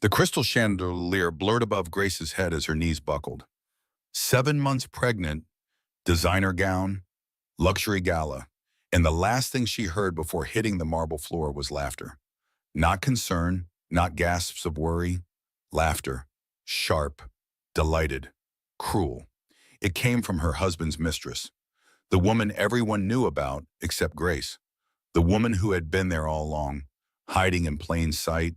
The crystal chandelier blurred above Grace's head as her knees buckled. 7 months pregnant, designer gown, luxury gala, and the last thing she heard before hitting the marble floor was laughter. Not concern, not gasps of worry, laughter. Sharp, delighted, cruel. It came from her husband's mistress, the woman everyone knew about except Grace, the woman who had been there all along, hiding in plain sight,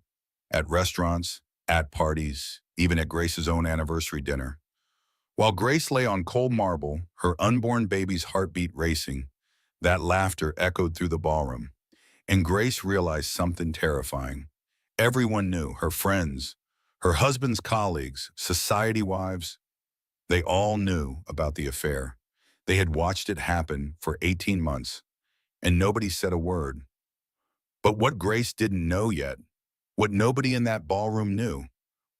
at restaurants, at parties, even at Grace's own anniversary dinner. While Grace lay on cold marble, her unborn baby's heartbeat racing, that laughter echoed through the ballroom, and Grace realized something terrifying. Everyone knew, her friends, her husband's colleagues, society wives, they all knew about the affair. They had watched it happen for 18 months, and nobody said a word. But what Grace didn't know yet, what nobody in that ballroom knew,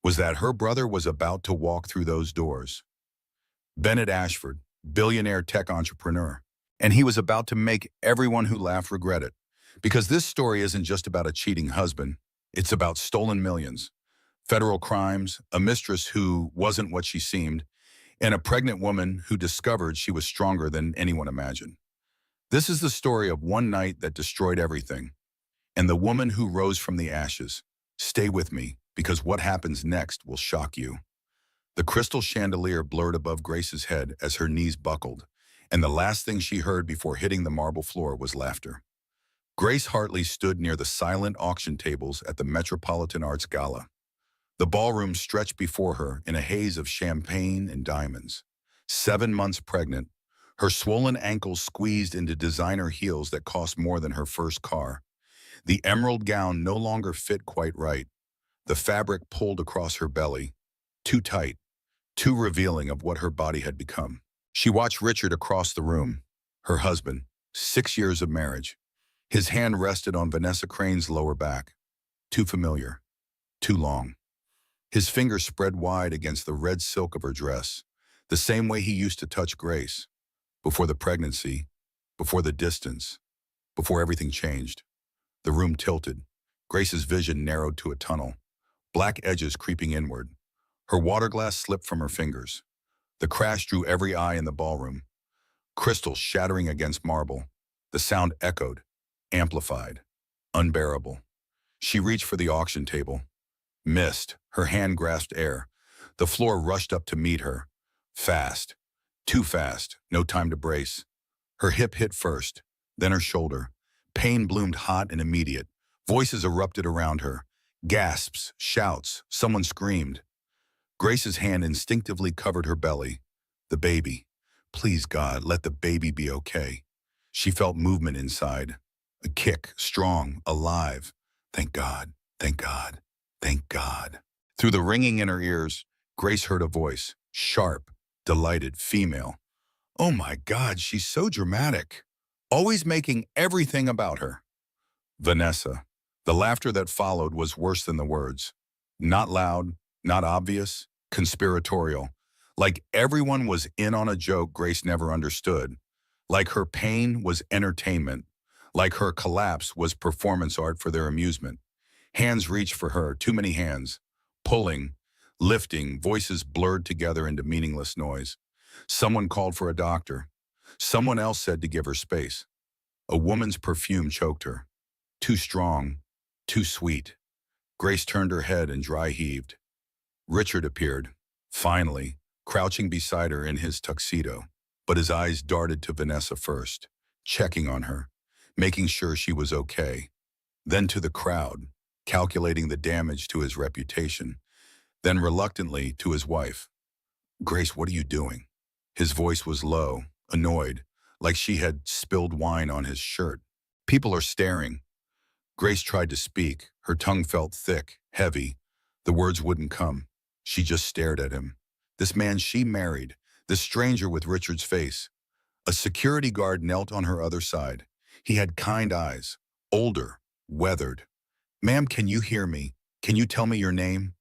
was that her brother was about to walk through those doors. Bennett Ashford, billionaire tech entrepreneur. And he was about to make everyone who laughed regret it. Because this story isn't just about a cheating husband. It's about stolen millions, federal crimes, a mistress who wasn't what she seemed, and a pregnant woman who discovered she was stronger than anyone imagined. This is the story of one night that destroyed everything, and the woman who rose from the ashes. Stay with me, because what happens next will shock you. The crystal chandelier blurred above Grace's head as her knees buckled, and the last thing she heard before hitting the marble floor was laughter. Grace Hartley stood near the silent auction tables at the Metropolitan Arts Gala. The ballroom stretched before her in a haze of champagne and diamonds. 7 months pregnant, her swollen ankles squeezed into designer heels that cost more than her first car. The emerald gown no longer fit quite right. The fabric pulled across her belly, too tight, too revealing of what her body had become. She watched Richard across the room, her husband, 6 years of marriage. His hand rested on Vanessa Crane's lower back. Too familiar, too long. His fingers spread wide against the red silk of her dress, the same way he used to touch Grace. Before the pregnancy, before the distance, before everything changed. The room tilted. Grace's vision narrowed to a tunnel, black edges creeping inward. Her water glass slipped from her fingers. The crash drew every eye in the ballroom. Crystals shattering against marble. The sound echoed, amplified, unbearable. She reached for the auction table. Missed. Her hand grasped air. The floor rushed up to meet her. Fast. Too fast. No time to brace. Her hip hit first, then her shoulder. Pain bloomed hot and immediate. Voices erupted around her. Gasps, shouts, someone screamed. Grace's hand instinctively covered her belly. The baby. Please, God, let the baby be okay. She felt movement inside. A kick, strong, alive. Thank God, thank God, thank God. Through the ringing in her ears, Grace heard a voice, sharp, delighted, female. Oh my God, she's so dramatic. Always making everything about her. Vanessa. The laughter that followed was worse than the words. Not loud, not obvious, conspiratorial. Like everyone was in on a joke Grace never understood. Like her pain was entertainment. Like her collapse was performance art for their amusement. Hands reached for her, too many hands. Pulling, lifting, voices blurred together into meaningless noise. Someone called for a doctor. Someone else said to give her space. A woman's perfume choked her. Too strong, too sweet. Grace turned her head and dry heaved. Richard appeared, finally, crouching beside her in his tuxedo. But his eyes darted to Vanessa first, checking on her, making sure she was okay. Then to the crowd, calculating the damage to his reputation. Then reluctantly to his wife. Grace, what are you doing? His voice was low, annoyed, like she had spilled wine on his shirt. People are staring. Grace tried to speak. Her tongue felt thick, heavy. The words wouldn't come. She just stared at him. This man she married, this stranger with Richard's face. A security guard knelt on her other side. He had kind eyes, older, weathered. Ma'am, can you hear me? Can you tell me your name?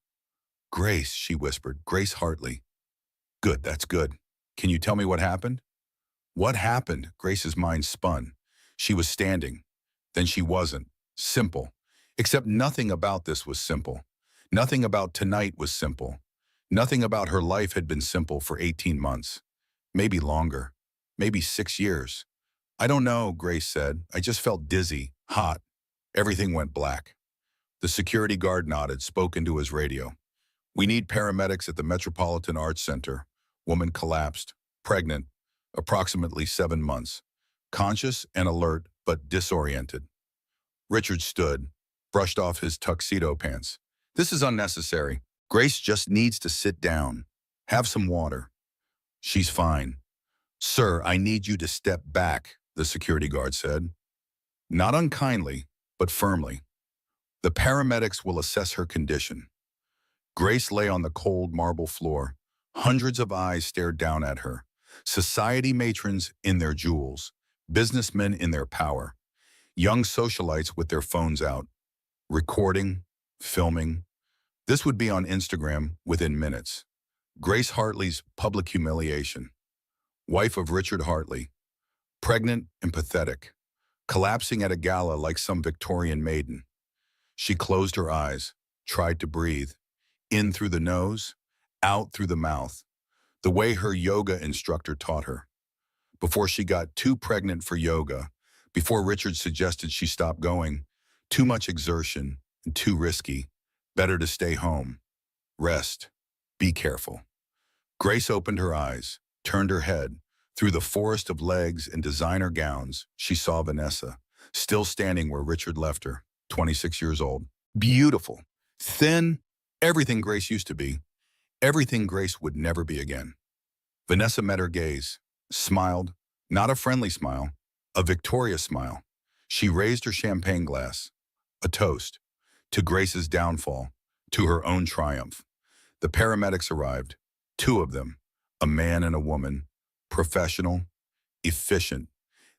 Grace, she whispered, Grace Hartley. Good, that's good. Can you tell me what happened? What happened? Grace's mind spun. She was standing. Then she wasn't. Simple. Except nothing about this was simple. Nothing about tonight was simple. Nothing about her life had been simple for 18 months. Maybe longer. Maybe 6 years. I don't know, Grace said. I just felt dizzy, hot. Everything went black. The security guard nodded, spoke into his radio. We need paramedics at the Metropolitan Arts Center. Woman collapsed, pregnant, approximately 7 months. Conscious and alert, but disoriented. Richard stood, brushed off his tuxedo pants. This is unnecessary. Grace just needs to sit down. Have some water. She's fine. Sir, I need you to step back, the security guard said. Not unkindly, but firmly. The paramedics will assess her condition. Grace lay on the cold marble floor. Hundreds of eyes stared down at her. Society matrons in their jewels, businessmen in their power, young socialites with their phones out, recording, filming. This would be on Instagram within minutes. Grace Hartley's public humiliation. Wife of Richard Hartley. Pregnant and pathetic. Collapsing at a gala like some Victorian maiden. She closed her eyes, tried to breathe. In through the nose, out through the mouth. The way her yoga instructor taught her. Before she got too pregnant for yoga, before Richard suggested she stop going, too much exertion and too risky. Better to stay home. Rest. Be careful. Grace opened her eyes, turned her head. Through the forest of legs and designer gowns, she saw Vanessa, still standing where Richard left her, 26 years old. Beautiful. Thin. Everything Grace used to be. Everything Grace would never be again. Vanessa met her gaze, smiled, not a friendly smile, a victorious smile. She raised her champagne glass, a toast, to Grace's downfall, to her own triumph. The paramedics arrived, 2 of them, a man and a woman, professional, efficient.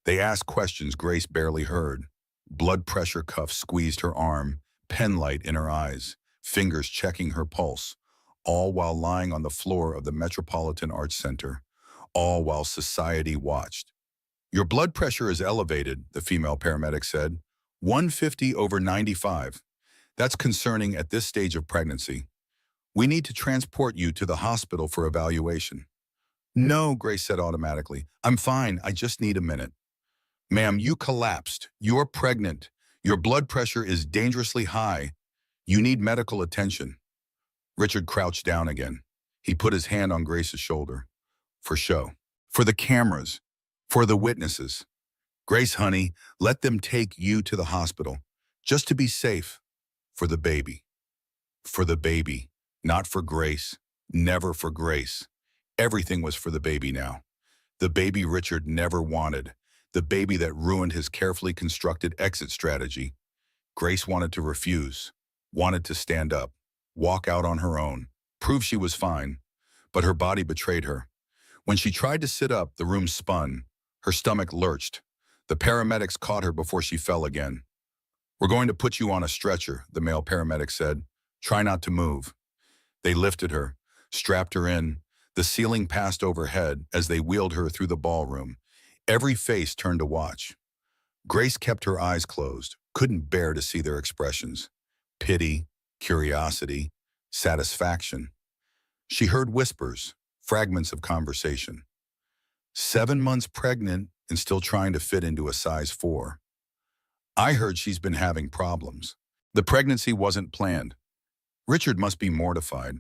They asked questions Grace barely heard. Blood pressure cuffs squeezed her arm, pen light in her eyes, fingers checking her pulse, all while lying on the floor of the Metropolitan Arts Center, all while society watched. Your blood pressure is elevated, the female paramedic said. 150/95. That's concerning at this stage of pregnancy. We need to transport you to the hospital for evaluation. No, Grace said automatically. I'm fine, I just need a minute. Ma'am, you collapsed. You're pregnant. Your blood pressure is dangerously high. You need medical attention. Richard crouched down again. He put his hand on Grace's shoulder. For show. For the cameras. For the witnesses. Grace, honey, let them take you to the hospital. Just to be safe. For the baby. For the baby. Not for Grace. Never for Grace. Everything was for the baby now. The baby Richard never wanted. The baby that ruined his carefully constructed exit strategy. Grace wanted to refuse. Wanted to stand up. Walk out on her own. Prove she was fine. But her body betrayed her. When she tried to sit up, the room spun. Her stomach lurched. The paramedics caught her before she fell again. We're going to put you on a stretcher, the male paramedic said. Try not to move. They lifted her, strapped her in. The ceiling passed overhead as they wheeled her through the ballroom. Every face turned to watch. Grace kept her eyes closed, couldn't bear to see their expressions. Pity, curiosity, satisfaction. She heard whispers, fragments of conversation. 7 months pregnant and still trying to fit into a size 4. I heard she's been having problems. The pregnancy wasn't planned. Richard must be mortified.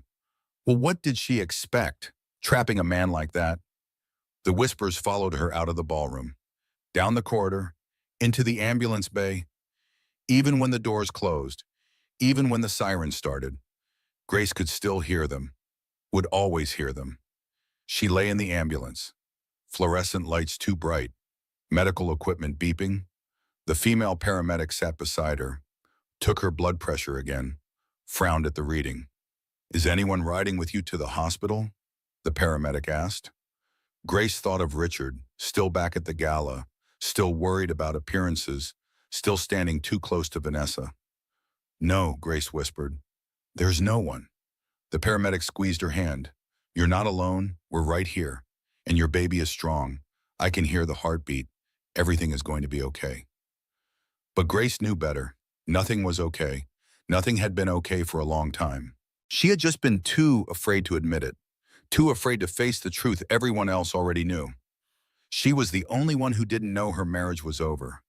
Well, what did she expect, trapping a man like that? The whispers followed her out of the ballroom, down the corridor, into the ambulance bay. Even when the doors closed, even when the sirens started, Grace could still hear them, would always hear them. She lay in the ambulance, fluorescent lights too bright, medical equipment beeping. The female paramedic sat beside her, took her blood pressure again, frowned at the reading. Is anyone riding with you to the hospital? The paramedic asked. Grace thought of Richard, still back at the gala, still worried about appearances, still standing too close to Vanessa. No, Grace whispered. There's no one. The paramedic squeezed her hand. You're not alone. We're right here. And your baby is strong. I can hear the heartbeat. Everything is going to be okay. But Grace knew better. Nothing was okay. Nothing had been okay for a long time. She had just been too afraid to admit it, too afraid to face the truth everyone else already knew. She was the only one who didn't know her marriage was over,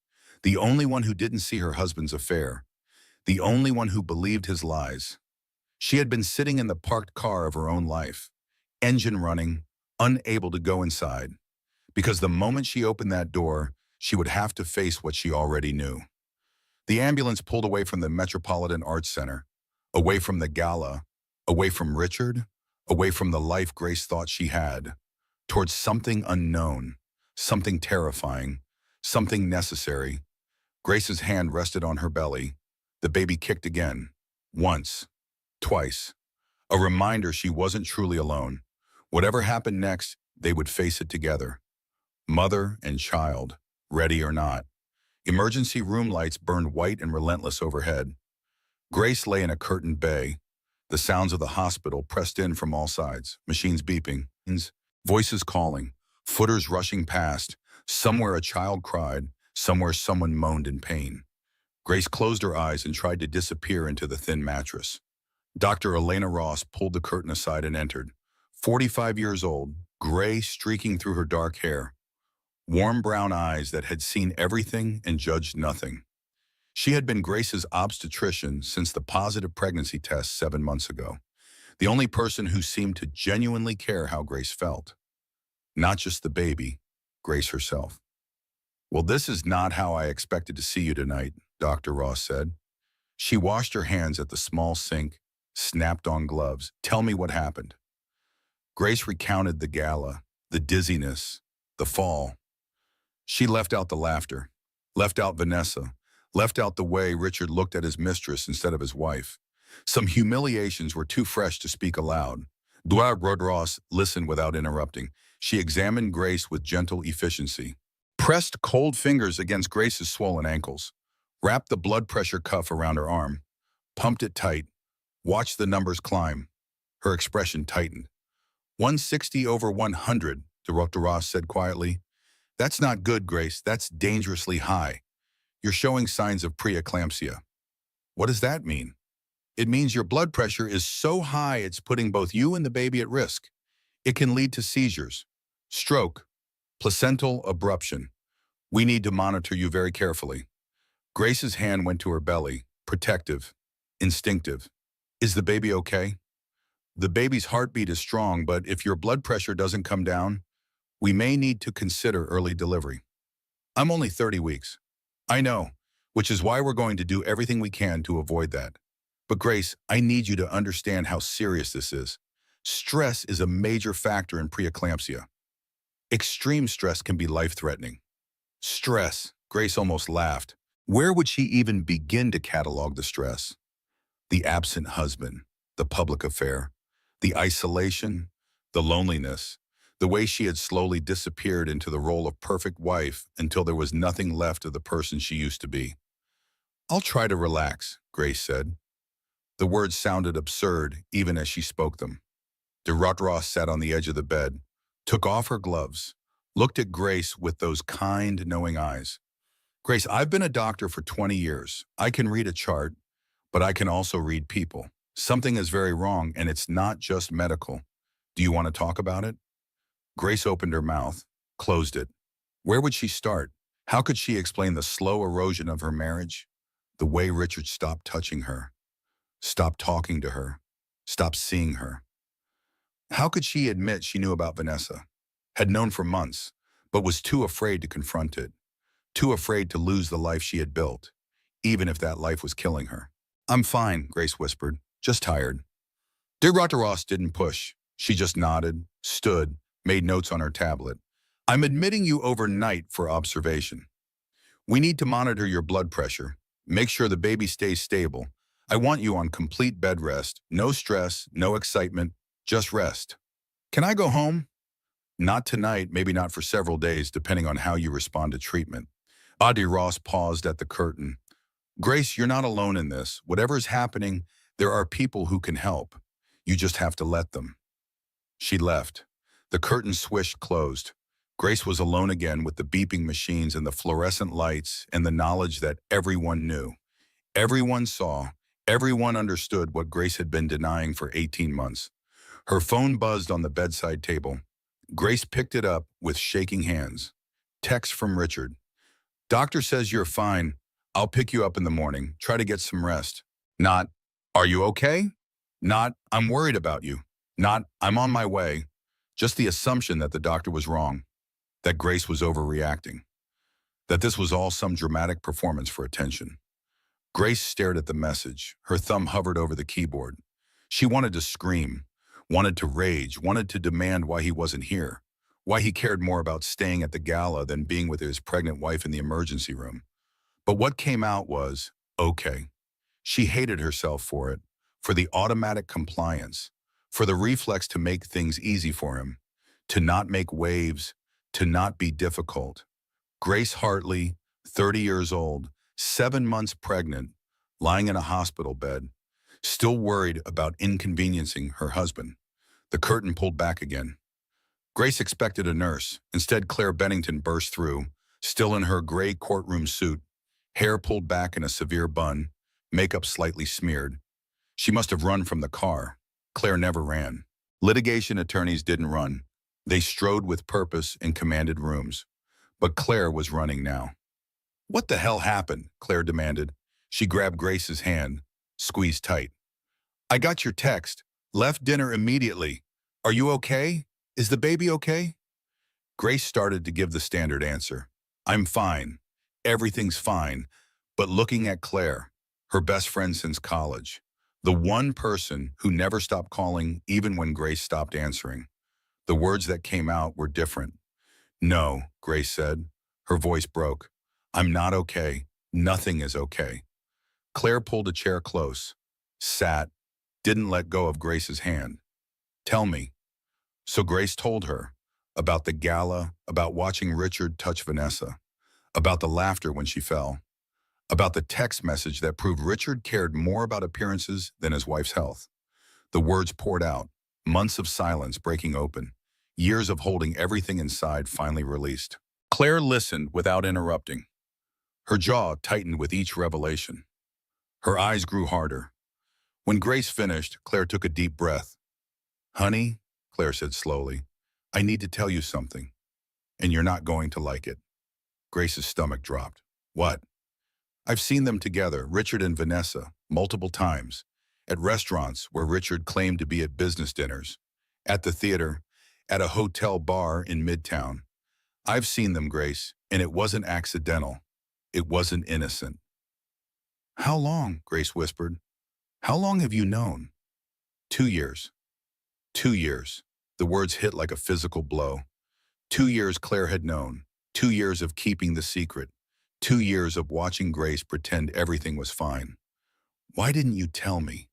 the only one who didn't see her husband's affair, the only one who believed his lies. She had been sitting in the parked car of her own life, engine running, unable to go inside, because the moment she opened that door, she would have to face what she already knew. The ambulance pulled away from the Metropolitan Arts Center, away from the gala, away from Richard, away from the life Grace thought she had, towards something unknown, something terrifying, something necessary. Grace's hand rested on her belly. The baby kicked again, once, twice. A reminder she wasn't truly alone. Whatever happened next, they would face it together. Mother and child, ready or not. Emergency room lights burned white and relentless overhead. Grace lay in a curtained bay. The sounds of the hospital pressed in from all sides, machines beeping, voices calling, footers rushing past. Somewhere a child cried, somewhere someone moaned in pain. Grace closed her eyes and tried to disappear into the thin mattress. Dr. Elena Ross pulled the curtain aside and entered. 45 years old, gray streaking through her dark hair. Warm brown eyes that had seen everything and judged nothing. She had been Grace's obstetrician since the positive pregnancy test 7 months ago. The only person who seemed to genuinely care how Grace felt. Not just the baby, Grace herself. "Well, this is not how I expected to see you tonight," Dr. Ross said. She washed her hands at the small sink, snapped on gloves. "Tell me what happened." Grace recounted the gala, the dizziness, the fall. She left out the laughter, left out Vanessa, left out the way Richard looked at his mistress instead of his wife. Some humiliations were too fresh to speak aloud. Dr. Ross listened without interrupting. She examined Grace with gentle efficiency, pressed cold fingers against Grace's swollen ankles, wrapped the blood pressure cuff around her arm, pumped it tight, watched the numbers climb. Her expression tightened. 160 over 100, Dr. Ross said quietly. "That's not good, Grace. That's dangerously high. You're showing signs of preeclampsia." "What does that mean?" "It means your blood pressure is so high it's putting both you and the baby at risk. It can lead to seizures, stroke, placental abruption. We need to monitor you very carefully." Grace's hand went to her belly, protective, instinctive. "Is the baby okay?" "The baby's heartbeat is strong, but if your blood pressure doesn't come down, we may need to consider early delivery." "I'm only 30 weeks. "I know, which is why we're going to do everything we can to avoid that. But Grace, I need you to understand how serious this is. Stress is a major factor in preeclampsia. Extreme stress can be life-threatening." "Stress," Grace almost laughed. Where would she even begin to catalog the stress? The absent husband, the public affair, the isolation, the loneliness, the way she had slowly disappeared into the role of perfect wife until there was nothing left of the person she used to be. "I'll try to relax," Grace said. The words sounded absurd even as she spoke them. Dr. Ross sat on the edge of the bed, took off her gloves, looked at Grace with those kind, knowing eyes. "Grace, I've been a doctor for 20 years. I can read a chart, but I can also read people. Something is very wrong, and it's not just medical. Do you want to talk about it?" Grace opened her mouth, closed it. Where would she start? How could she explain the slow erosion of her marriage? The way Richard stopped touching her, stopped talking to her, stopped seeing her. How could she admit she knew about Vanessa, had known for months, but was too afraid to confront it, too afraid to lose the life she had built, even if that life was killing her? "I'm fine," Grace whispered, "just tired." Dr. Ross didn't push. She just nodded, stood, made notes on her tablet. "I'm admitting you overnight for observation. We need to monitor your blood pressure, make sure the baby stays stable. I want you on complete bed rest, no stress, no excitement, just rest." "Can I go home?" "Not tonight, maybe not for several days, depending on how you respond to treatment." Dr. Ross paused at the curtain. "Grace, you're not alone in this. Whatever is happening, there are people who can help. You just have to let them." She left. The curtain swished closed. Grace was alone again with the beeping machines and the fluorescent lights and the knowledge that everyone knew. Everyone saw, Everyone understood what Grace had been denying for 18 months. Her phone buzzed on the bedside table. Grace picked it up with shaking hands. Text from Richard. Doctor says you're fine. I'll pick you up in the morning. Try to get some rest. Not, are you okay? Not, I'm worried about you. Not, I'm on my way. Just the assumption that the doctor was wrong, that Grace was overreacting, that this was all some dramatic performance for attention. Grace stared at the message. Her thumb hovered over the keyboard. She wanted to scream, wanted to rage, wanted to demand why he wasn't here, why he cared more about staying at the gala than being with his pregnant wife in the emergency room. But what came out was, okay. She hated herself for it, for the automatic compliance, for the reflex to make things easy for him, to not make waves, to not be difficult. Grace Hartley, 30 years old, 7 months pregnant, lying in a hospital bed, still worried about inconveniencing her husband. The curtain pulled back again. Grace expected a nurse. Instead, Claire Bennington burst through, still in her gray courtroom suit, hair pulled back in a severe bun, makeup slightly smeared. She must have run from the car. Claire never ran. Litigation attorneys didn't run. They strode with purpose in commanded rooms. But Claire was running now. What the hell happened? Claire demanded. She grabbed Grace's hand, squeezed tight. I got your text. Left dinner immediately. Are you okay? Is the baby okay? Grace started to give the standard answer. I'm fine. Everything's fine. But looking at Claire, her best friend since college, the one person who never stopped calling even when Grace stopped answering, the words that came out were different. No, Grace said. Her voice broke. I'm not okay. Nothing is okay. Claire pulled a chair close, sat, didn't let go of Grace's hand. Tell me. So Grace told her about the gala, about watching Richard touch Vanessa, about the laughter when she fell, about the text message that proved Richard cared more about appearances than his wife's health. The words poured out, months of silence breaking open, years of holding everything inside finally released. Claire listened without interrupting. Her jaw tightened with each revelation. Her eyes grew harder. When Grace finished, Claire took a deep breath. Honey, Claire said slowly, I need to tell you something, and you're not going to like it. Grace's stomach dropped. What? I've seen them together, Richard and Vanessa, multiple times, at restaurants where Richard claimed to be at business dinners, at the theater, at a hotel bar in Midtown. I've seen them, Grace, and it wasn't accidental. It wasn't innocent. How long? Grace whispered. How long have you known? 2 years. 2 years. The words hit like a physical blow. 2 years Claire had known. 2 years of keeping the secret. 2 years of watching Grace pretend everything was fine. Why didn't you tell me?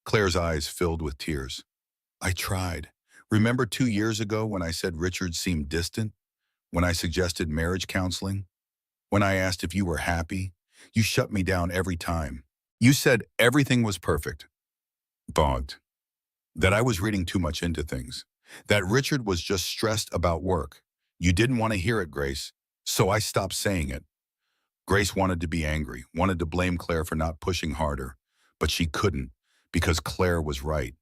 Claire's eyes filled with tears. I tried. Remember 2 years ago when I said Richard seemed distant? When I suggested marriage counseling? When I asked if you were happy? You shut me down every time. You said everything was perfect. Bogged. That I was reading too much into things. That Richard was just stressed about work. You didn't want to hear it, Grace, so I stopped saying it. Grace wanted to be angry, wanted to blame Claire for not pushing harder, but she couldn't because Claire was right.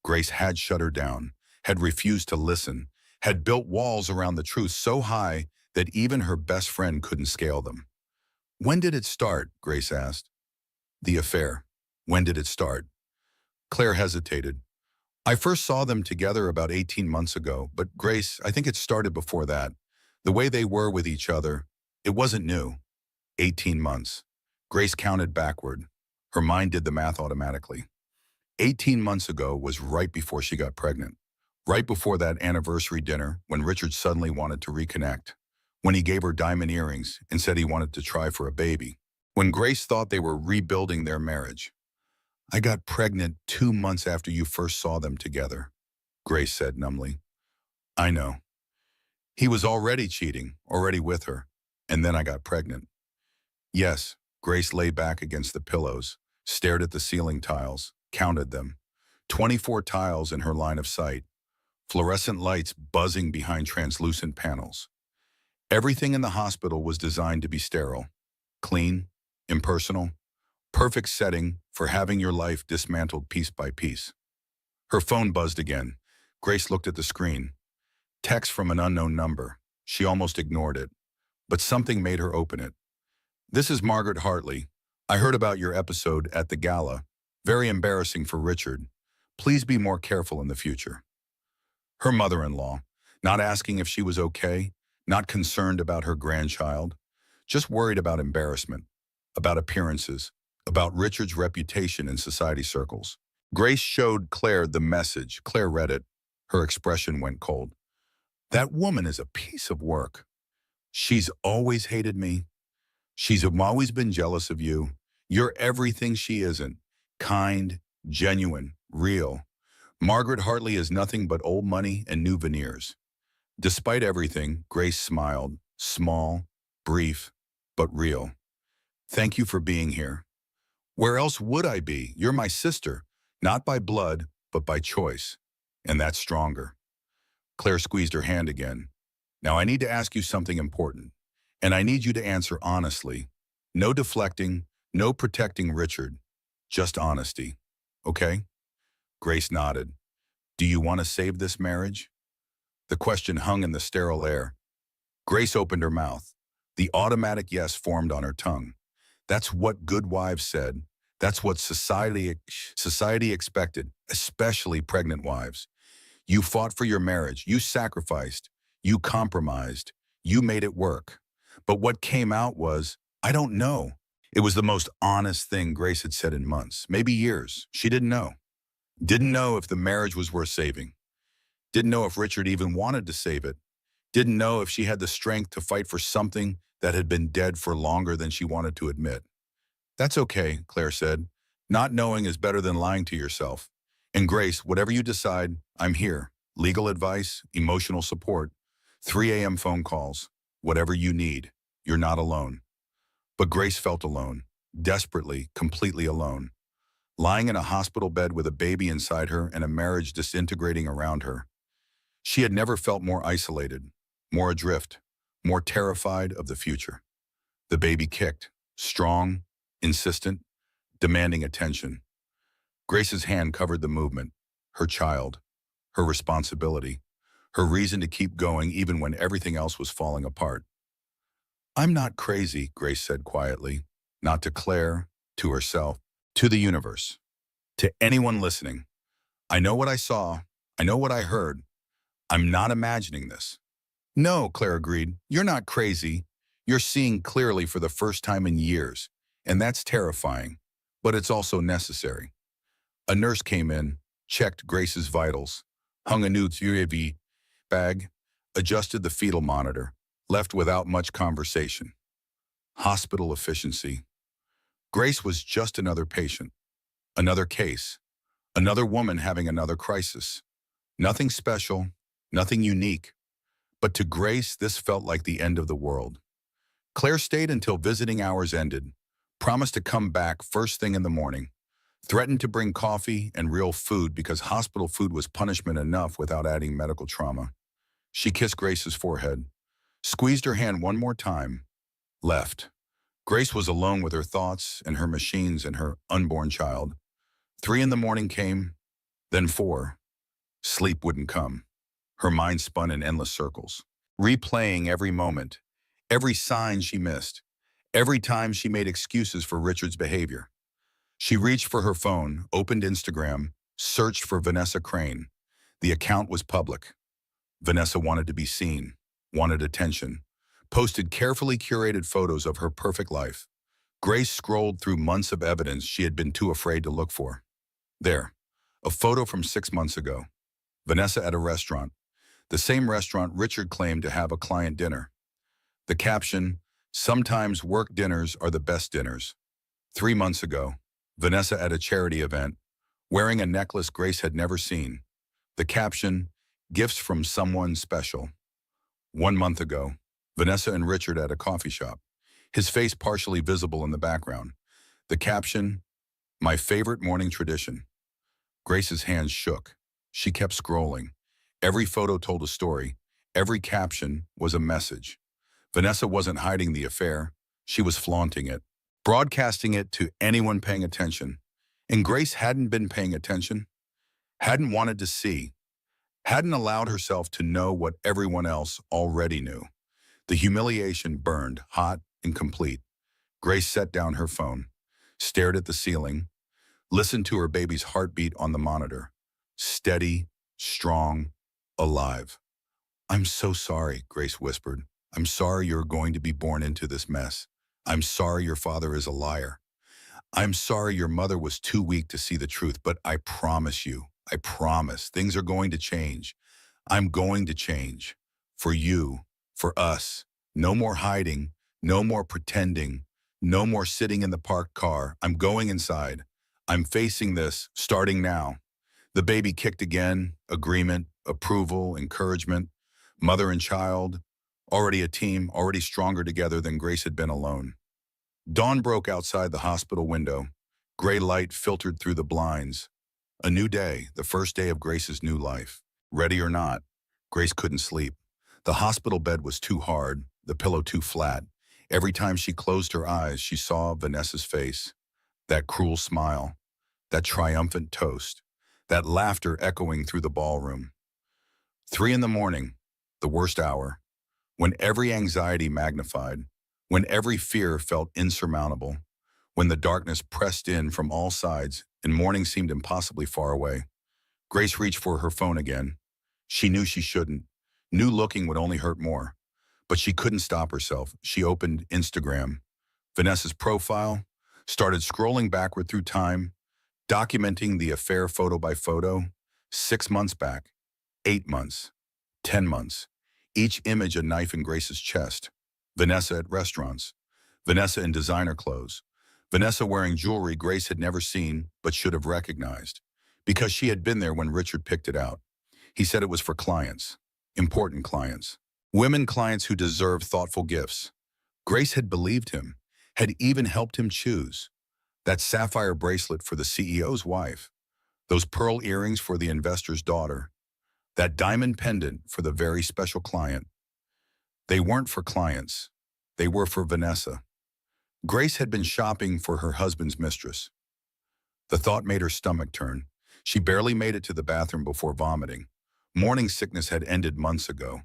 Grace had shut her down, had refused to listen, had built walls around the truth so high that even her best friend couldn't scale them. When did it start? Grace asked. The affair. When did it start? Claire hesitated. I first saw them together about 18 months ago, but Grace, I think it started before that. The way they were with each other, it wasn't new. 18 months. Grace counted backward. Her mind did the math automatically. 18 months ago was right before she got pregnant. Right before that anniversary dinner when Richard suddenly wanted to reconnect. When he gave her diamond earrings and said he wanted to try for a baby. When Grace thought they were rebuilding their marriage. I got pregnant 2 months after you first saw them together, Grace said numbly. I know. He was already cheating, already with her, and then I got pregnant. Yes, Grace lay back against the pillows, stared at the ceiling tiles, counted them. 24 tiles in her line of sight, fluorescent lights buzzing behind translucent panels. Everything in the hospital was designed to be sterile, clean, impersonal, Perfect setting for having your life dismantled piece by piece. Her phone buzzed again. Grace looked at the screen. Text from an unknown number. She almost ignored it, but something made her open it. This is Margaret Hartley. I heard about your episode at the gala. Very embarrassing for Richard. Please be more careful in the future. Her mother-in-law, not asking if she was okay, not concerned about her grandchild, just worried about embarrassment, about appearances, about Richard's reputation in society circles. Grace showed Claire the message. Claire read it. Her expression went cold. That woman is a piece of work. She's always hated me. She's always been jealous of you. You're everything she isn't. Kind, genuine, real. Margaret Hartley is nothing but old money and new veneers. Despite everything, Grace smiled. Small, brief, but real. Thank you for being here. Where else would I be? You're my sister, not by blood, but by choice. And that's stronger. Claire squeezed her hand again. Now I need to ask you something important, and I need you to answer honestly. No deflecting, no protecting Richard, just honesty. Okay? Grace nodded. Do you want to save this marriage? The question hung in the sterile air. Grace opened her mouth. The automatic yes formed on her tongue. That's what good wives said. That's what society expected, especially pregnant wives. You fought for your marriage. You sacrificed. You compromised. You made it work. But what came out was, I don't know. It was the most honest thing Grace had said in months, maybe years. She didn't know. Didn't know if the marriage was worth saving. Didn't know if Richard even wanted to save it. Didn't know if she had the strength to fight for something that had been dead for longer than she wanted to admit. That's okay, Claire said. Not knowing is better than lying to yourself. And Grace, whatever you decide, I'm here. Legal advice, emotional support, 3 a.m. phone calls, whatever you need. You're not alone. But Grace felt alone, desperately, completely alone. Lying in a hospital bed with a baby inside her and a marriage disintegrating around her. She had never felt more isolated, more adrift, more terrified of the future. The baby kicked, strong, insistent, demanding attention. Grace's hand covered the movement, her child, her responsibility, her reason to keep going even when everything else was falling apart. I'm not crazy, Grace said quietly, not to Claire, to herself, to the universe, to anyone listening. I know what I saw. I know what I heard. I'm not imagining this. No, Claire agreed. You're not crazy. You're seeing clearly for the first time in years, and that's terrifying, but it's also necessary. A nurse came in, checked Grace's vitals, hung a new UAV bag, adjusted the fetal monitor, left without much conversation. Hospital efficiency. Grace was just another patient, another case, another woman having another crisis. Nothing special, nothing unique. But to Grace, this felt like the end of the world. Claire stayed until visiting hours ended, promised to come back first thing in the morning, threatened to bring coffee and real food because hospital food was punishment enough without adding medical trauma. She kissed Grace's forehead, squeezed her hand one more time, left. Grace was alone with her thoughts and her machines and her unborn child. 3 in the morning came, then 4. Sleep wouldn't come. Her mind spun in endless circles, replaying every moment, every sign she missed, every time she made excuses for Richard's behavior. She reached for her phone, opened Instagram, searched for Vanessa Crane. The account was public. Vanessa wanted to be seen, wanted attention, posted carefully curated photos of her perfect life. Grace scrolled through months of evidence she had been too afraid to look for. There, a photo from 6 months ago. Vanessa at a restaurant, the same restaurant Richard claimed to have a client dinner. The caption, sometimes work dinners are the best dinners. 3 months ago, Vanessa at a charity event, wearing a necklace Grace had never seen. The caption, gifts from someone special. 1 month ago, Vanessa and Richard at a coffee shop, his face partially visible in the background. The caption, my favorite morning tradition. Grace's hands shook. She kept scrolling. Every photo told a story. Every caption was a message. Vanessa wasn't hiding the affair. She was flaunting it. broadcasting it to anyone paying attention. And Grace hadn't been paying attention, hadn't wanted to see, hadn't allowed herself to know what everyone else already knew. The humiliation burned, hot and complete. Grace set down her phone, stared at the ceiling, listened to her baby's heartbeat on the monitor. Steady, strong, alive. "I'm so sorry," Grace whispered. "I'm sorry you're going to be born into this mess. I'm sorry your father is a liar. I'm sorry your mother was too weak to see the truth, but I promise you, I promise, things are going to change. I'm going to change. For you, for us. No more hiding, no more pretending, no more sitting in the parked car. I'm going inside. I'm facing this, starting now." The baby kicked again, agreement, approval, encouragement, mother and child, already a team, already stronger together than Grace had been alone. Dawn broke outside the hospital window. Gray light filtered through the blinds. A new day, the first day of Grace's new life. Ready or not, Grace couldn't sleep. The hospital bed was too hard, the pillow too flat. Every time she closed her eyes, she saw Vanessa's face. That cruel smile, that triumphant toast, that laughter echoing through the ballroom. 3 in the morning, the worst hour, when every anxiety magnified, when every fear felt insurmountable, when the darkness pressed in from all sides and morning seemed impossibly far away. Grace reached for her phone again. She knew she shouldn't, knew looking would only hurt more, but she couldn't stop herself. She opened Instagram. Vanessa's profile, started scrolling backward through time, documenting the affair photo by photo. 6 months back, 8 months, 10 months. Each image a knife in Grace's chest. Vanessa at restaurants. Vanessa in designer clothes. Vanessa wearing jewelry Grace had never seen but should have recognized, because she had been there when Richard picked it out. He said it was for clients, important clients, women clients who deserved thoughtful gifts. Grace had believed him, had even helped him choose. That sapphire bracelet for the CEO's wife, those pearl earrings for the investor's daughter, that diamond pendant for the very special client. They weren't for clients. They were for Vanessa. Grace had been shopping for her husband's mistress. The thought made her stomach turn. She barely made it to the bathroom before vomiting. Morning sickness had ended months ago.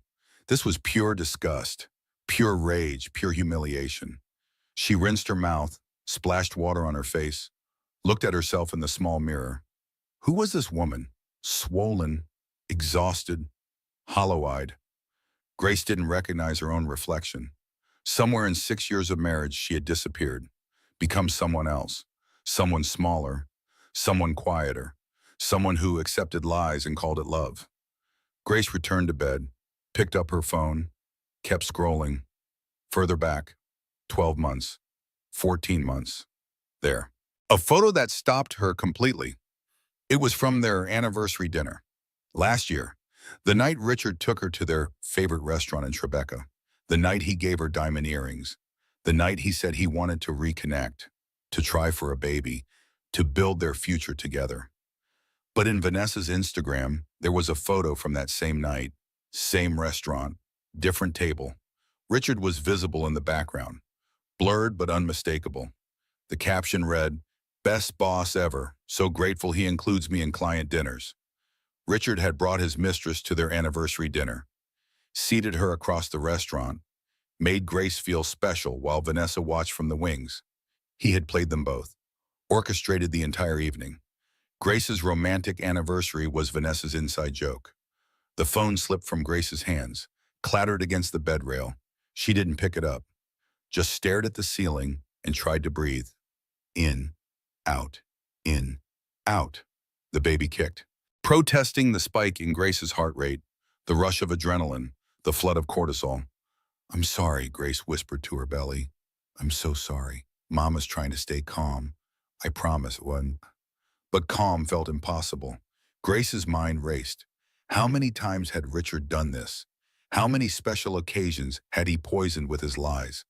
This was pure disgust, pure rage, pure humiliation. She rinsed her mouth, splashed water on her face, looked at herself in the small mirror. Who was this woman? Swollen, exhausted, hollow-eyed. Grace didn't recognize her own reflection. Somewhere in 6 years of marriage, she had disappeared, become someone else, someone smaller, someone quieter, someone who accepted lies and called it love. Grace returned to bed, picked up her phone, kept scrolling. Further back, 12 months, 14 months. There. A photo that stopped her completely. It was from their anniversary dinner. Last year, the night Richard took her to their favorite restaurant in Tribeca. The night he gave her diamond earrings. The night he said he wanted to reconnect, to try for a baby, to build their future together. But in Vanessa's Instagram, there was a photo from that same night, same restaurant, different table. Richard was visible in the background, blurred but unmistakable. The caption read, "Best boss ever, so grateful he includes me in client dinners." Richard had brought his mistress to their anniversary dinner, seated her across the restaurant, made Grace feel special while Vanessa watched from the wings. He had played them both, orchestrated the entire evening. Grace's romantic anniversary was Vanessa's inside joke. The phone slipped from Grace's hands, clattered against the bed rail. She didn't pick it up, just stared at the ceiling and tried to breathe. In, out, in, out. The baby kicked, protesting the spike in Grace's heart rate, the rush of adrenaline, the flood of cortisol. "I'm sorry," Grace whispered to her belly. "I'm so sorry. Mama's trying to stay calm. I promise one." But calm felt impossible. Grace's mind raced. How many times had Richard done this? How many special occasions had he poisoned with his lies?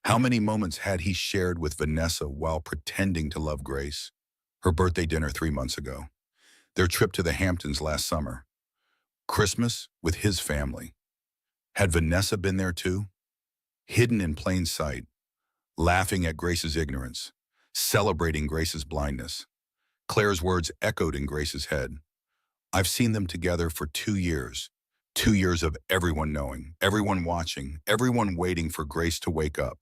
How many moments had he shared with Vanessa while pretending to love Grace? Her birthday dinner 3 months ago. Their trip to the Hamptons last summer. Christmas with his family. Had Vanessa been there too? Hidden in plain sight, laughing at Grace's ignorance, celebrating Grace's blindness. Claire's words echoed in Grace's head. I've seen them together for 2 years. 2 years of everyone knowing, everyone watching, everyone waiting for Grace to wake up,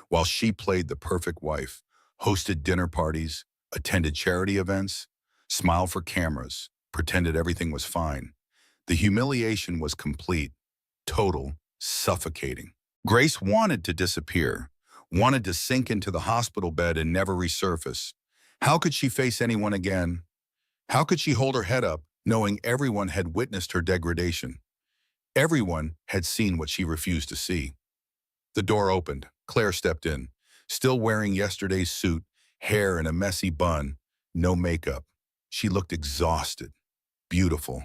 while she played the perfect wife, hosted dinner parties, attended charity events, smiled for cameras, pretended everything was fine. The humiliation was complete, total, suffocating. Grace wanted to disappear, wanted to sink into the hospital bed and never resurface. How could she face anyone again? How could she hold her head up, knowing everyone had witnessed her degradation? Everyone had seen what she refused to see. The door opened. Claire stepped in, still wearing yesterday's suit, hair in a messy bun, no makeup. She looked exhausted, beautiful,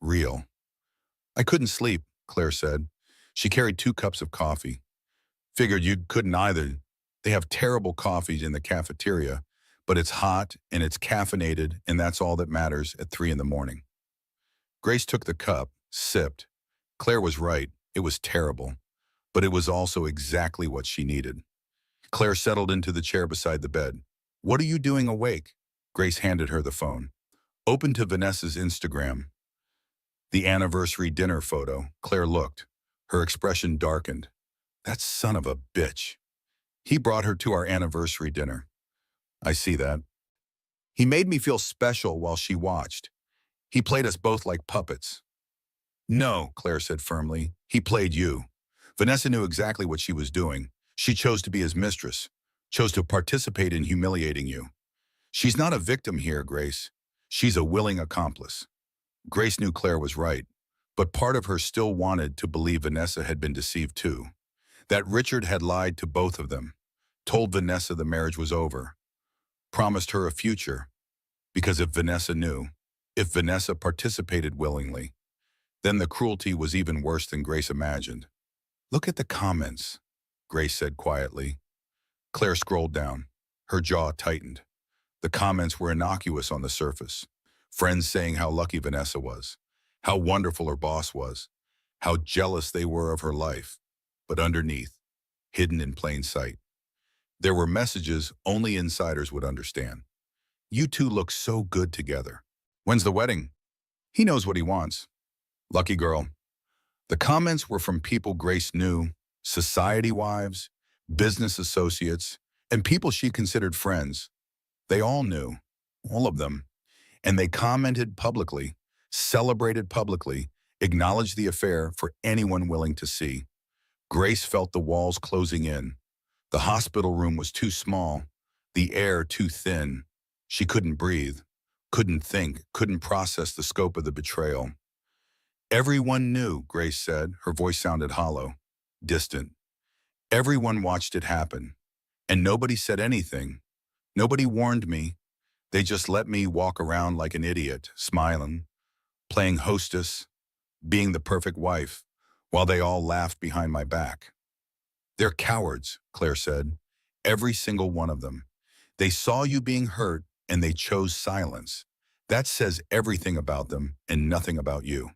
real. I couldn't sleep, Claire said. She carried 2 cups of coffee. Figured you couldn't either. They have terrible coffees in the cafeteria, but it's hot and it's caffeinated, and that's all that matters at 3 in the morning. Grace took the cup, sipped. Claire was right. It was terrible, but it was also exactly what she needed. Claire settled into the chair beside the bed. What are you doing awake? Grace handed her the phone. Open to Vanessa's Instagram. The anniversary dinner photo. Claire looked. Her expression darkened. That son of a bitch. He brought her to our anniversary dinner. I see that. He made me feel special while she watched. He played us both like puppets. No, Claire said firmly. He played you. Vanessa knew exactly what she was doing. She chose to be his mistress, chose to participate in humiliating you. She's not a victim here, Grace. She's a willing accomplice. Grace knew Claire was right, but part of her still wanted to believe Vanessa had been deceived too. That Richard had lied to both of them, told Vanessa the marriage was over, promised her a future, because if Vanessa knew, if Vanessa participated willingly, then the cruelty was even worse than Grace imagined. Look at the comments, Grace said quietly. Claire scrolled down. Her jaw tightened. The comments were innocuous on the surface. Friends saying how lucky Vanessa was, how wonderful her boss was, how jealous they were of her life. But underneath, hidden in plain sight, there were messages only insiders would understand. You two look so good together. When's the wedding? He knows what he wants. Lucky girl. The comments were from people Grace knew, society wives, business associates, and people she considered friends. They all knew, all of them, and they commented publicly, celebrated publicly, acknowledged the affair for anyone willing to see. Grace felt the walls closing in. The hospital room was too small, the air too thin. She couldn't breathe, couldn't think, couldn't process the scope of the betrayal. Everyone knew, Grace said. Her voice sounded hollow, distant. Everyone watched it happen, and nobody said anything. Nobody warned me. They just let me walk around like an idiot, smiling, playing hostess, being the perfect wife, while they all laughed behind my back. They're cowards, Claire said. Every single one of them. They saw you being hurt, and they chose silence. That says everything about them and nothing about you.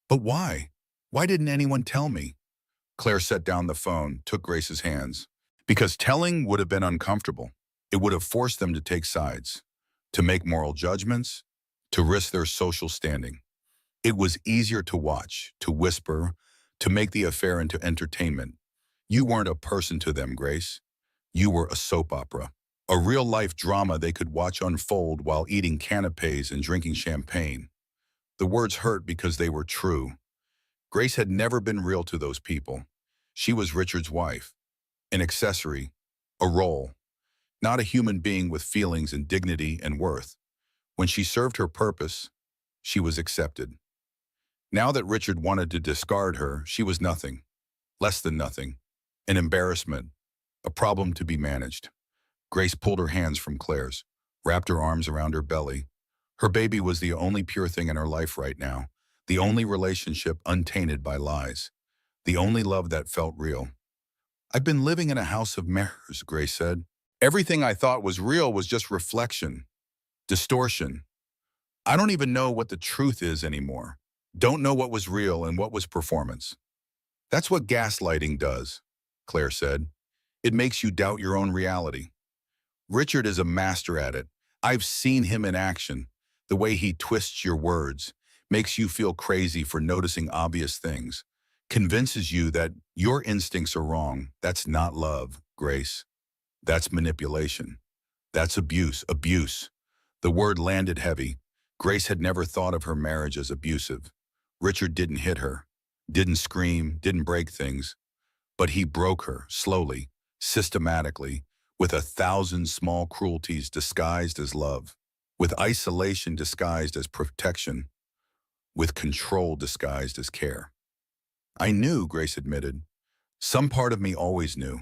But why? Why didn't anyone tell me? Claire set down the phone, took Grace's hands. Because telling would have been uncomfortable. It would have forced them to take sides, to make moral judgments, to risk their social standing. It was easier to watch, to whisper, to make the affair into entertainment. You weren't a person to them, Grace. You were a soap opera, a real-life drama they could watch unfold while eating canapes and drinking champagne. The words hurt because they were true. Grace had never been real to those people. She was Richard's wife, an accessory, a role, not a human being with feelings and dignity and worth. When she served her purpose, she was accepted. Now that Richard wanted to discard her, she was nothing, less than nothing, an embarrassment, a problem to be managed. Grace pulled her hands from Claire's, wrapped her arms around her belly. Her baby was the only pure thing in her life right now, the only relationship untainted by lies, the only love that felt real. I've been living in a house of mirrors, Grace said. Everything I thought was real was just reflection, distortion. I don't even know what the truth is anymore. Don't know what was real and what was performance. That's what gaslighting does, Claire said. It makes you doubt your own reality. Richard is a master at it. I've seen him in action. The way he twists your words, makes you feel crazy for noticing obvious things, convinces you that your instincts are wrong. That's not love, Grace. That's manipulation. That's abuse. Abuse. The word landed heavy. Grace had never thought of her marriage as abusive. Richard didn't hit her, didn't scream, didn't break things, but he broke her, slowly, systematically, with 1,000 small cruelties disguised as love, with isolation disguised as protection, with control disguised as care. I knew, Grace admitted. Some part of me always knew.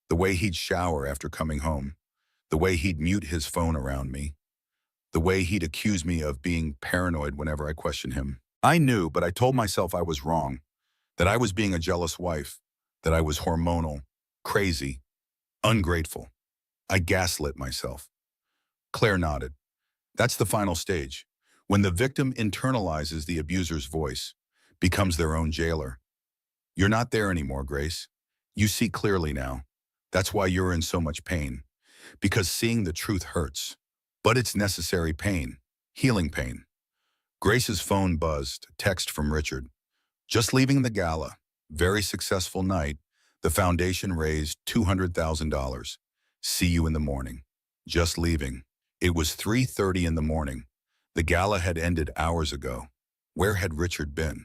The way he'd shower after coming home, the way he'd mute his phone around me, the way he'd accuse me of being paranoid whenever I questioned him. I knew, but I told myself I was wrong, that I was being a jealous wife, that I was hormonal, crazy, ungrateful. I gaslit myself. Claire nodded. That's the final stage, when the victim internalizes the abuser's voice, becomes their own jailer. You're not there anymore, Grace. You see clearly now. That's why you're in so much pain, because seeing the truth hurts. But it's necessary pain, healing pain. Grace's phone buzzed, text from Richard. Just leaving the gala. Very successful night. The foundation raised $200,000. See you in the morning. Just leaving. It was 3:30 in the morning. The gala had ended hours ago. Where had Richard been?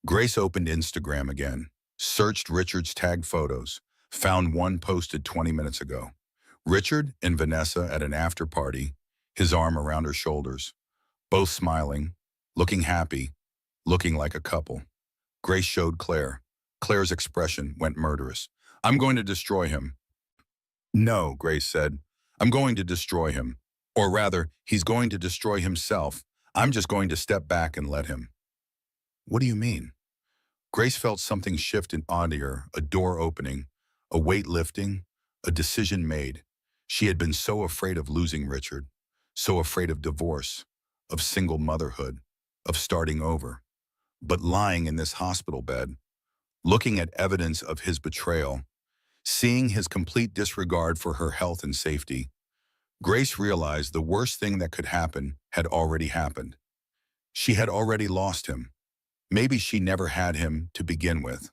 Grace opened Instagram again, searched Richard's tagged photos, found one posted 20 minutes ago. Richard and Vanessa at an after party, his arm around her shoulders, both smiling, looking happy, looking like a couple. Grace showed Claire. Claire's expression went murderous. I'm going to destroy him. No, Grace said. I'm going to destroy him. Or rather, he's going to destroy himself. I'm just going to step back and let him. What do you mean? Grace felt something shift in audio, a door opening, a weight lifting, a decision made. She had been so afraid of losing Richard, so afraid of divorce, of single motherhood, of starting over. But lying in this hospital bed, looking at evidence of his betrayal, seeing his complete disregard for her health and safety, Grace realized the worst thing that could happen had already happened. She had already lost him. Maybe she never had him to begin with.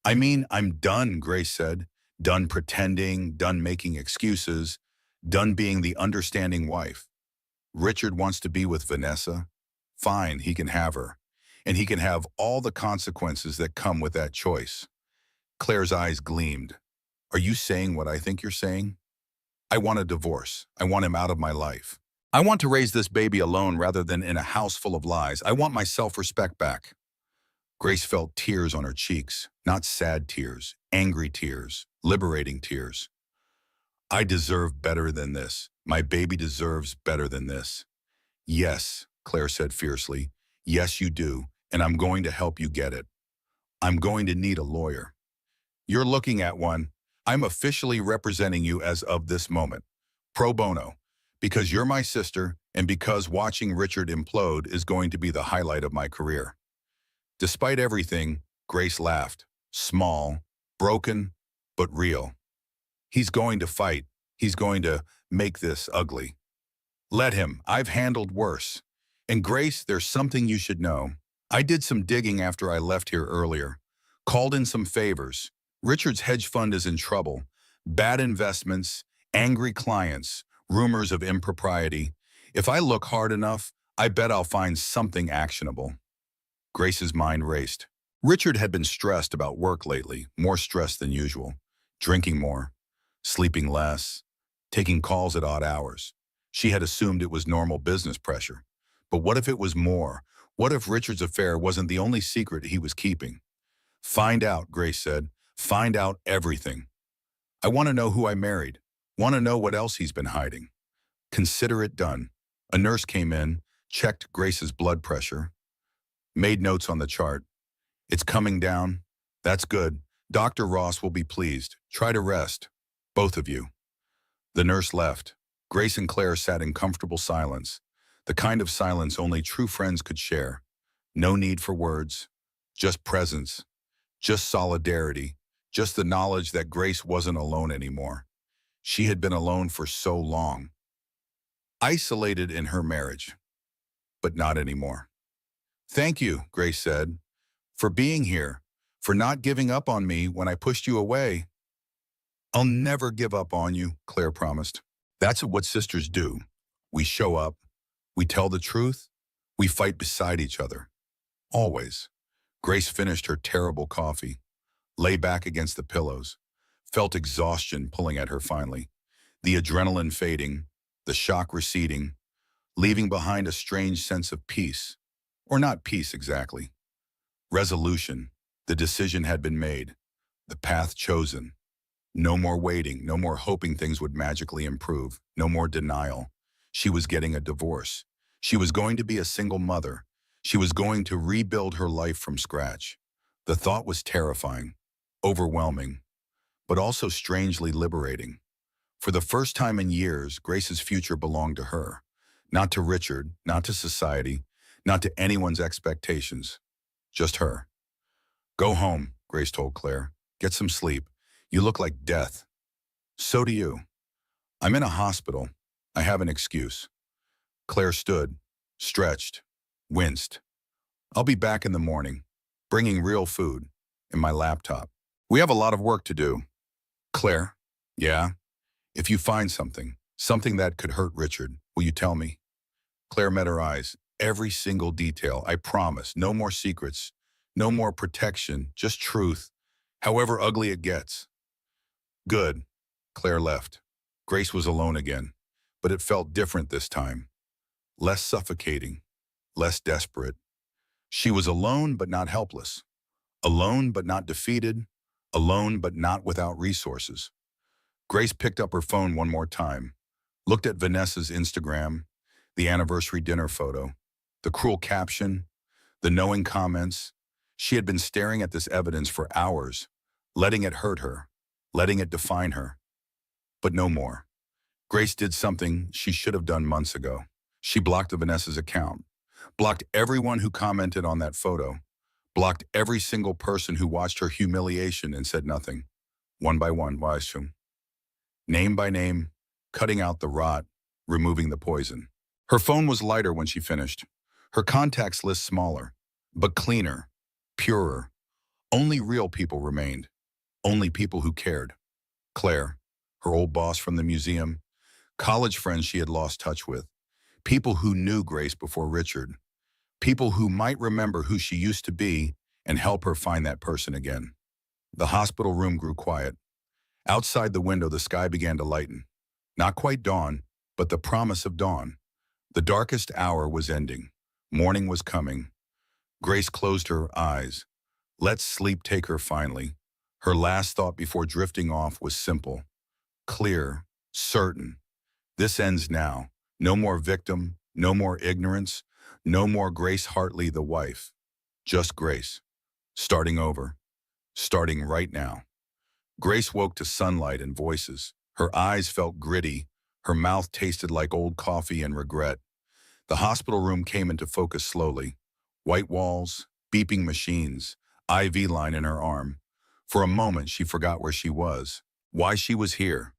I mean, I'm done, Grace said. Done pretending, done making excuses, done being the understanding wife. Richard wants to be with Vanessa. Fine, he can have her. And he can have all the consequences that come with that choice. Claire's eyes gleamed. Are you saying what I think you're saying? I want a divorce. I want him out of my life. I want to raise this baby alone rather than in a house full of lies. I want my self-respect back. Grace felt tears on her cheeks, not sad tears, angry tears, liberating tears. I deserve better than this. My baby deserves better than this. Yes, Claire said fiercely. Yes, you do, and I'm going to help you get it. I'm going to need a lawyer. You're looking at one. I'm officially representing you as of this moment. Pro bono. Because you're my sister, and because watching Richard implode is going to be the highlight of my career. Despite everything, Grace laughed. Small, broken, but real. He's going to fight. He's going to make this ugly. Let him. I've handled worse. And Grace, there's something you should know. I did some digging after I left here earlier. Called in some favors. Richard's hedge fund is in trouble. Bad investments, angry clients, rumors of impropriety. If I look hard enough, I bet I'll find something actionable. Grace's mind raced. Richard had been stressed about work lately, more stressed than usual. Drinking more, sleeping less, taking calls at odd hours. She had assumed it was normal business pressure. But what if it was more? What if Richard's affair wasn't the only secret he was keeping? Find out, Grace said. Find out everything. I want to know who I married. Want to know what else he's been hiding. Consider it done. A nurse came in, checked Grace's blood pressure, made notes on the chart. It's coming down. That's good. Dr. Ross will be pleased. Try to rest. Both of you. The nurse left. Grace and Claire sat in comfortable silence, the kind of silence only true friends could share. No need for words, just presence, just solidarity, just the knowledge that Grace wasn't alone anymore. She had been alone for so long, isolated in her marriage, but not anymore. "Thank you," Grace said, "for being here, for not giving up on me when I pushed you away." "I'll never give up on you," Claire promised. "That's what sisters do. We show up, we tell the truth, we fight beside each other. Always." Grace finished her terrible coffee, lay back against the pillows, felt exhaustion pulling at her finally, the adrenaline fading, the shock receding, leaving behind a strange sense of peace. Or not peace exactly. Resolution. The decision had been made, the path chosen. No more waiting, no more hoping things would magically improve, no more denial. She was getting a divorce. She was going to be a single mother. She was going to rebuild her life from scratch. The thought was terrifying, overwhelming, but also strangely liberating. For the first time in years, Grace's future belonged to her. Not to Richard, not to society, not to anyone's expectations. Just her. "Go home," Grace told Claire. "Get some sleep. You look like death." "So do you." "I'm in a hospital. I have an excuse." Claire stood, stretched, winced. "I'll be back in the morning, bringing real food, and my laptop. We have a lot of work to do." "Claire?" "Yeah? If you find something that could hurt Richard, will you tell me?" Claire met her eyes. "Every single detail, I promise. No more secrets, no more protection, just truth, however ugly it gets." "Good." Claire left. Grace was alone again, but it felt different this time. Less suffocating, less desperate. She was alone but not helpless. Alone but not defeated. Alone but not without resources. Grace picked up her phone one more time, looked at Vanessa's Instagram, the anniversary dinner photo, the cruel caption, the knowing comments. She had been staring at this evidence for hours, letting it hurt her, letting it define her. But no more. Grace did something she should have done months ago. She blocked Vanessa's account, blocked everyone who commented on that photo, blocked every single person who watched her humiliation and said nothing. One by one, name by name, cutting out the rot, removing the poison. Her phone was lighter when she finished. Her contacts list smaller, but cleaner, purer. Only real people remained. Only people who cared. Claire, her old boss from the museum, college friends she had lost touch with, people who knew Grace before Richard, people who might remember who she used to be and help her find that person again. The hospital room grew quiet. Outside the window, the sky began to lighten. Not quite dawn, but the promise of dawn. The darkest hour was ending. Morning was coming. Grace closed her eyes. Let sleep take her finally. Her last thought before drifting off was simple, clear, certain. This ends now. No more victim, no more ignorance, no more Grace Hartley the wife. Just Grace. Starting over. Starting right now. Grace woke to sunlight and voices. Her eyes felt gritty. Her mouth tasted like old coffee and regret. The hospital room came into focus slowly. White walls, beeping machines, IV line in her arm. For a moment, she forgot where she was, why she was here.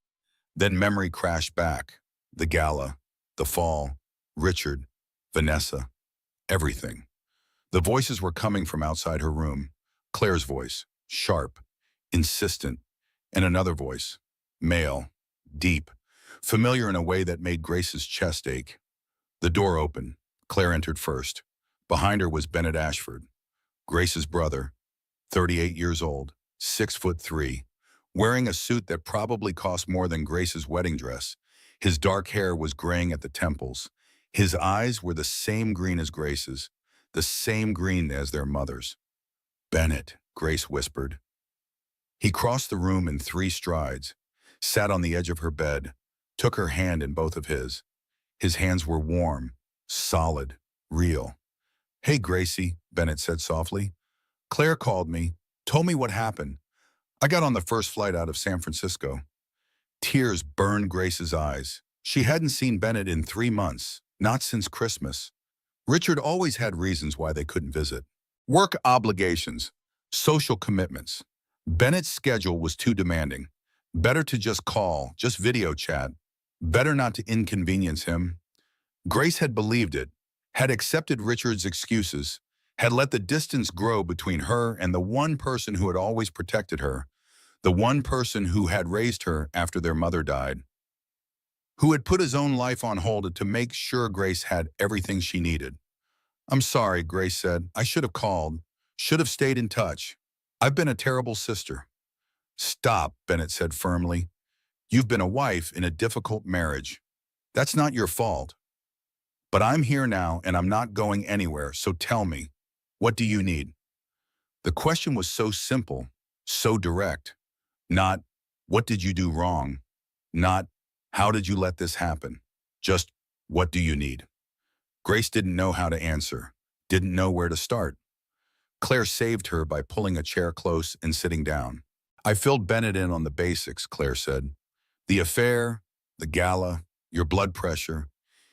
Then memory crashed back. The gala, the fall, Richard, Vanessa, everything. The voices were coming from outside her room. Claire's voice, sharp, insistent, and another voice, male, deep, familiar in a way that made Grace's chest ache. The door opened. Claire entered first. Behind her was Bennett Ashford, Grace's brother, 38 years old, 6'3", wearing a suit that probably cost more than Grace's wedding dress. His dark hair was graying at the temples. His eyes were the same green as Grace's, the same green as their mother's. "Bennett," Grace whispered. He crossed the room in 3 strides, sat on the edge of her bed, took her hand in both of his. His hands were warm, solid, real. "Hey, Gracie," Bennett said softly. "Claire called me, told me what happened. I got on the first flight out of San Francisco." Tears burned Grace's eyes. She hadn't seen Bennett in 3 months, not since Christmas. Richard always had reasons why they couldn't visit. Work obligations, social commitments. Bennett's schedule was too demanding. Better to just call, just video chat. Better not to inconvenience him. Grace had believed it, had accepted Richard's excuses, had let the distance grow between her and the one person who had always protected her, the one person who had raised her after their mother died, who had put his own life on hold to make sure Grace had everything she needed. "I'm sorry," Grace said. "I should have called, should have stayed in touch. I've been a terrible sister." "Stop," Bennett said firmly. "You've been a wife in a difficult marriage. That's not your fault. But I'm here now and I'm not going anywhere, so tell me, what do you need?" The question was so simple, so direct. Not, "What did you do wrong?" Not, "How did you let this happen?" Just, "What do you need?" Grace didn't know how to answer, didn't know where to start. Claire saved her by pulling a chair close and sitting down. "I filled Bennett in on the basics," Claire said. "The affair, the gala, your blood pressure.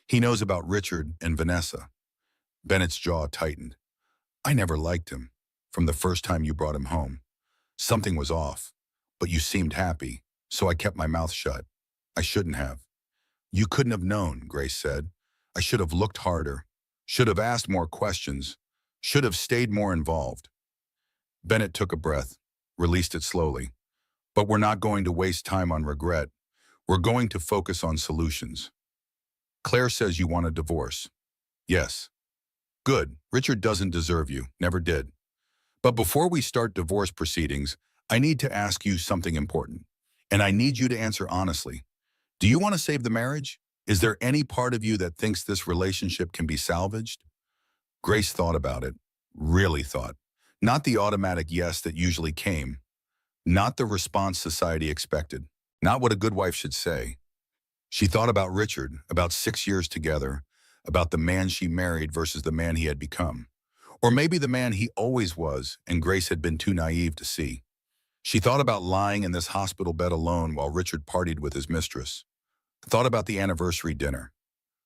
He knows about Richard and Vanessa." Bennett's jaw tightened. "I never liked him. From the first time you brought him home. Something was off. But you seemed happy, so I kept my mouth shut. I shouldn't have." "You couldn't have known," Grace said. "I should have looked harder, should have asked more questions, should have stayed more involved." Bennett took a breath, released it slowly. "But we're not going to waste time on regret. We're going to focus on solutions." "Claire says you want a divorce." "Yes." "Good. Richard doesn't deserve you, never did. But before we start divorce proceedings, I need to ask you something important. And I need you to answer honestly. Do you want to save the marriage? Is there any part of you that thinks this relationship can be salvaged?" Grace thought about it, really thought. Not the automatic yes that usually came. Not the response society expected. Not what a good wife should say. She thought about Richard, about 6 years together, about the man she married versus the man he had become. Or maybe the man he always was and Grace had been too naive to see. She thought about lying in this hospital bed alone while Richard partied with his mistress. Thought about the anniversary dinner,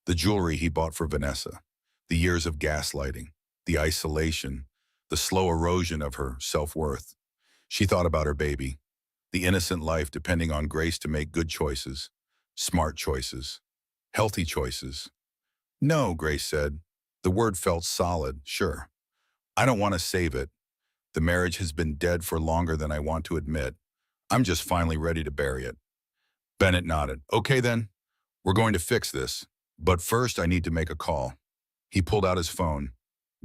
the jewelry he bought for Vanessa, the years of gaslighting, the isolation, the slow erosion of her self-worth. She thought about her baby, the innocent life depending on Grace to make good choices, smart choices, healthy choices. "No," Grace said. The word felt solid, sure. "I don't want to save it. The marriage has been dead for longer than I want to admit. I'm just finally ready to bury it." Bennett nodded. "Okay then, we're going to fix this. But first I need to make a call." He pulled out his phone,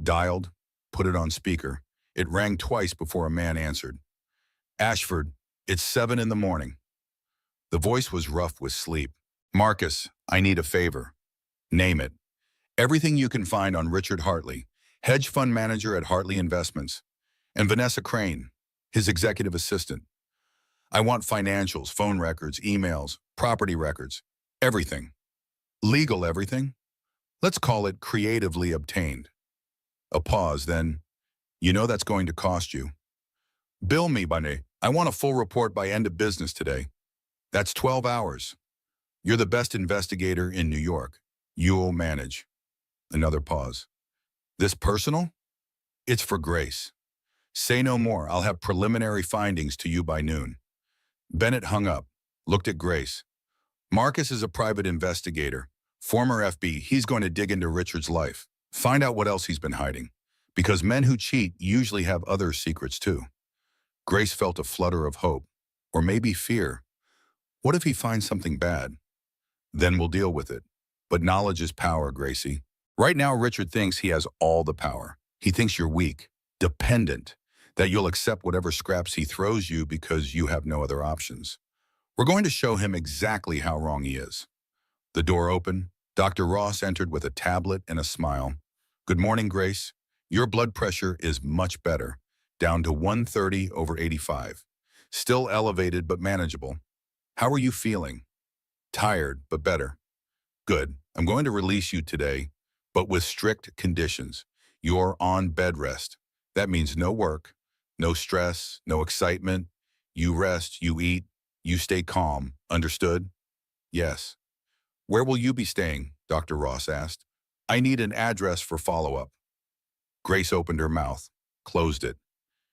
dialed, put it on speaker. It rang twice before a man answered. "Ashford, it's 7 in the morning." The voice was rough with sleep. "Marcus, I need a favor." "Name it." "Everything you can find on Richard Hartley, hedge fund manager at Hartley Investments, and Vanessa Crane, his executive assistant. I want financials, phone records, emails, property records, everything. Legal everything. Let's call it creatively obtained." A pause, then, "You know that's going to cost you." "Bill me, Bunny. I want a full report by end of business today." "That's 12 hours. You're the best investigator in New York. You'll manage." Another pause. "This personal?" "It's for Grace. Say no more. I'll have preliminary findings to you by noon." Bennett hung up, looked at Grace. "Marcus is a private investigator, former FB. He's going to dig into Richard's life, find out what else he's been hiding. Because men who cheat usually have other secrets too." Grace felt a flutter of hope, or maybe fear. What if he finds something bad? Then we'll deal with it. But knowledge is power, Gracie. Right now, Richard thinks he has all the power. He thinks you're weak, dependent, that you'll accept whatever scraps he throws you because you have no other options. We're going to show him exactly how wrong he is. The door opened. Dr. Ross entered with a tablet and a smile. "Good morning, Grace. Your blood pressure is much better, down to 130/85. Still elevated but manageable. How are you feeling?" "Tired, but better." "Good. I'm going to release you today, but with strict conditions. You're on bed rest. That means no work, no stress, no excitement. You rest, you eat, you stay calm. Understood?" "Yes." "Where will you be staying?" Dr. Ross asked. "I need an address for follow-up." Grace opened her mouth, closed it.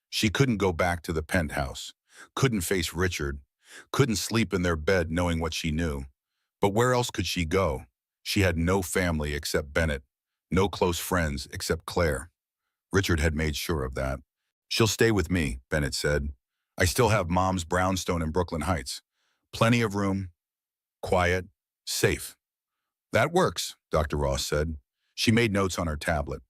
She couldn't go back to the penthouse. couldn't face Richard, couldn't sleep in their bed knowing what she knew. But where else could she go? She had no family except Bennett, no close friends except Claire. Richard had made sure of that. "She'll stay with me," Bennett said. "I still have Mom's brownstone in Brooklyn Heights. Plenty of room, quiet, safe." "That works," Dr. Ross said. She made notes on her tablet.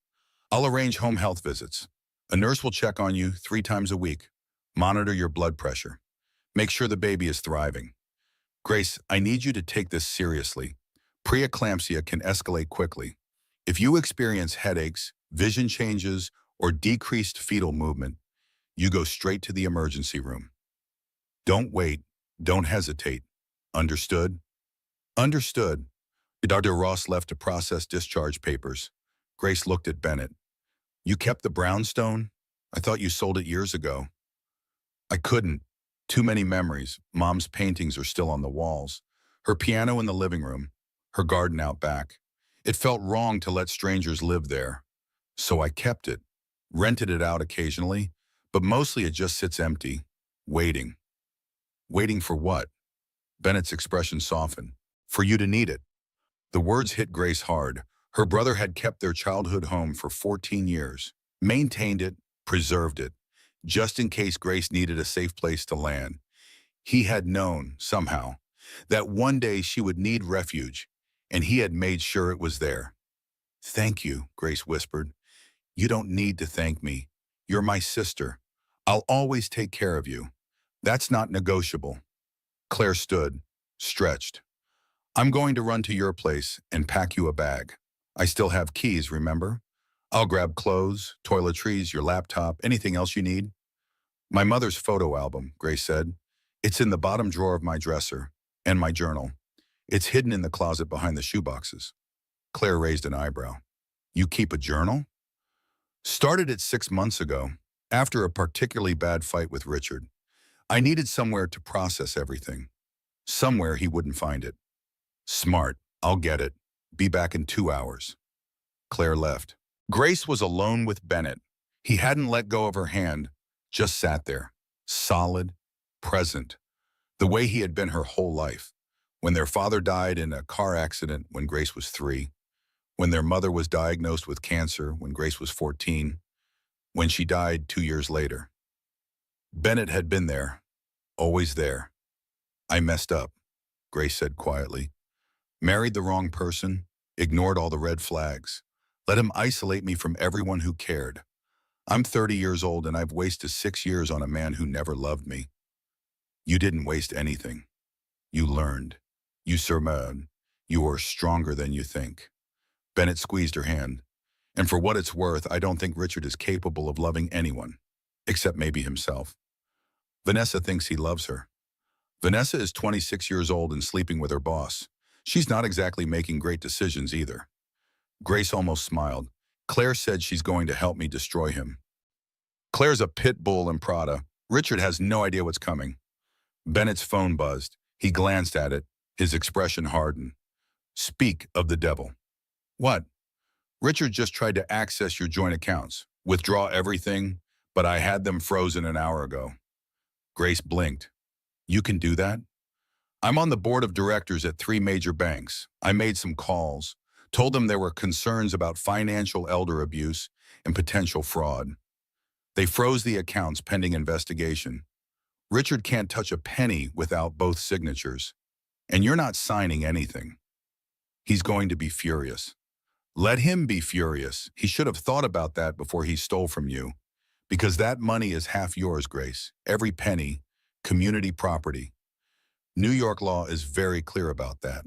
"I'll arrange home health visits. A nurse will check on you 3 times a week. Monitor your blood pressure. Make sure the baby is thriving. Grace, I need you to take this seriously. Preeclampsia can escalate quickly. If you experience headaches, vision changes, or decreased fetal movement, you go straight to the emergency room. Don't wait. Don't hesitate. Understood?" "Understood." Dr. Ross left to process discharge papers. Grace looked at Bennett. "You kept the brownstone? I thought you sold it years ago." "I couldn't. Too many memories. Mom's paintings are still on the walls. Her piano in the living room. Her garden out back. It felt wrong to let strangers live there. So I kept it. Rented it out occasionally, but mostly it just sits empty, waiting." "Waiting for what?" Bennett's expression softened. "For you to need it." The words hit Grace hard. Her brother had kept their childhood home for 14 years, maintained it, preserved it, just in case Grace needed a safe place to land. He had known, somehow, that one day she would need refuge, and he had made sure it was there. "Thank you," Grace whispered. "You don't need to thank me. You're my sister. I'll always take care of you. That's not negotiable." Claire stood, stretched. "I'm going to run to your place and pack you a bag. I still have keys, remember? I'll grab clothes, toiletries, your laptop, anything else you need." "My mother's photo album," Grace said. "It's in the bottom drawer of my dresser, and my journal. It's hidden in the closet behind the shoeboxes." Claire raised an eyebrow. "You keep a journal?" "Started it 6 months ago, after a particularly bad fight with Richard. I needed somewhere to process everything. Somewhere he wouldn't find it." "Smart. I'll get it. Be back in 2 hours." Claire left. Grace was alone with Bennett. He hadn't let go of her hand, just sat there, solid, present, the way he had been her whole life. When their father died in a car accident when Grace was 3, when their mother was diagnosed with cancer when Grace was 14, when she died 2 years later. Bennett had been there, always there. "I messed up," Grace said quietly. "Married the wrong person, ignored all the red flags, let him isolate me from everyone who cared. I'm 30 years old and I've wasted 6 years on a man who never loved me." "You didn't waste anything. You learned. You survived. You are stronger than you think." Bennett squeezed her hand. "And for what it's worth, I don't think Richard is capable of loving anyone, except maybe himself. Vanessa thinks he loves her. Vanessa is 26 years old and sleeping with her boss. She's not exactly making great decisions either." Grace almost smiled. "Claire said she's going to help me destroy him." "Claire's a pit bull in Prada. Richard has no idea what's coming." Bennett's phone buzzed. He glanced at it. His expression hardened. "Speak of the devil." "What?" "Richard just tried to access your joint accounts, withdraw everything, but I had them frozen an hour ago." Grace blinked. "You can do that?" "I'm on the board of directors at 3 major banks. I made some calls, told them there were concerns about financial elder abuse and potential fraud. They froze the accounts pending investigation. Richard can't touch a penny without both signatures. And you're not signing anything. He's going to be furious. Let him be furious. He should have thought about that before he stole from you. Because that money is half yours, Grace. Every penny, community property. New York law is very clear about that."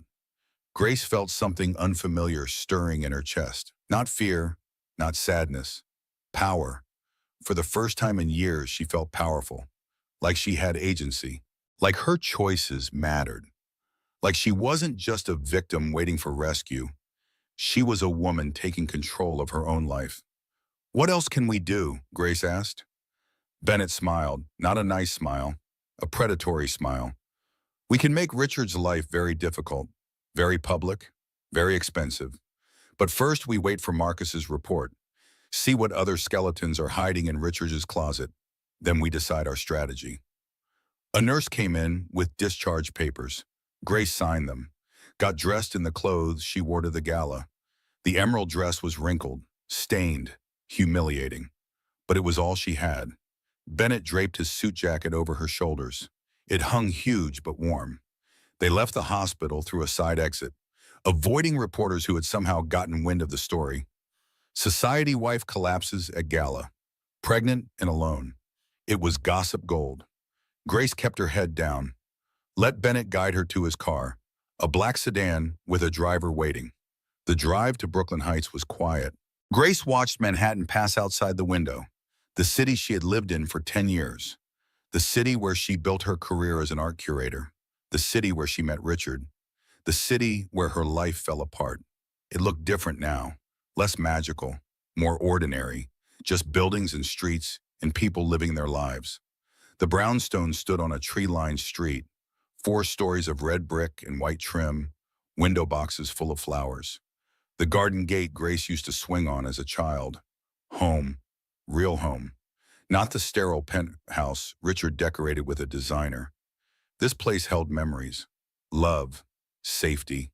Grace felt something unfamiliar stirring in her chest. Not fear, not sadness. Power. For the first time in years, she felt powerful. Like she had agency. Like her choices mattered. Like she wasn't just a victim waiting for rescue. She was a woman taking control of her own life. "What else can we do?" Grace asked. Bennett smiled, not a nice smile, a predatory smile. "We can make Richard's life very difficult, very public, very expensive. But first we wait for Marcus's report, see what other skeletons are hiding in Richard's closet. Then we decide our strategy." A nurse came in with discharge papers. Grace signed them, got dressed in the clothes she wore to the gala. The emerald dress was wrinkled, stained, humiliating, but it was all she had. Bennett draped his suit jacket over her shoulders. It hung huge but warm. They left the hospital through a side exit, avoiding reporters who had somehow gotten wind of the story. Society wife collapses at gala, pregnant and alone. It was gossip gold. Grace kept her head down. Let Bennett guide her to his car, a black sedan with a driver waiting. The drive to Brooklyn Heights was quiet. Grace watched Manhattan pass outside the window, the city she had lived in for 10 years, the city where she built her career as an art curator, the city where she met Richard, the city where her life fell apart. It looked different now, less magical, more ordinary, just buildings and streets and people living their lives. The brownstone stood on a tree-lined street, 4 stories of red brick and white trim, window boxes full of flowers. The garden gate Grace used to swing on as a child. Home, real home. Not the sterile penthouse Richard decorated with a designer. This place held memories, love, safety.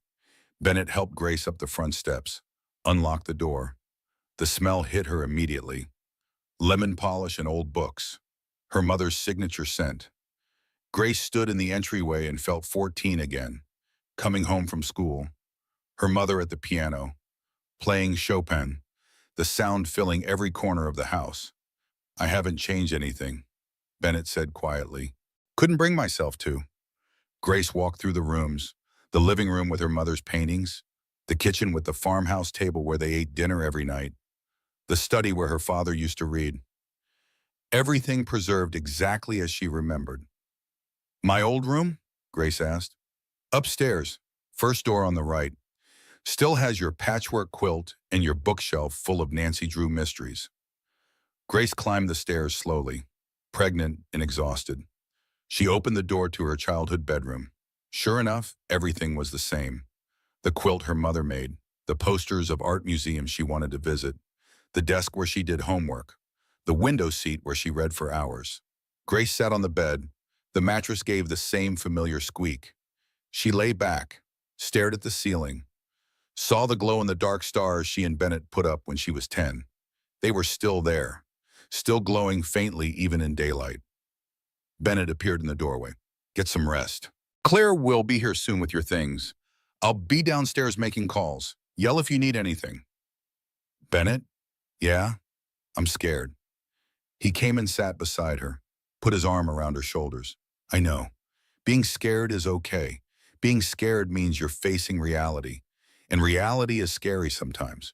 Bennett helped Grace up the front steps, unlocked the door. The smell hit her immediately. Lemon polish and old books. Her mother's signature scent. Grace stood in the entryway and felt 14 again, coming home from school. Her mother at the piano, playing Chopin, the sound filling every corner of the house. "I haven't changed anything," Bennett said quietly. "Couldn't bring myself to." Grace walked through the rooms, the living room with her mother's paintings, the kitchen with the farmhouse table where they ate dinner every night, the study where her father used to read. Everything preserved exactly as she remembered. "My old room?" Grace asked. "Upstairs, first door on the right. Still has your patchwork quilt and your bookshelf full of Nancy Drew mysteries." Grace climbed the stairs slowly, pregnant and exhausted. She opened the door to her childhood bedroom. Sure enough, everything was the same. The quilt her mother made, the posters of art museums she wanted to visit, the desk where she did homework, the window seat where she read for hours. Grace sat on the bed. The mattress gave the same familiar squeak. She lay back, stared at the ceiling, saw the glow-in-the-dark stars she and Bennett put up when she was 10. They were still there, still glowing faintly even in daylight. Bennett appeared in the doorway. "Get some rest. Claire will be here soon with your things. I'll be downstairs making calls. Yell if you need anything." "Bennett?" "Yeah, I'm scared." He came and sat beside her, put his arm around her shoulders. "I know. Being scared is okay. Being scared means you're facing reality. And reality is scary sometimes.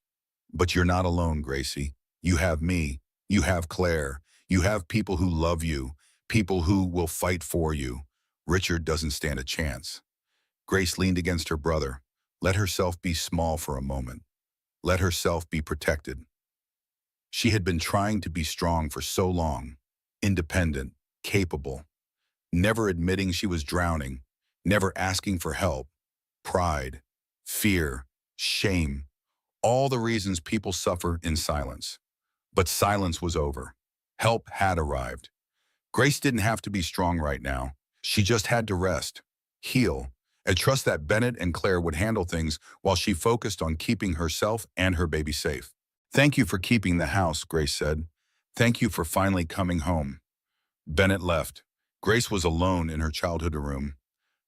But you're not alone, Gracie. You have me. You have Claire. You have people who love you. People who will fight for you. Richard doesn't stand a chance." Grace leaned against her brother. Let herself be small for a moment. Let herself be protected. She had been trying to be strong for so long. Independent, capable. Never admitting she was drowning. Never asking for help. Pride, fear, shame. All the reasons people suffer in silence. But silence was over. Help had arrived. Grace didn't have to be strong right now. She just had to rest, heal, and trust that Bennett and Claire would handle things while she focused on keeping herself and her baby safe. "Thank you for keeping the house," Grace said. "Thank you for finally coming home." Bennett left. Grace was alone in her childhood room,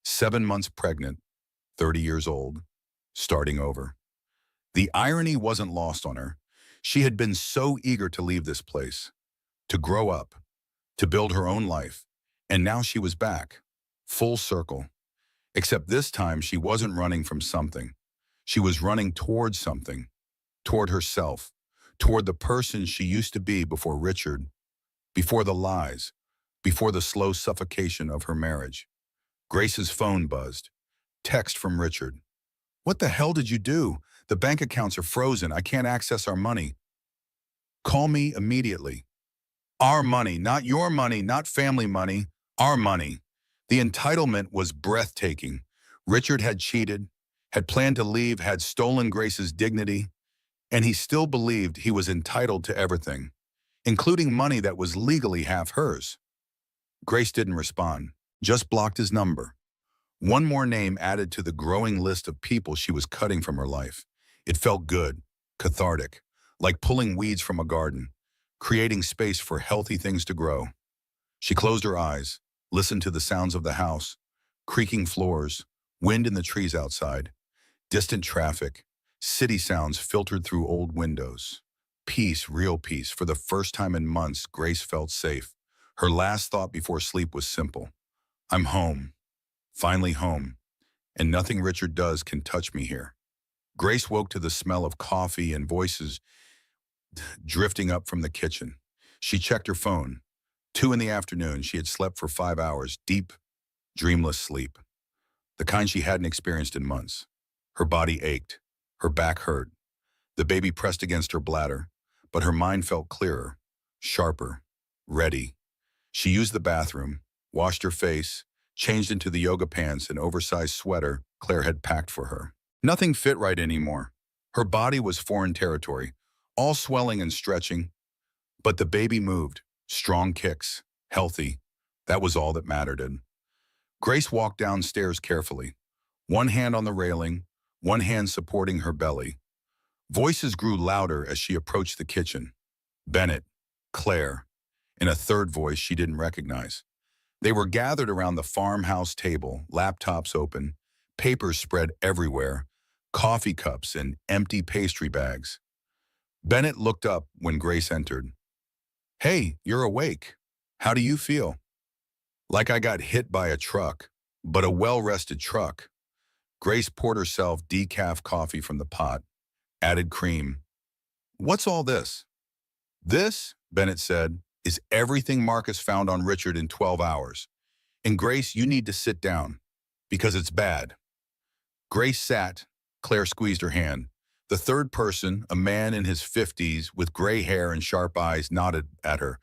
7 months pregnant, 30 years old, starting over. The irony wasn't lost on her. She had been so eager to leave this place, to grow up, to build her own life, and now she was back, full circle. Except this time she wasn't running from something. She was running towards something, toward herself, toward the person she used to be before Richard, before the lies, before the slow suffocation of her marriage. Grace's phone buzzed. Text from Richard. "What the hell did you do? The bank accounts are frozen. I can't access our money. Call me immediately." Our money, not your money, not family money, our money. The entitlement was breathtaking. Richard had cheated, had planned to leave, had stolen Grace's dignity, and he still believed he was entitled to everything, including money that was legally half hers. Grace didn't respond. Just blocked his number. One more name added to the growing list of people she was cutting from her life. It felt good, cathartic, like pulling weeds from a garden, creating space for healthy things to grow. She closed her eyes, listened to the sounds of the house, creaking floors, wind in the trees outside, distant traffic, city sounds filtered through old windows. Peace, real peace. For the first time in months, Grace felt safe. Her last thought before sleep was simple. I'm home, finally home, and nothing Richard does can touch me here. Grace woke to the smell of coffee and voices drifting up from the kitchen. She checked her phone. 2 in the afternoon, she had slept for 5 hours, deep, dreamless sleep, the kind she hadn't experienced in months. Her body ached. Her back hurt. The baby pressed against her bladder, but her mind felt clearer, sharper, ready. She used the bathroom, washed her face, changed into the yoga pants and oversized sweater Claire had packed for her. Nothing fit right anymore. Her body was foreign territory, all swelling and stretching, but the baby moved, strong kicks, healthy. That was all that mattered. And Grace walked downstairs carefully, one hand on the railing, one hand supporting her belly. Voices grew louder as she approached the kitchen. Bennett, Claire, and a third voice she didn't recognize. They were gathered around the farmhouse table, laptops open, papers spread everywhere, coffee cups and empty pastry bags. Bennett looked up when Grace entered. Hey, you're awake. How do you feel? Like I got hit by a truck, but a well-rested truck. Grace poured herself decaf coffee from the pot, added cream. What's all this? This, Bennett said, is everything Marcus found on Richard in 12 hours. And Grace, you need to sit down, because it's bad. Grace sat. Claire squeezed her hand. The third person, a man in his 50s with gray hair and sharp eyes, nodded at her.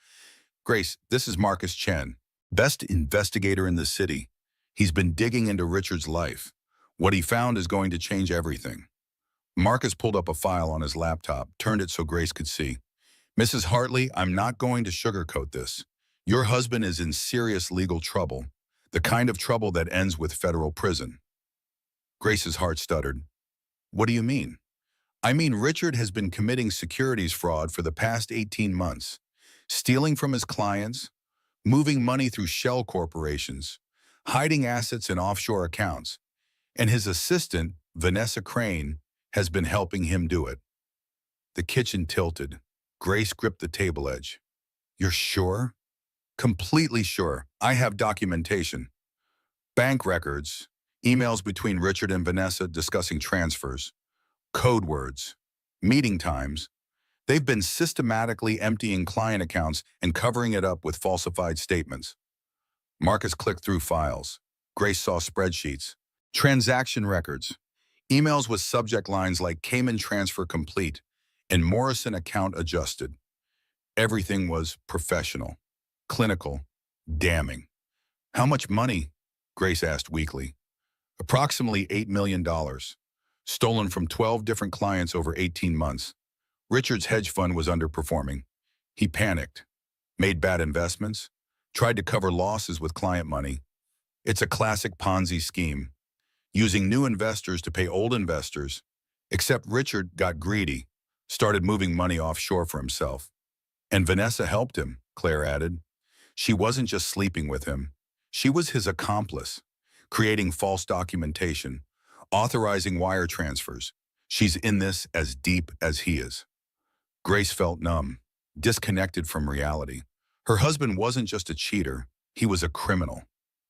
Grace, this is Marcus Chen, best investigator in the city. He's been digging into Richard's life. What he found is going to change everything. Marcus pulled up a file on his laptop, turned it so Grace could see. Mrs. Hartley, I'm not going to sugarcoat this. Your husband is in serious legal trouble, the kind of trouble that ends with federal prison. Grace's heart stuttered. What do you mean? I mean Richard has been committing securities fraud for the past 18 months, stealing from his clients, moving money through shell corporations, hiding assets in offshore accounts, and his assistant, Vanessa Crane, has been helping him do it. The kitchen tilted. Grace gripped the table edge. You're sure? Completely sure. I have documentation. Bank records, emails between Richard and Vanessa discussing transfers, code words, meeting times. They've been systematically emptying client accounts and covering it up with falsified statements. Marcus clicked through files. Grace saw spreadsheets, transaction records, emails with subject lines like Cayman transfer complete and Morrison account adjusted. Everything was professional, clinical, damning. How much money? Grace asked weakly. Approximately $8 million, stolen from 12 different clients over 18 months. Richard's hedge fund was underperforming. He panicked, made bad investments, tried to cover losses with client money. It's a classic Ponzi scheme, using new investors to pay old investors, except Richard got greedy, started moving money offshore for himself. And Vanessa helped him, Claire added. She wasn't just sleeping with him. She was his accomplice, creating false documentation, authorizing wire transfers. She's in this as deep as he is. Grace felt numb, disconnected from reality. Her husband wasn't just a cheater, he was a criminal,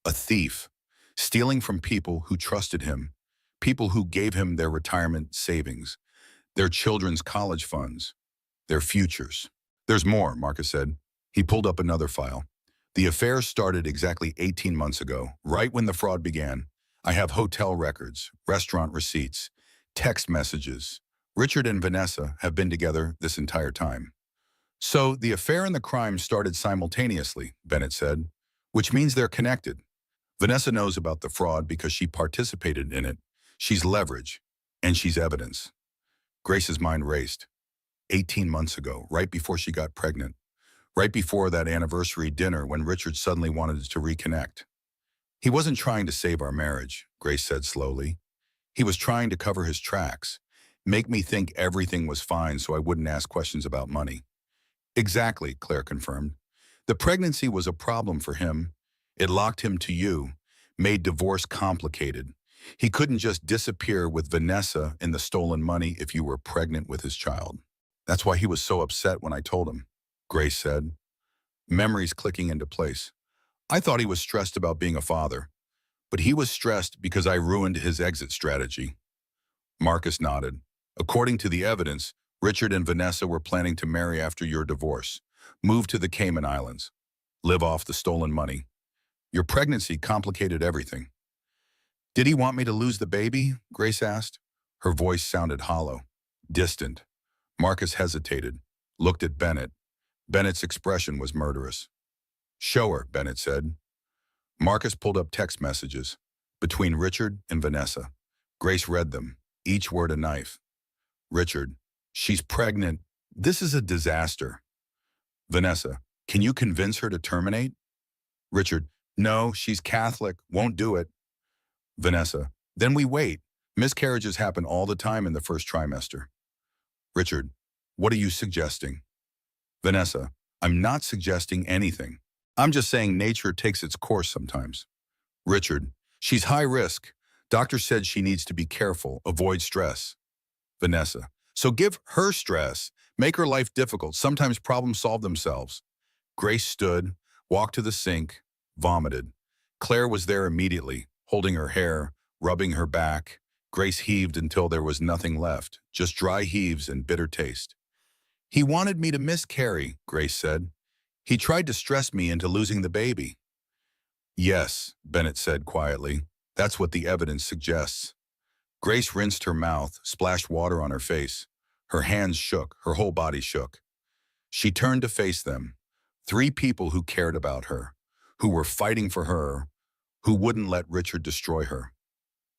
a thief, stealing from people who trusted him, people who gave him their retirement savings, their children's college funds, their futures. There's more, Marcus said. He pulled up another file. The affair started exactly 18 months ago, right when the fraud began. I have hotel records, restaurant receipts, text messages. Richard and Vanessa have been together this entire time. So the affair and the crime started simultaneously, Bennett said, which means they're connected. Vanessa knows about the fraud because she participated in it. She's leverage, and she's evidence. Grace's mind raced. 18 months ago, right before she got pregnant, right before that anniversary dinner when Richard suddenly wanted to reconnect. He wasn't trying to save our marriage, Grace said slowly. He was trying to cover his tracks, make me think everything was fine so I wouldn't ask questions about money. Exactly, Claire confirmed. The pregnancy was a problem for him. It locked him to you, made divorce complicated. He couldn't just disappear with Vanessa and the stolen money if you were pregnant with his child. That's why he was so upset when I told him, Grace said, memories clicking into place. I thought he was stressed about being a father, but he was stressed because I ruined his exit strategy. Marcus nodded. According to the evidence, Richard and Vanessa were planning to marry after your divorce, move to the Cayman Islands, live off the stolen money. Your pregnancy complicated everything. Did he want me to lose the baby? Grace asked. Her voice sounded hollow, distant. Marcus hesitated, looked at Bennett. Bennett's expression was murderous. Show her, Bennett said. Marcus pulled up text messages between Richard and Vanessa. Grace read them, each word a knife. Richard, she's pregnant. This is a disaster. Vanessa, can you convince her to terminate? Richard, no, she's Catholic, won't do it. Vanessa, then we wait. Miscarriages happen all the time in the first trimester. Richard, what are you suggesting? Vanessa, I'm not suggesting anything. I'm just saying nature takes its course sometimes. Richard, she's high risk. Doctor said she needs to be careful, avoid stress. Vanessa, so give her stress, make her life difficult. Sometimes problems solve themselves. Grace stood, walked to the sink, vomited. Claire was there immediately, holding her hair, rubbing her back. Grace heaved until there was nothing left, just dry heaves and bitter taste. He wanted me to miscarry, Grace said. He tried to stress me into losing the baby. Yes, Bennett said quietly. That's what the evidence suggests. Grace rinsed her mouth, splashed water on her face. Her hands shook, her whole body shook. She turned to face them. 3 people who cared about her, who were fighting for her, who wouldn't let Richard destroy her.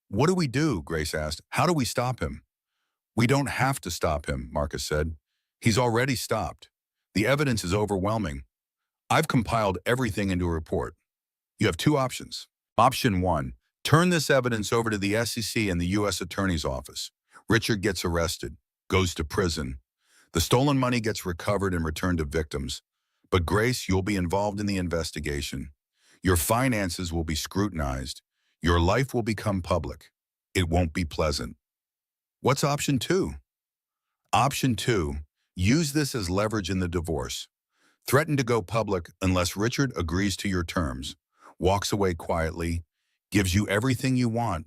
What do we do? Grace asked. How do we stop him? We don't have to stop him, Marcus said. He's already stopped. The evidence is overwhelming. I've compiled everything into a report. You have 2 options. Option 1, turn this evidence over to the SEC and the U.S. Attorney's Office. Richard gets arrested, goes to prison. The stolen money gets recovered and returned to victims. But Grace, you'll be involved in the investigation. Your finances will be scrutinized. Your life will become public. It won't be pleasant. What's option 2? Option 2, use this as leverage in the divorce. Threaten to go public unless Richard agrees to your terms, walks away quietly, gives you everything you want.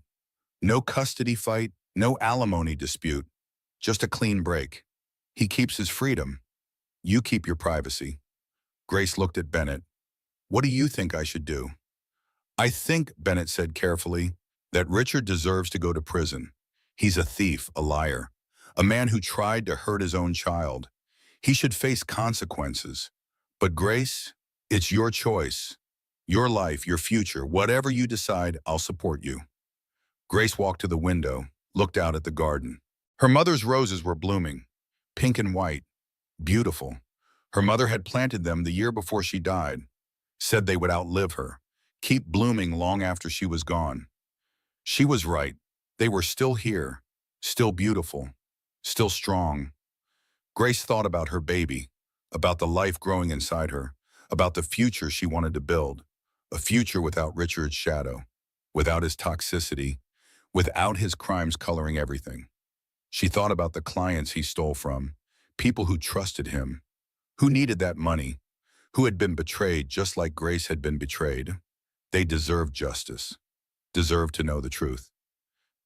No custody fight, no alimony dispute, just a clean break. He keeps his freedom. You keep your privacy. Grace looked at Bennett. What do you think I should do? I think, Bennett said carefully, that Richard deserves to go to prison. He's a thief, a liar, a man who tried to hurt his own child. He should face consequences. But Grace, it's your choice. Your life, your future, whatever you decide, I'll support you. Grace walked to the window, looked out at the garden. Her mother's roses were blooming, pink and white, beautiful. Her mother had planted them the year before she died, said they would outlive her, keep blooming long after she was gone. She was right. They were still here, still beautiful, still strong. Grace thought about her baby, about the life growing inside her, about the future she wanted to build, a future without Richard's shadow, without his toxicity, without his crimes coloring everything. She thought about the clients he stole from, people who trusted him, who needed that money, who had been betrayed just like Grace had been betrayed. They deserved justice, deserved to know the truth.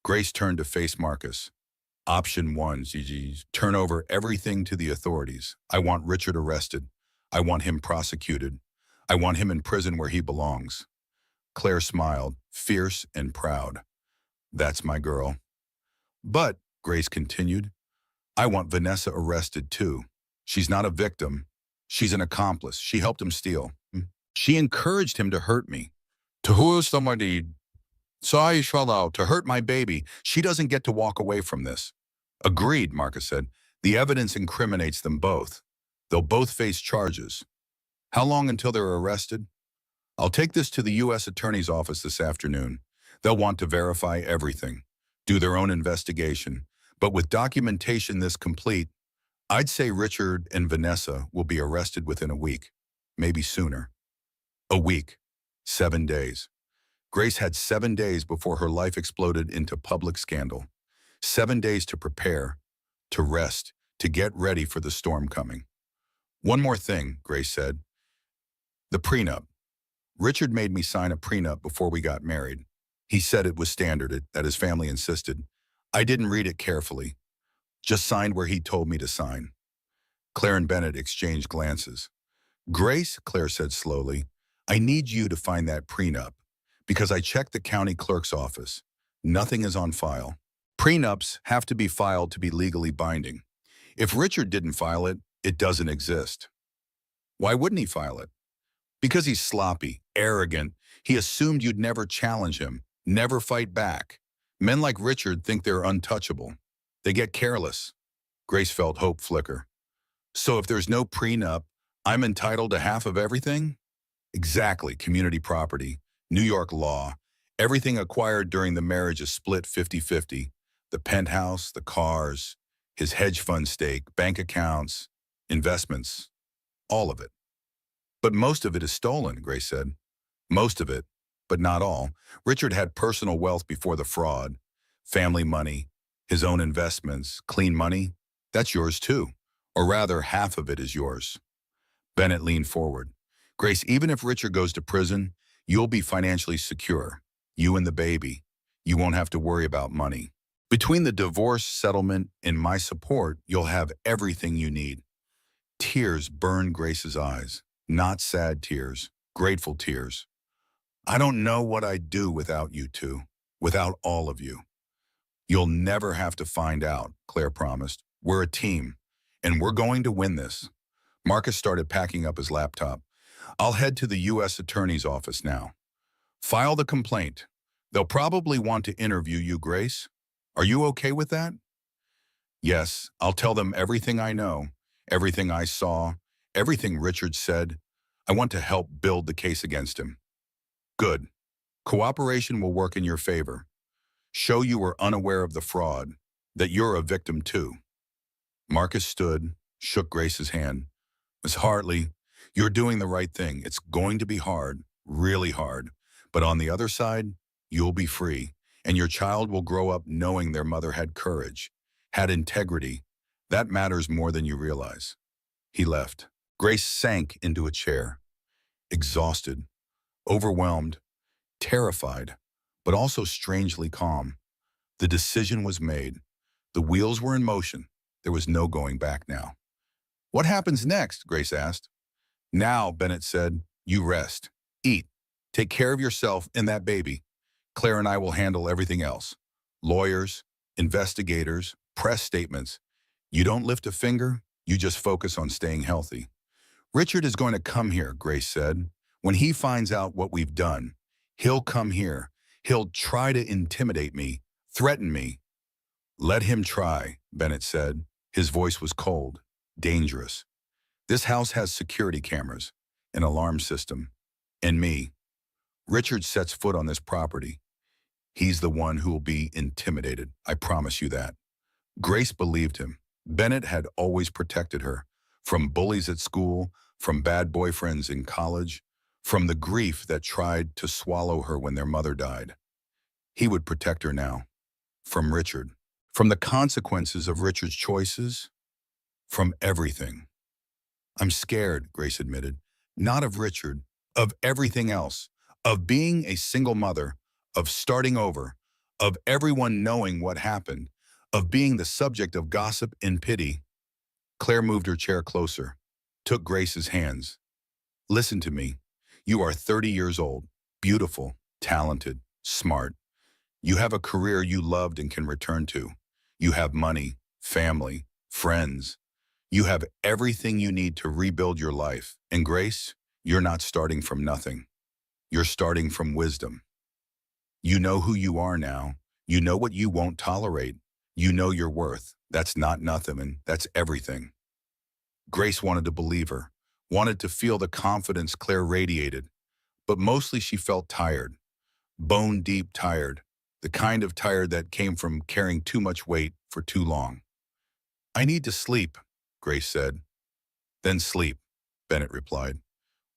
Grace turned to face Marcus. Option 1, Gigi, turn over everything to the authorities. I want Richard arrested. I want him prosecuted. I want him in prison where he belongs. Claire smiled, fierce and proud. That's my girl. But, Grace continued, I want Vanessa arrested too. She's not a victim. She's an accomplice. She helped him steal. She encouraged him to hurt me. To who somebody to hurt my baby. She doesn't get to walk away from this. Agreed, Marcus said. The evidence incriminates them both. They'll both face charges. How long until they're arrested? I'll take this to the U.S. Attorney's Office this afternoon. They'll want to verify everything, do their own investigation. But with documentation this complete, I'd say Richard and Vanessa will be arrested within a week, maybe sooner. A week. 7 days. Grace had 7 days before her life exploded into public scandal. 7 days to prepare, to rest, to get ready for the storm coming. One more thing, Grace said. The prenup. Richard made me sign a prenup before we got married. He said it was standard, that his family insisted. I didn't read it carefully, just signed where he told me to sign. Claire and Bennett exchanged glances. Grace, Claire said slowly, I need you to find that prenup, because I checked the county clerk's office. Nothing is on file. Prenups have to be filed to be legally binding. If Richard didn't file it, it doesn't exist. Why wouldn't he file it? Because he's sloppy, arrogant. He assumed you'd never challenge him, never fight back. Men like Richard think they're untouchable. They get careless. Grace felt hope flicker. So if there's no prenup, I'm entitled to half of everything? Exactly, community property, New York law. Everything acquired during the marriage is split 50-50. The penthouse, the cars, his hedge fund stake, bank accounts, investments, all of it. But most of it is stolen, Grace said. Most of it, but not all. Richard had personal wealth before the fraud, family money, his own investments, clean money. That's yours too. Or rather, half of it is yours. Bennett leaned forward. Grace, even if Richard goes to prison, you'll be financially secure. You and the baby. You won't have to worry about money. Between the divorce settlement and my support, you'll have everything you need. Tears burned Grace's eyes. Not sad tears, grateful tears. I don't know what I'd do without you two, without all of you. You'll never have to find out, Claire promised. We're a team, and we're going to win this. Marcus started packing up his laptop. I'll head to the U.S. Attorney's Office now. File the complaint. They'll probably want to interview you, Grace. Are you okay with that? Yes, I'll tell them everything I know, everything I saw, everything Richard said. I want to help build the case against him. Good. Cooperation will work in your favor. Show you were unaware of the fraud, that you're a victim too. Marcus stood, shook Grace's hand. Miss Hartley, you're doing the right thing. It's going to be hard, really hard. But on the other side, you'll be free, and your child will grow up knowing their mother had courage, had integrity. That matters more than you realize. He left. Grace sank into a chair, exhausted, overwhelmed, terrified, but also strangely calm. The decision was made. The wheels were in motion. There was no going back now. What happens next? Grace asked. Now, Bennett said, you rest, eat, take care of yourself and that baby. Claire and I will handle everything else. Lawyers, investigators, press statements. You don't lift a finger, you just focus on staying healthy. Richard is going to come here, Grace said. When he finds out what we've done, he'll come here. He'll try to intimidate me, threaten me. Let him try, Bennett said. His voice was cold, dangerous. This house has security cameras, an alarm system, and me. Richard sets foot on this property. He's the one who will be intimidated, I promise you that. Grace believed him. Bennett had always protected her, from bullies at school, from bad boyfriends in college, from the grief that tried to swallow her when their mother died. He would protect her now, from Richard, from the consequences of Richard's choices, from everything. I'm scared, Grace admitted, not of Richard, of everything else, of being a single mother, of starting over, of everyone knowing what happened, of being the subject of gossip and pity. Claire moved her chair closer, took Grace's hands. Listen to me. You are 30 years old, beautiful, talented, smart. You have a career you loved and can return to. You have money, family, friends. You have everything you need to rebuild your life. And Grace, you're not starting from nothing. You're starting from wisdom. You know who you are now. You know what you won't tolerate. You know your worth. That's not nothing, and that's everything. Grace wanted to believe her, wanted to feel the confidence Claire radiated, but mostly she felt tired, bone-deep tired, the kind of tired that came from carrying too much weight for too long. "I need to sleep," Grace said. "Then sleep," Bennett replied.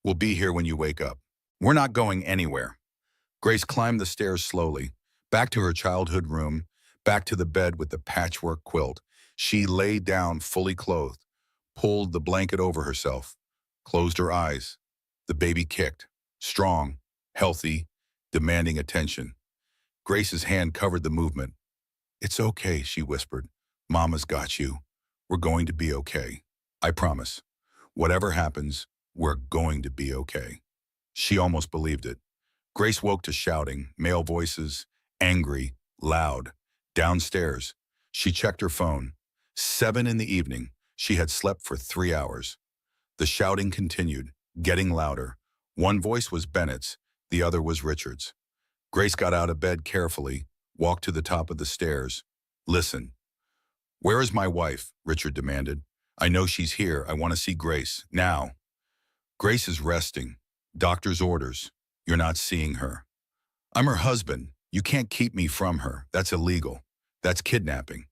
"We'll be here when you wake up." "We're not going anywhere." Grace climbed the stairs slowly, back to her childhood room, back to the bed with the patchwork quilt. She lay down fully clothed, pulled the blanket over herself, closed her eyes. The baby kicked, strong, healthy, demanding attention. Grace's hand covered the movement. "It's okay," she whispered. "Mama's got you. We're going to be okay. I promise. Whatever happens, we're going to be okay." She almost believed it. Grace woke to shouting, male voices, angry, loud. Downstairs, she checked her phone. 7 in the evening. She had slept for 3 hours. The shouting continued, getting louder. One voice was Bennett's, the other was Richard's. Grace got out of bed carefully, walked to the top of the stairs. "Listen." "Where is my wife?" Richard demanded. "I know she's here. I want to see Grace. Now." "Grace is resting. Doctor's orders. You're not seeing her." "I'm her husband. You can't keep me from her. That's illegal. That's kidnapping."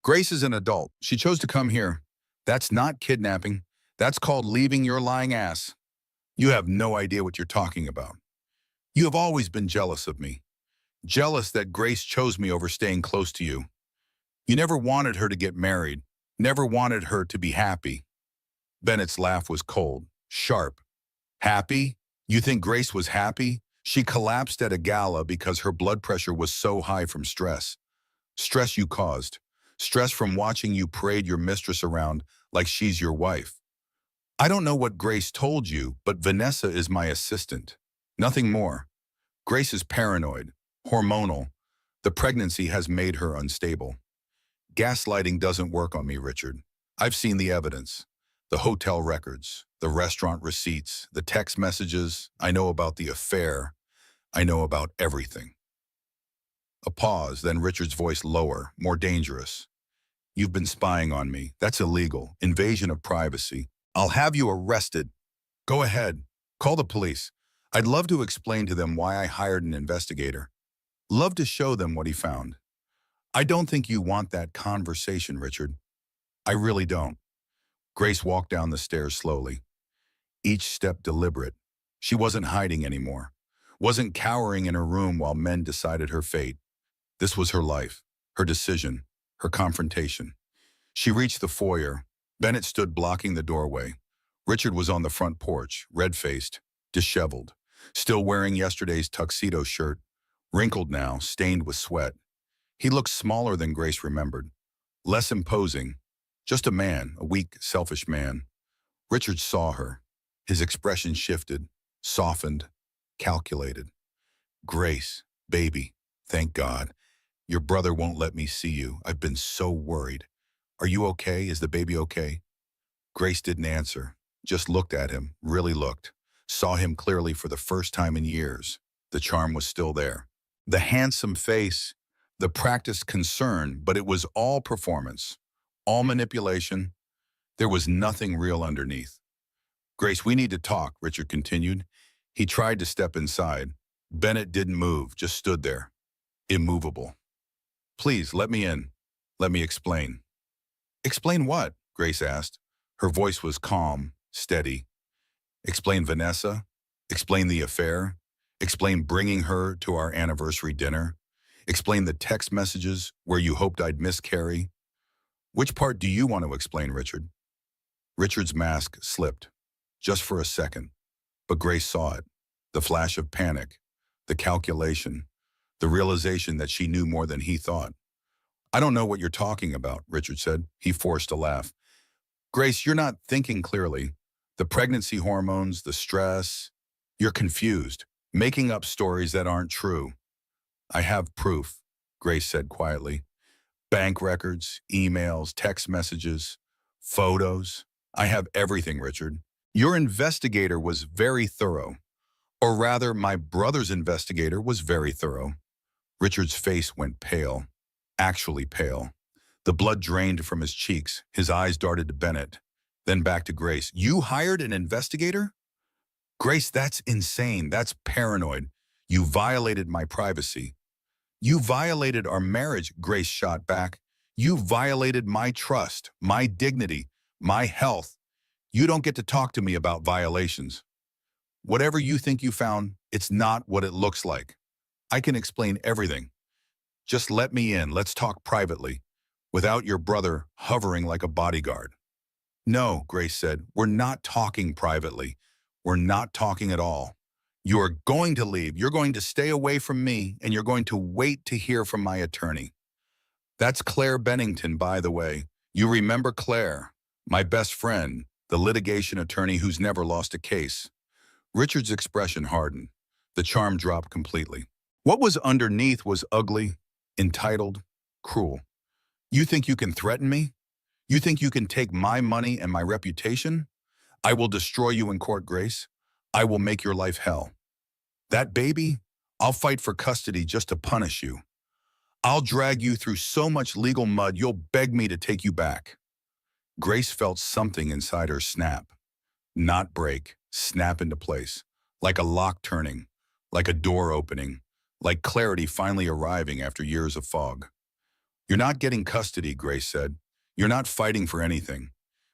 "Grace is an adult. She chose to come here. That's not kidnapping. That's called leaving your lying ass. You have no idea what you're talking about. You have always been jealous of me. Jealous that Grace chose me over staying close to you. You never wanted her to get married. Never wanted her to be happy." Bennett's laugh was cold, sharp. "Happy? You think Grace was happy? She collapsed at a gala because her blood pressure was so high from stress. Stress you caused. Stress from watching you parade your mistress around like she's your wife. I don't know what Grace told you, but Vanessa is my assistant. Nothing more. Grace is paranoid, hormonal. The pregnancy has made her unstable. Gaslighting doesn't work on me, Richard. I've seen the evidence. The hotel records, the restaurant receipts, the text messages. I know about the affair. I know about everything." A pause, then Richard's voice lower, more dangerous. "You've been spying on me. That's illegal. Invasion of privacy. I'll have you arrested." "Go ahead. Call the police. I'd love to explain to them why I hired an investigator. Love to show them what he found." "I don't think you want that conversation, Richard. I really don't." Grace walked down the stairs slowly, each step deliberate. She wasn't hiding anymore, wasn't cowering in her room while men decided her fate. This was her life, her decision, her confrontation. She reached the foyer. Bennett stood blocking the doorway. Richard was on the front porch, red-faced, disheveled, still wearing yesterday's tuxedo shirt, wrinkled now, stained with sweat. He looked smaller than Grace remembered, less imposing, just a man, a weak, selfish man. Richard saw her. His expression shifted, softened, calculated. "Grace, baby, thank God. Your brother won't let me see you. I've been so worried. Are you okay? Is the baby okay?" Grace didn't answer, just looked at him, really looked. Saw him clearly for the first time in years. The charm was still there. The handsome face, the practiced concern, but it was all performance, all manipulation. There was nothing real underneath. "Grace, we need to talk," Richard continued. He tried to step inside. Bennett didn't move, just stood there, immovable. "Please, let me in. Let me explain." "Explain what?" Grace asked. Her voice was calm, steady. "Explain Vanessa. Explain the affair. Explain bringing her to our anniversary dinner. Explain the text messages where you hoped I'd miscarry. Which part do you want to explain, Richard?" Richard's mask slipped, just for a second, but Grace saw it. The flash of panic, the calculation, the realization that she knew more than he thought. "I don't know what you're talking about," Richard said. He forced a laugh. "Grace, you're not thinking clearly. The pregnancy hormones, the stress. You're confused, making up stories that aren't true." "I have proof," Grace said quietly. "Bank records, emails, text messages, photos. I have everything, Richard. Your investigator was very thorough. Or rather, my brother's investigator was very thorough." Richard's face went pale, actually pale. The blood drained from his cheeks. His eyes darted to Bennett, then back to Grace. "You hired an investigator?" Grace, that's insane. That's paranoid. You violated my privacy. You violated our marriage, Grace shot back. You violated my trust, my dignity, my health. You don't get to talk to me about violations. Whatever you think you found, it's not what it looks like. I can explain everything. Just let me in. Let's talk privately, without your brother hovering like a bodyguard. No, Grace said, we're not talking privately. We're not talking at all. You are going to leave. You're going to stay away from me, and you're going to wait to hear from my attorney. That's Claire Bennington, by the way. You remember Claire, my best friend, the litigation attorney who's never lost a case. Richard's expression hardened. The charm dropped completely. What was underneath was ugly, entitled, cruel. You think you can threaten me? You think you can take my money and my reputation? I will destroy you in court, Grace. I will make your life hell. That baby, I'll fight for custody just to punish you. I'll drag you through so much legal mud you'll beg me to take you back. Grace felt something inside her snap. Not break, snap into place. Like a lock turning, like a door opening, like clarity finally arriving after years of fog. You're not getting custody, Grace said. You're not fighting for anything.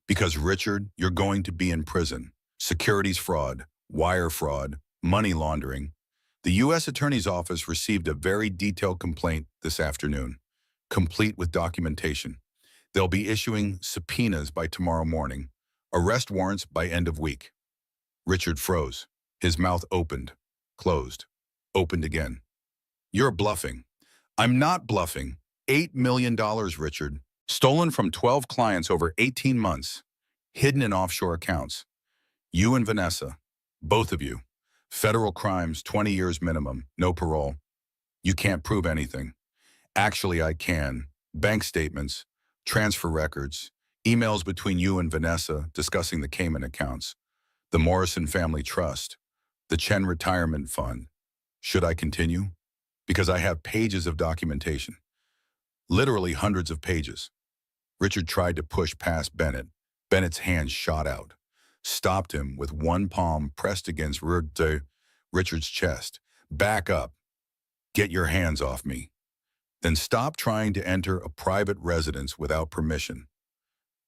Because, Richard, you're going to be in prison. Securities fraud, wire fraud, money laundering. The U.S. Attorney's Office received a very detailed complaint this afternoon, complete with documentation. They'll be issuing subpoenas by tomorrow morning, arrest warrants by end of week. Richard froze. His mouth opened, closed, opened again. You're bluffing. I'm not bluffing. $8 million, Richard. Stolen from 12 clients over 18 months. Hidden in offshore accounts. You and Vanessa, both of you. Federal crimes, 20 years minimum, no parole. You can't prove anything. Actually, I can. Bank statements, transfer records, emails between you and Vanessa discussing the Cayman accounts, the Morrison Family Trust, the Chen Retirement Fund. Should I continue? Because I have pages of documentation. Literally hundreds of pages. Richard tried to push past Bennett. Bennett's hand shot out, stopped him with one palm pressed against Richard's chest. Back up. Get your hands off me. Then stop trying to enter a private residence without permission.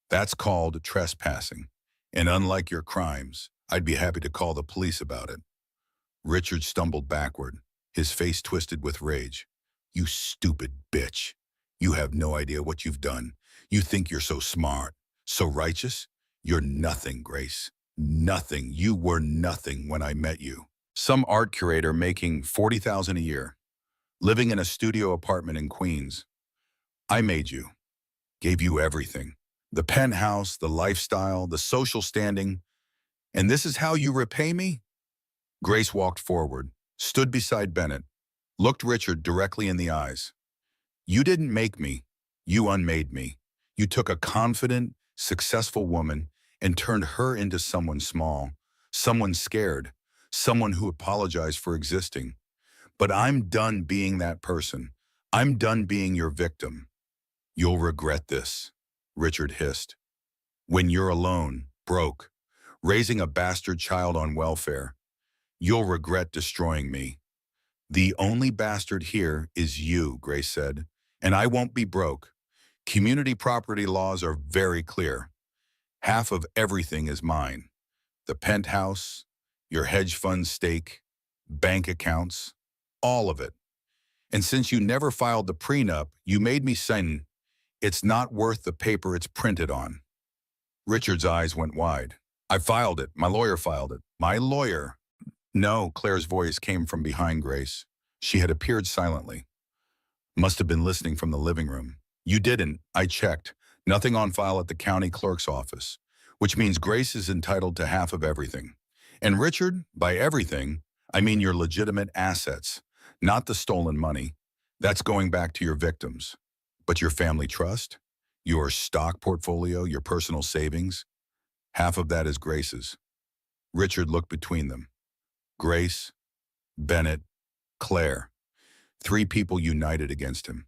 That's called trespassing. And unlike your crimes, I'd be happy to call the police about it. Richard stumbled backward, his face twisted with rage. You stupid bitch. You have no idea what you've done. You think you're so smart, so righteous? You're nothing, Grace. Nothing. You were nothing when I met you. Some art curator making $40,000 a year, living in a studio apartment in Queens. I made you, gave you everything. The penthouse, the lifestyle, the social standing. And this is how you repay me? Grace walked forward, stood beside Bennett, looked Richard directly in the eyes. You didn't make me. You unmade me. You took a confident, successful woman and turned her into someone small, someone scared, someone who apologized for existing. But I'm done being that person. I'm done being your victim. You'll regret this, Richard hissed. When you're alone, broke, raising a bastard child on welfare, you'll regret destroying me. The only bastard here is you, Grace said, and I won't be broke. Community property laws are very clear. Half of everything is mine. The penthouse, your hedge fund stake, bank accounts, all of it. And since you never filed the prenup, you made me sign. It's not worth the paper it's printed on. Richard's eyes went wide. I filed it. My lawyer filed it. My lawyer. No, Claire's voice came from behind Grace. She had appeared silently. Must have been listening from the living room. You didn't. I checked. Nothing on file at the county clerk's office, which means Grace is entitled to half of everything. And Richard, by everything, I mean your legitimate assets, not the stolen money. That's going back to your victims. But your family trust, your stock portfolio, your personal savings, half of that is Grace's. Richard looked between them. Grace, Bennett, Claire. 3 people united against him.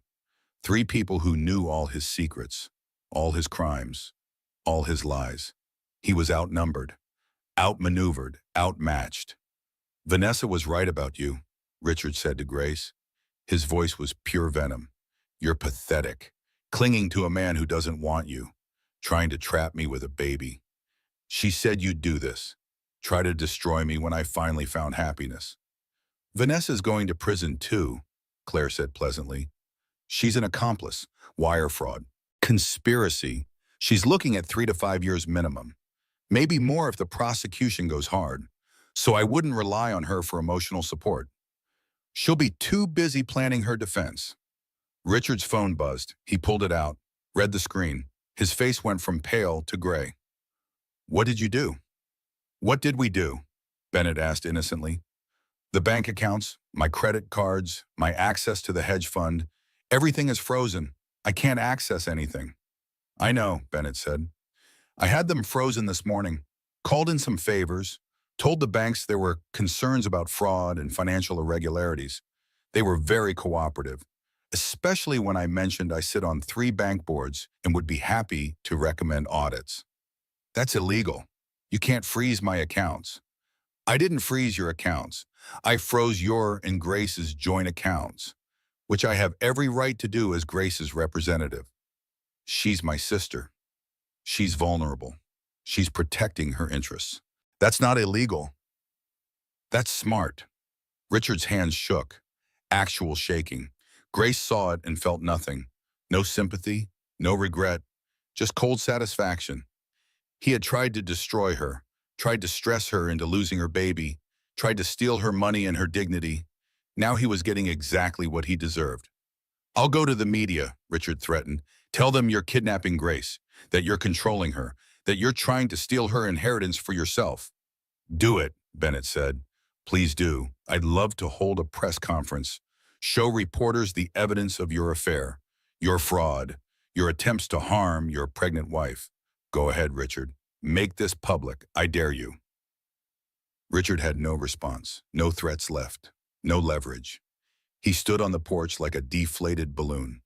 3 people who knew all his secrets, all his crimes, all his lies. He was outnumbered, Outmaneuvered, outmatched. Vanessa was right about you, Richard said to Grace. His voice was pure venom. You're pathetic, clinging to a man who doesn't want you, trying to trap me with a baby. She said you'd do this, try to destroy me when I finally found happiness. Vanessa's going to prison too, Claire said pleasantly. She's an accomplice, wire fraud, conspiracy. She's looking at 3 to 5 years minimum. Maybe more if the prosecution goes hard. So I wouldn't rely on her for emotional support. She'll be too busy planning her defense. Richard's phone buzzed. He pulled it out, read the screen. His face went from pale to gray. What did you do? What did we do? Bennett asked innocently. The bank accounts, my credit cards, my access to the hedge fund, everything is frozen. I can't access anything. I know, Bennett said. I had them frozen this morning, called in some favors, told the banks there were concerns about fraud and financial irregularities. They were very cooperative, especially when I mentioned I sit on 3 bank boards and would be happy to recommend audits. That's illegal. You can't freeze my accounts. I didn't freeze your accounts. I froze your and Grace's joint accounts, which I have every right to do as Grace's representative. She's my sister. She's vulnerable. She's protecting her interests. That's not illegal. That's smart. Richard's hands shook, actual shaking. Grace saw it and felt nothing. No sympathy, no regret, just cold satisfaction. He had tried to destroy her, tried to stress her into losing her baby, tried to steal her money and her dignity. Now he was getting exactly what he deserved. I'll go to the media, Richard threatened. Tell them you're kidnapping Grace, that you're controlling her, that you're trying to steal her inheritance for yourself. Do it, Bennett said. Please do. I'd love to hold a press conference. Show reporters the evidence of your affair, your fraud, your attempts to harm your pregnant wife. Go ahead, Richard. Make this public. I dare you. Richard had no response, no threats left, no leverage. He stood on the porch like a deflated balloon.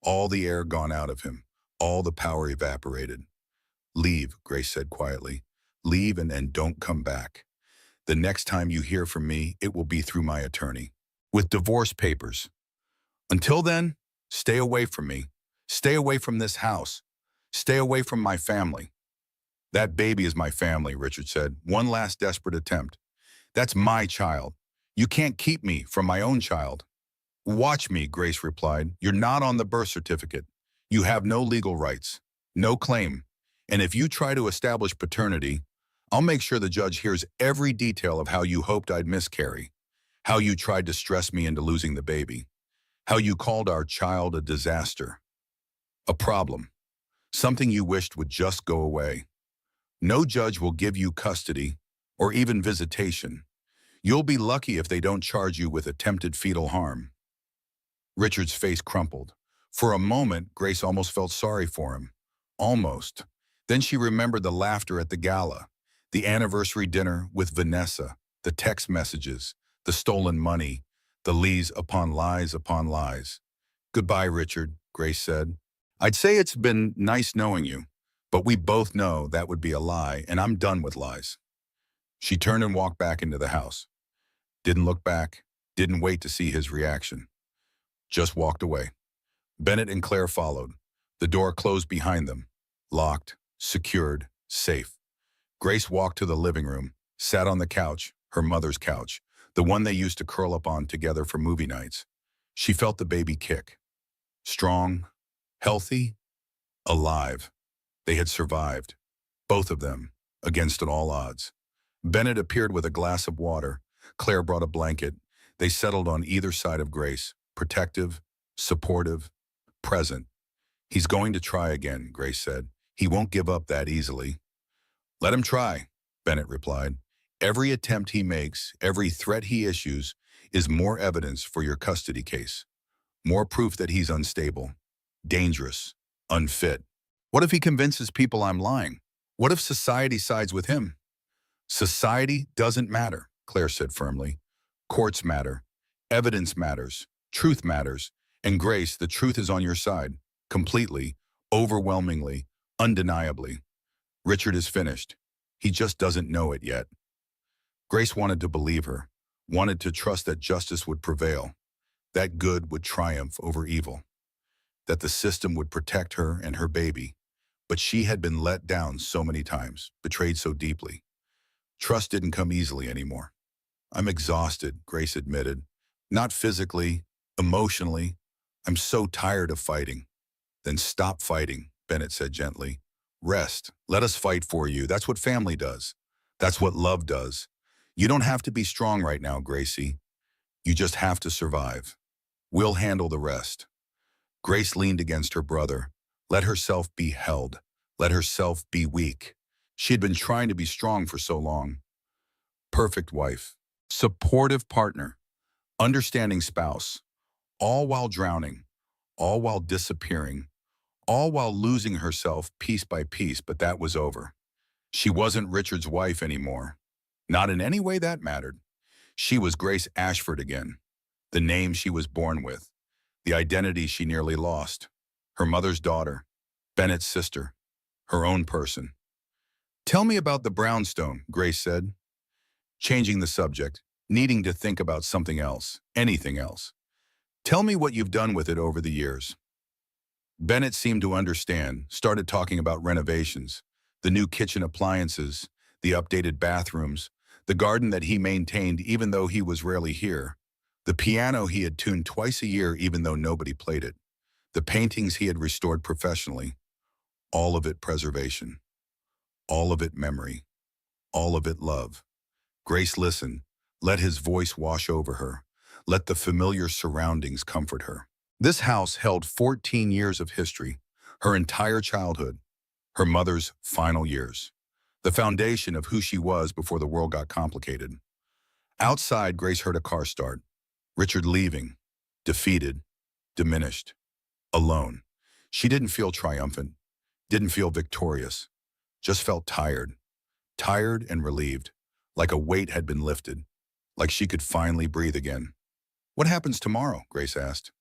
All the air gone out of him, all the power evaporated. Leave, Grace said quietly. Leave and don't come back. The next time you hear from me, it will be through my attorney, with divorce papers. Until then, stay away from me. Stay away from this house. Stay away from my family. That baby is my family, Richard said. One last desperate attempt. That's my child. You can't keep me from my own child. Watch me, Grace replied. You're not on the birth certificate. You have no legal rights, no claim. And if you try to establish paternity, I'll make sure the judge hears every detail of how you hoped I'd miscarry, how you tried to stress me into losing the baby, how you called our child a disaster, a problem, something you wished would just go away. No judge will give you custody or even visitation. You'll be lucky if they don't charge you with attempted fetal harm. Richard's face crumpled. For a moment, Grace almost felt sorry for him. Almost. Then she remembered the laughter at the gala, the anniversary dinner with Vanessa, the text messages, the stolen money, the lies upon lies upon lies. Goodbye, Richard, Grace said. I'd say it's been nice knowing you, but we both know that would be a lie, and I'm done with lies. She turned and walked back into the house. Didn't look back, didn't wait to see his reaction. Just walked away. Bennett and Claire followed. The door closed behind them. Locked, secured, safe. Grace walked to the living room, sat on the couch, her mother's couch, the one they used to curl up on together for movie nights. She felt the baby kick. Strong, healthy, alive. They had survived. Both of them, against all odds. Bennett appeared with a glass of water. Claire brought a blanket. They settled on either side of Grace, protective, supportive, present. He's going to try again, Grace said. He won't give up that easily. Let him try, Bennett replied. Every attempt he makes, every threat he issues, is more evidence for your custody case. More proof that he's unstable, dangerous, unfit. What if he convinces people I'm lying? What if society sides with him? Society doesn't matter, Claire said firmly. Courts matter. Evidence matters. Truth matters. And Grace, the truth is on your side. Completely, overwhelmingly, undeniably. Richard is finished. He just doesn't know it yet. Grace wanted to believe her, wanted to trust that justice would prevail, that good would triumph over evil, that the system would protect her and her baby. But she had been let down so many times, betrayed so deeply. Trust didn't come easily anymore. I'm exhausted, Grace admitted. Not physically, emotionally. I'm so tired of fighting. Then stop fighting, Bennett said gently. Rest. Let us fight for you. That's what family does. That's what love does. You don't have to be strong right now, Gracie. You just have to survive. We'll handle the rest. Grace leaned against her brother, let herself be held, let herself be weak. She had been trying to be strong for so long. Perfect wife, supportive partner, understanding spouse, all while drowning, all while disappearing, all while losing herself piece by piece, but that was over. She wasn't Richard's wife anymore. Not in any way that mattered. She was Grace Ashford again, the name she was born with, the identity she nearly lost, her mother's daughter, Bennett's sister, her own person. Tell me about the brownstone, Grace said, changing the subject, needing to think about something else, anything else. Tell me what you've done with it over the years. Bennett seemed to understand, started talking about renovations, the new kitchen appliances, the updated bathrooms, the garden that he maintained even though he was rarely here, the piano he had tuned twice a year even though nobody played it, the paintings he had restored professionally, all of it preservation, all of it memory, all of it love. Grace listened, let his voice wash over her, let the familiar surroundings comfort her. This house held 14 years of history, her entire childhood, her mother's final years, the foundation of who she was before the world got complicated. Outside, Grace heard a car start. Richard leaving, defeated, diminished, alone. She didn't feel triumphant, didn't feel victorious, just felt tired, tired and relieved, like a weight had been lifted, like she could finally breathe again. What happens tomorrow? Grace asked.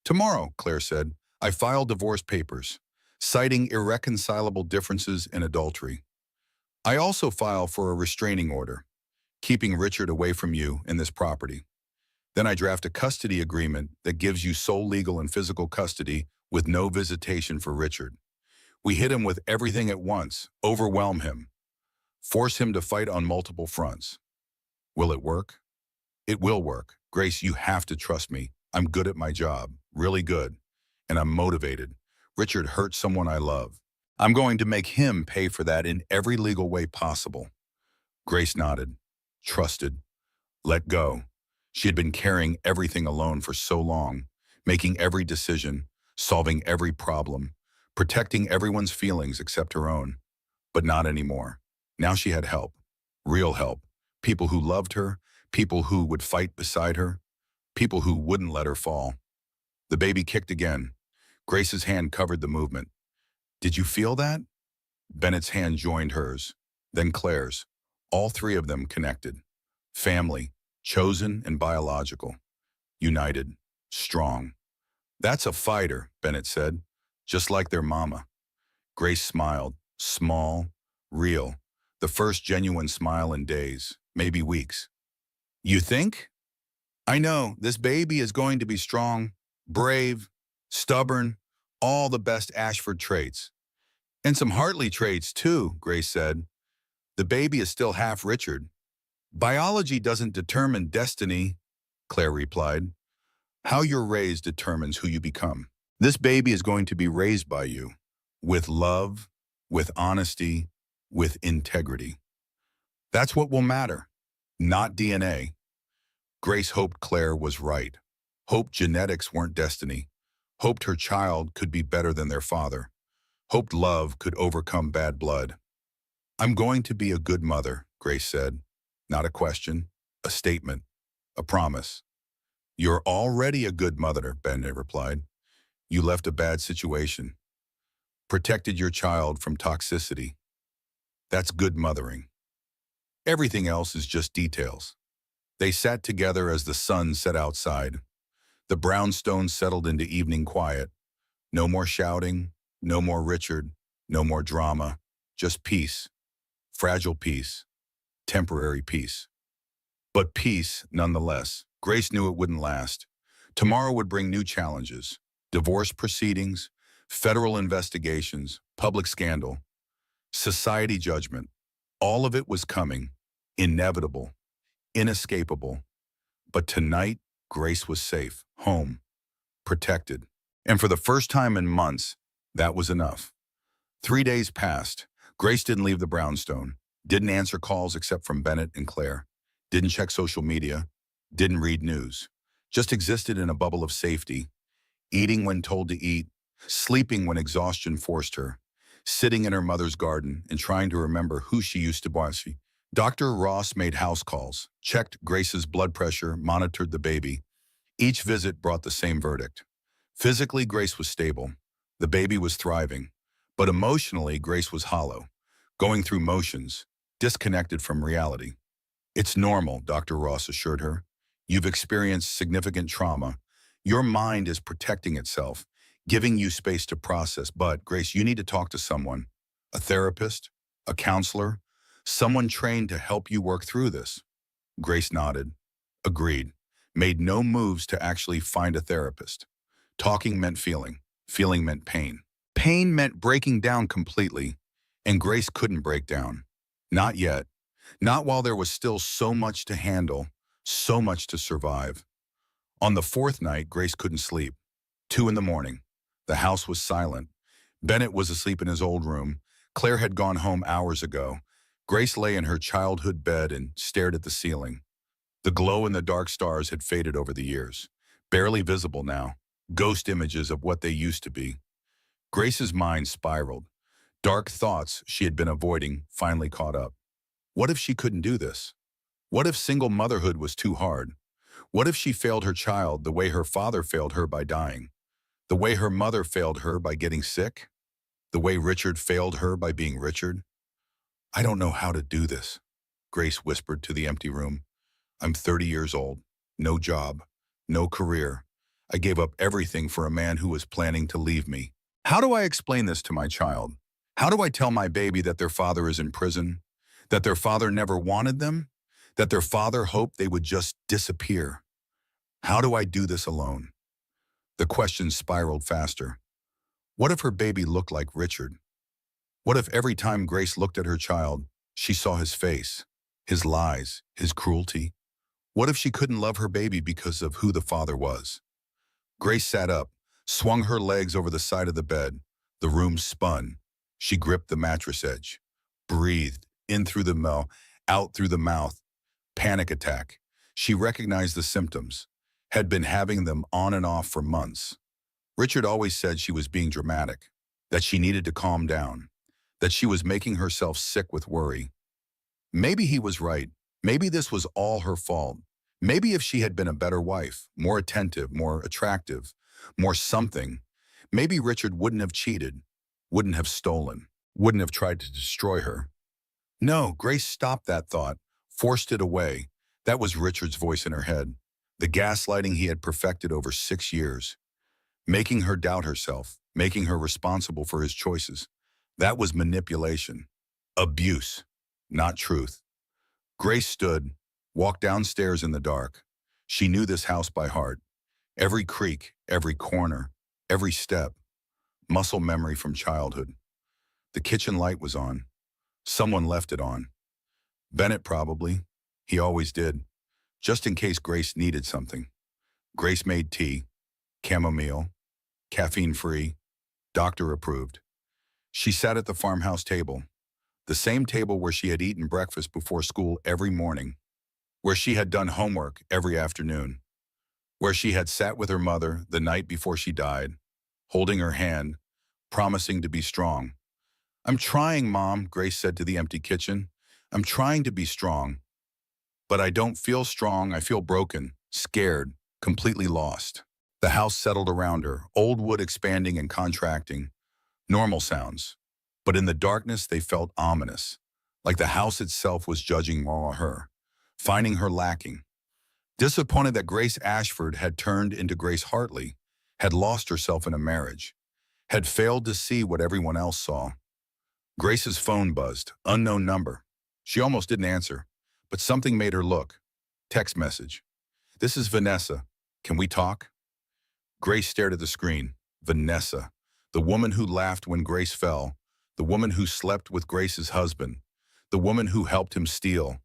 Tomorrow, Claire said, I file divorce papers, citing irreconcilable differences in adultery. I also file for a restraining order, keeping Richard away from you and this property. Then I draft a custody agreement that gives you sole legal and physical custody with no visitation for Richard. We hit him with everything at once, overwhelm him, force him to fight on multiple fronts. Will it work? It will work. Grace, you have to trust me. I'm good at my job, really good, and I'm motivated. Richard hurt someone I love. I'm going to make him pay for that in every legal way possible. Grace nodded, trusted, let go. She had been carrying everything alone for so long, making every decision, solving every problem, protecting everyone's feelings except her own. But not anymore. Now she had help, real help, people who loved her, people who would fight beside her, people who wouldn't let her fall. The baby kicked again. Grace's hand covered the movement. Did you feel that? Bennett's hand joined hers, then Claire's. All three of them connected. Family, chosen and biological. United, strong. That's a fighter, Bennett said, just like their mama. Grace smiled, small, real, the first genuine smile in days, maybe weeks. You think? I know, this baby is going to be strong, brave, stubborn, all the best Ashford traits. And some Hartley traits too, Grace said. The baby is still half Richard. Biology doesn't determine destiny, Claire replied. How you're raised determines who you become. This baby is going to be raised by you, with love, with honesty, with integrity. That's what will matter, not DNA. Grace hoped Claire was right, hoped genetics weren't destiny, hoped her child could be better than their father, hoped love could overcome bad blood. I'm going to be a good mother, Grace said. Not a question, a statement, a promise. You're already a good mother, Bennett replied. You left a bad situation, protected your child from toxicity. That's good mothering. Everything else is just details. They sat together as the sun set outside. The brownstone settled into evening quiet. No more shouting, no more Richard, no more drama, just peace. Fragile peace, temporary peace. But peace, nonetheless. Grace knew it wouldn't last. Tomorrow would bring new challenges. Divorce proceedings, federal investigations, public scandal, society judgment. All of it was coming. Inevitable, inescapable. But tonight, Grace was safe, home, protected. And for the first time in months, that was enough. 3 days passed. Grace didn't leave the brownstone, didn't answer calls except from Bennett and Claire, didn't check social media, didn't read news, just existed in a bubble of safety, eating when told to eat, sleeping when exhaustion forced her, sitting in her mother's garden and trying to remember who she used to be. Dr. Ross made house calls, checked Grace's blood pressure, monitored the baby. Each visit brought the same verdict. Physically, Grace was stable. The baby was thriving. But emotionally, Grace was hollow, going through motions, disconnected from reality. It's normal, Dr. Ross assured her. You've experienced significant trauma. Your mind is protecting itself, giving you space to process. But, Grace, you need to talk to someone, a therapist, a counselor, someone trained to help you work through this. Grace nodded, agreed, made no moves to actually find a therapist. Talking meant feeling. Feeling meant pain. Pain meant breaking down completely, and Grace couldn't break down. Not yet. Not while there was still so much to handle, so much to survive. On the fourth night, Grace couldn't sleep. 2 a.m. The house was silent. Bennett was asleep in his old room. Claire had gone home hours ago. Grace lay in her childhood bed and stared at the ceiling. The glow in the dark stars had faded over the years, barely visible now, ghost images of what they used to be. Grace's mind spiraled. Dark thoughts she had been avoiding finally caught up. What if she couldn't do this? What if single motherhood was too hard? What if she failed her child the way her father failed her by dying? The way her mother failed her by getting sick? The way Richard failed her by being Richard? I don't know how to do this, Grace whispered to the empty room. I'm 30 years old, no job, no career. I gave up everything for a man who was planning to leave me. How do I explain this to my child? How do I tell my baby that their father is in prison? That their father never wanted them? That their father hoped they would just disappear? How do I do this alone? The questions spiraled faster. What if her baby looked like Richard? What if every time Grace looked at her child, she saw his face, his lies, his cruelty? What if she couldn't love her baby because of who the father was? Grace sat up, swung her legs over the side of the bed. The room spun. She gripped the mattress edge, breathed, in through the mouth, out through the mouth. Panic attack. She recognized the symptoms, had been having them on and off for months. Richard always said she was being dramatic, that she needed to calm down, that she was making herself sick with worry. Maybe he was right. Maybe this was all her fault. Maybe if she had been a better wife, more attentive, more attractive, more something, maybe Richard wouldn't have cheated, wouldn't have stolen, wouldn't have tried to destroy her. No, Grace stopped that thought, forced it away. That was Richard's voice in her head, the gaslighting he had perfected over 6 years, making her doubt herself, making her responsible for his choices. That was manipulation, abuse, not truth. Grace stood, walked downstairs in the dark. She knew this house by heart. Every creak, every corner, every step. Muscle memory from childhood. The kitchen light was on. Someone left it on. Bennett probably. He always did. Just in case Grace needed something. Grace made tea, chamomile, caffeine-free, doctor approved. She sat at the farmhouse table, the same table where she had eaten breakfast before school every morning, where she had done homework every afternoon, where she had sat with her mother the night before she died, holding her hand, promising to be strong. I'm trying, Mom, Grace said to the empty kitchen. I'm trying to be strong. But I don't feel strong. I feel broken, scared, completely lost. The house settled around her, old wood expanding and contracting. Normal sounds. But in the darkness, they felt ominous, like the house itself was judging her, finding her lacking. Disappointed that Grace Ashford had turned into Grace Hartley, had lost herself in a marriage, had failed to see what everyone else saw. Grace's phone buzzed, unknown number. She almost didn't answer, but something made her look. Text message. This is Vanessa. Can we talk? Grace stared at the screen. Vanessa. The woman who laughed when Grace fell. The woman who slept with Grace's husband. The woman who helped him steal.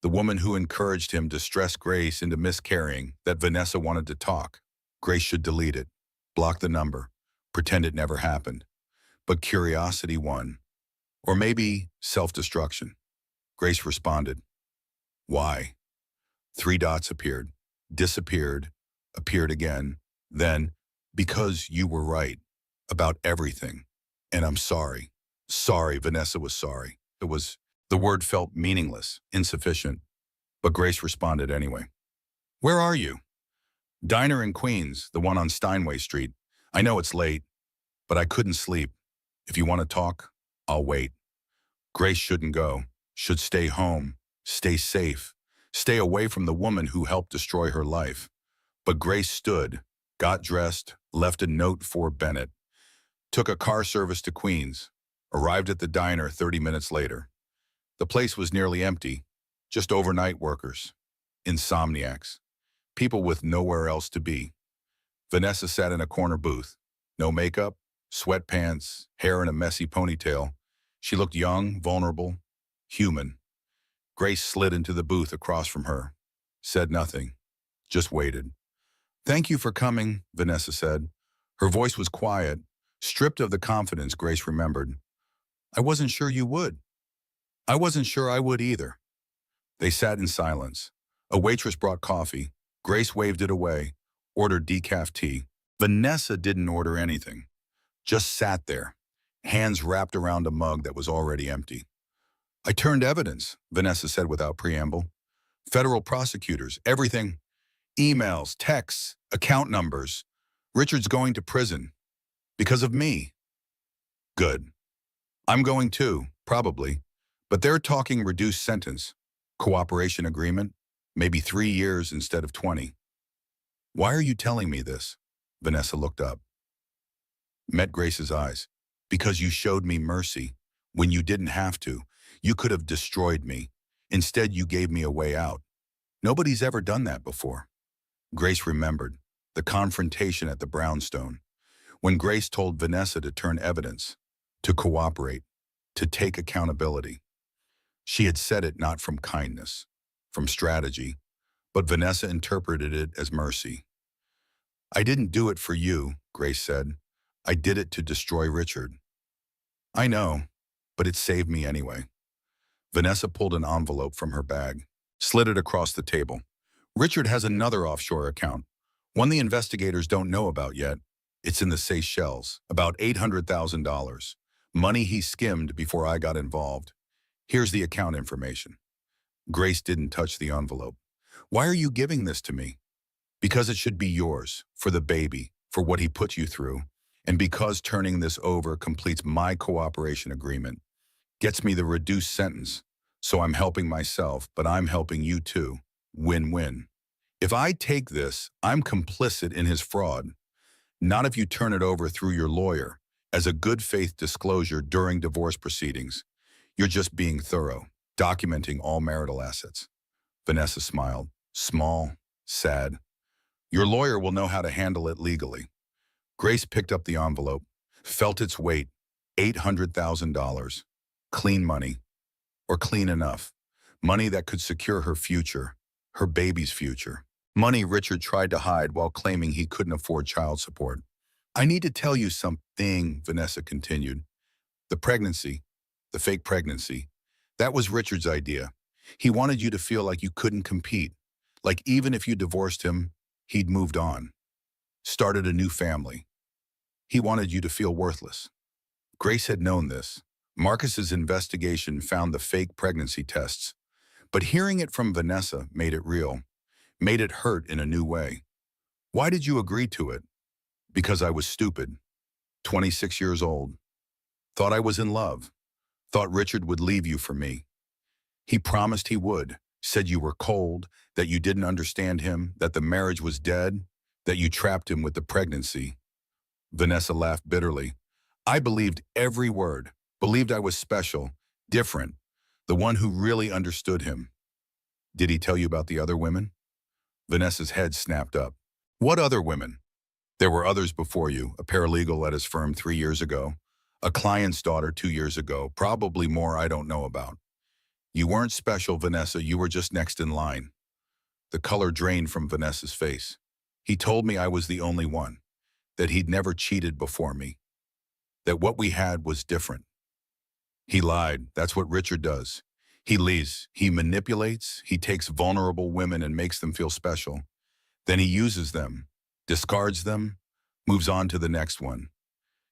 The woman who encouraged him to stress Grace into miscarrying. That Vanessa wanted to talk. Grace should delete it. Block the number. Pretend it never happened. But curiosity won. Or maybe self-destruction. Grace responded. Why? 3 dots appeared, disappeared, appeared again. Then, because you were right about everything. And I'm sorry. Sorry, Vanessa was sorry. The word felt meaningless, insufficient. But Grace responded anyway. Where are you? Diner in Queens, the one on Steinway Street. I know it's late, but I couldn't sleep. If you want to talk, I'll wait. Grace shouldn't go, should stay home, stay safe, stay away from the woman who helped destroy her life. But Grace stood, got dressed, left a note for Bennett, took a car service to Queens, arrived at the diner 30 minutes later. The place was nearly empty, just overnight workers, insomniacs, people with nowhere else to be. Vanessa sat in a corner booth, no makeup, sweatpants, hair in a messy ponytail. She looked young, vulnerable, human. Grace slid into the booth across from her, said nothing, just waited. Thank you for coming, Vanessa said. Her voice was quiet, stripped of the confidence Grace remembered. I wasn't sure you would. I wasn't sure I would either. They sat in silence. A waitress brought coffee. Grace waved it away, ordered decaf tea. Vanessa didn't order anything, just sat there, hands wrapped around a mug that was already empty. I turned evidence, Vanessa said without preamble. Federal prosecutors, everything. Emails, texts, account numbers. Richard's going to prison. Because of me. Good. I'm going too, probably. But they're talking reduced sentence. Cooperation agreement. Maybe 3 years instead of 20. Why are you telling me this? Vanessa looked up. Met Grace's eyes. Because you showed me mercy. When you didn't have to. You could have destroyed me. Instead, you gave me a way out. Nobody's ever done that before. Grace remembered the confrontation at the brownstone, when Grace told Vanessa to turn evidence, to cooperate, to take accountability. She had said it not from kindness, from strategy, but Vanessa interpreted it as mercy. I didn't do it for you, Grace said. I did it to destroy Richard. I know, but it saved me anyway. Vanessa pulled an envelope from her bag, slid it across the table. Richard has another offshore account, one the investigators don't know about yet. It's in the Seychelles, about $800,000. Money he skimmed before I got involved. Here's the account information. Grace didn't touch the envelope. Why are you giving this to me? Because it should be yours, for the baby, for what he put you through, and because turning this over completes my cooperation agreement. Gets me the reduced sentence, so I'm helping myself, but I'm helping you too. Win-win. If I take this, I'm complicit in his fraud. Not if you turn it over through your lawyer as a good faith disclosure during divorce proceedings. You're just being thorough, documenting all marital assets. Vanessa smiled, small, sad. Your lawyer will know how to handle it legally. Grace picked up the envelope, felt its weight, $800,000. Clean money, or clean enough. Money that could secure her future, her baby's future. Money Richard tried to hide while claiming he couldn't afford child support. I need to tell you something, Vanessa continued. The pregnancy, the fake pregnancy, that was Richard's idea. He wanted you to feel like you couldn't compete, like even if you divorced him, he'd moved on, started a new family. He wanted you to feel worthless. Grace had known this. Marcus's investigation found the fake pregnancy tests, but hearing it from Vanessa made it real, made it hurt in a new way. Why did you agree to it? Because I was stupid, 26 years old, thought I was in love, thought Richard would leave you for me. He promised he would, said you were cold, that you didn't understand him, that the marriage was dead, that you trapped him with the pregnancy. Vanessa laughed bitterly. I believed every word, believed I was special, different. The one who really understood him. Did he tell you about the other women? Vanessa's head snapped up. What other women? There were others before you, a paralegal at his firm 3 years ago, a client's daughter 2 years ago, probably more I don't know about. You weren't special, Vanessa, you were just next in line. The color drained from Vanessa's face. He told me I was the only one, that he'd never cheated before me, that what we had was different. He lied. That's what Richard does. He leads, he manipulates, he takes vulnerable women and makes them feel special. Then he uses them, discards them, moves on to the next one.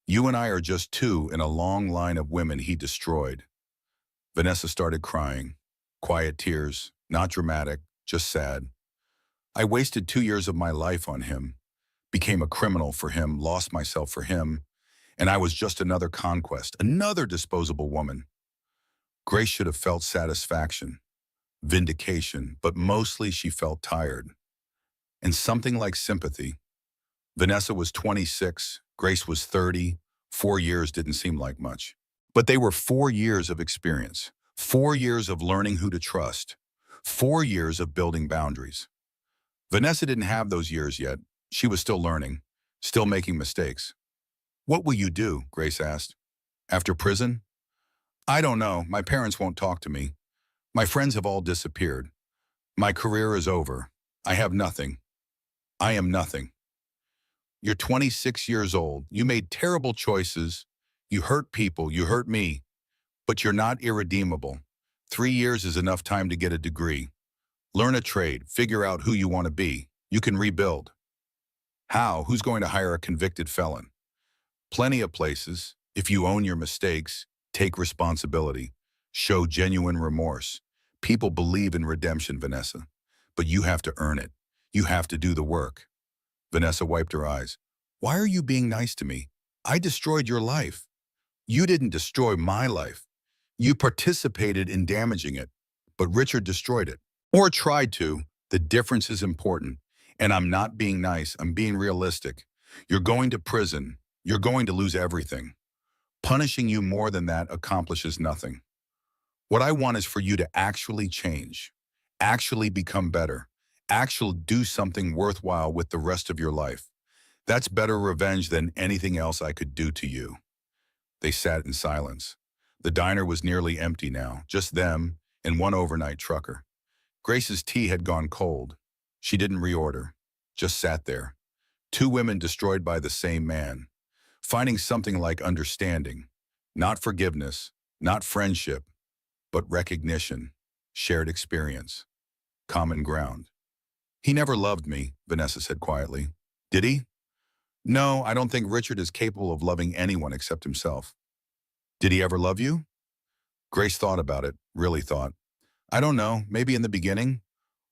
You and I are just two in a long line of women he destroyed. Vanessa started crying. Quiet tears, not dramatic, just sad. I wasted 2 years of my life on him, became a criminal for him, lost myself for him, and I was just another conquest, another disposable woman. Grace should have felt satisfaction, vindication, but mostly she felt tired. And something like sympathy. Vanessa was 26, Grace was 30. 4 years didn't seem like much. But they were 4 years of experience, 4 years of learning who to trust, 4 years of building boundaries. Vanessa didn't have those years yet. She was still learning, still making mistakes. What will you do? Grace asked. After prison? I don't know. My parents won't talk to me. My friends have all disappeared. My career is over. I have nothing. I am nothing. You're 26 years old. You made terrible choices. You hurt people. You hurt me. But you're not irredeemable. 3 years is enough time to get a degree. Learn a trade. Figure out who you want to be. You can rebuild. How? Who's going to hire a convicted felon? Plenty of places. If you own your mistakes, take responsibility. Show genuine remorse. People believe in redemption, Vanessa. But you have to earn it. You have to do the work. Vanessa wiped her eyes. Why are you being nice to me? I destroyed your life. You didn't destroy my life. You participated in damaging it. But Richard destroyed it. Or tried to. The difference is important. And I'm not being nice. I'm being realistic. You're going to prison. You're going to lose everything. Punishing you more than that accomplishes nothing. What I want is for you to actually change, actually become better, actually do something worthwhile with the rest of your life. That's better revenge than anything else I could do to you. They sat in silence. The diner was nearly empty now, just them and one overnight trucker. Grace's tea had gone cold. She didn't reorder, just sat there. Two women destroyed by the same man. Finding something like understanding, not forgiveness, not friendship, but recognition, shared experience, common ground. He never loved me, Vanessa said quietly. Did he? No, I don't think Richard is capable of loving anyone except himself. Did he ever love you? Grace thought about it, really thought. I don't know, maybe in the beginning,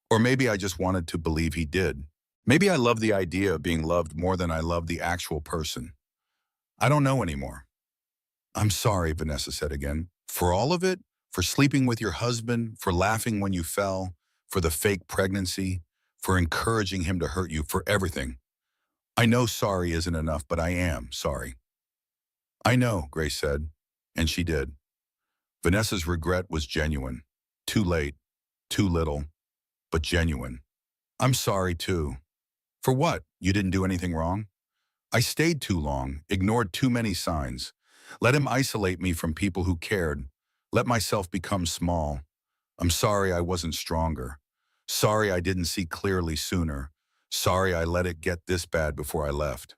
or maybe I just wanted to believe he did. Maybe I love the idea of being loved more than I love the actual person. I don't know anymore. I'm sorry, Vanessa said again. For all of it? For sleeping with your husband, for laughing when you fell, for the fake pregnancy, for encouraging him to hurt you, for everything. I know sorry isn't enough, but I am sorry. I know, Grace said, and she did. Vanessa's regret was genuine. Too late, too little, but genuine. I'm sorry too. For what? You didn't do anything wrong? I stayed too long, ignored too many signs, let him isolate me from people who cared, let myself become small. I'm sorry I wasn't stronger. Sorry I didn't see clearly sooner. Sorry I let it get this bad before I left.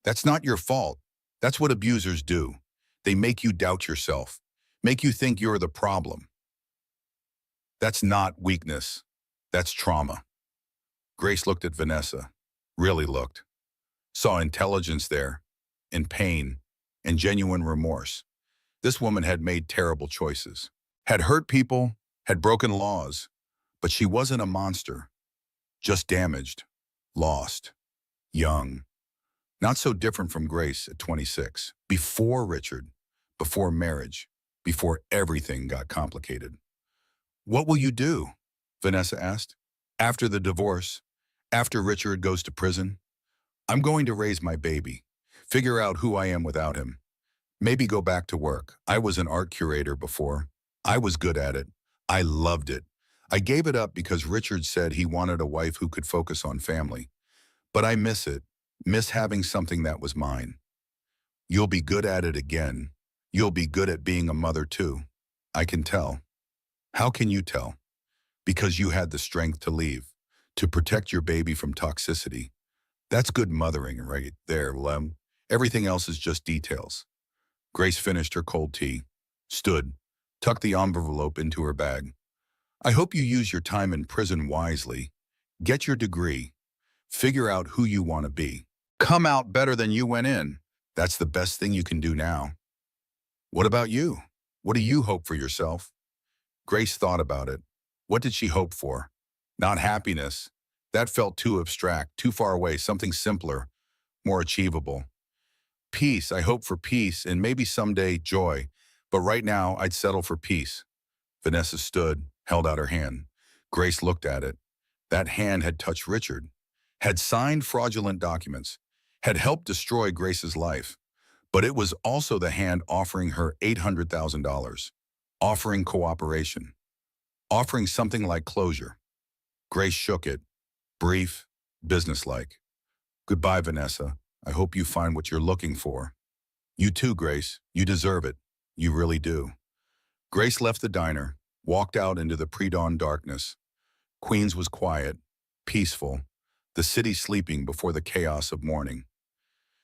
That's not your fault. That's what abusers do. They make you doubt yourself, make you think you're the problem. That's not weakness. That's trauma. Grace looked at Vanessa, really looked. Saw intelligence there, and pain, and genuine remorse. This woman had made terrible choices, had hurt people, had broken laws, but she wasn't a monster, just damaged, lost, young. Not so different from Grace at 26, before Richard, before marriage, before everything got complicated. What will you do? Vanessa asked. After the divorce, after Richard goes to prison? I'm going to raise my baby, figure out who I am without him. Maybe go back to work. I was an art curator before. I was good at it. I loved it. I gave it up because Richard said he wanted a wife who could focus on family. But I miss it. Miss having something that was mine. You'll be good at it again. You'll be good at being a mother too. I can tell. How can you tell? Because you had the strength to leave, to protect your baby from toxicity. That's good mothering right there, Lem. Everything else is just details. Grace finished her cold tea, stood, tucked the envelope into her bag. I hope you use your time in prison wisely. Get your degree. Figure out who you want to be. Come out better than you went in. That's the best thing you can do now. What about you? What do you hope for yourself? Grace thought about it. What did she hope for? Not happiness. That felt too abstract, too far away, something simpler, more achievable. Peace, I hope for peace, and maybe someday joy. But right now, I'd settle for peace. Vanessa stood, held out her hand. Grace looked at it. That hand had touched Richard, had signed fraudulent documents, had helped destroy Grace's life. But it was also the hand offering her $800,000, offering cooperation, offering something like closure. Grace shook it, brief, businesslike. Goodbye, Vanessa. I hope you find what you're looking for. You too, Grace. You deserve it. You really do. Grace left the diner, walked out into the pre-dawn darkness. Queens was quiet, peaceful, the city sleeping before the chaos of morning.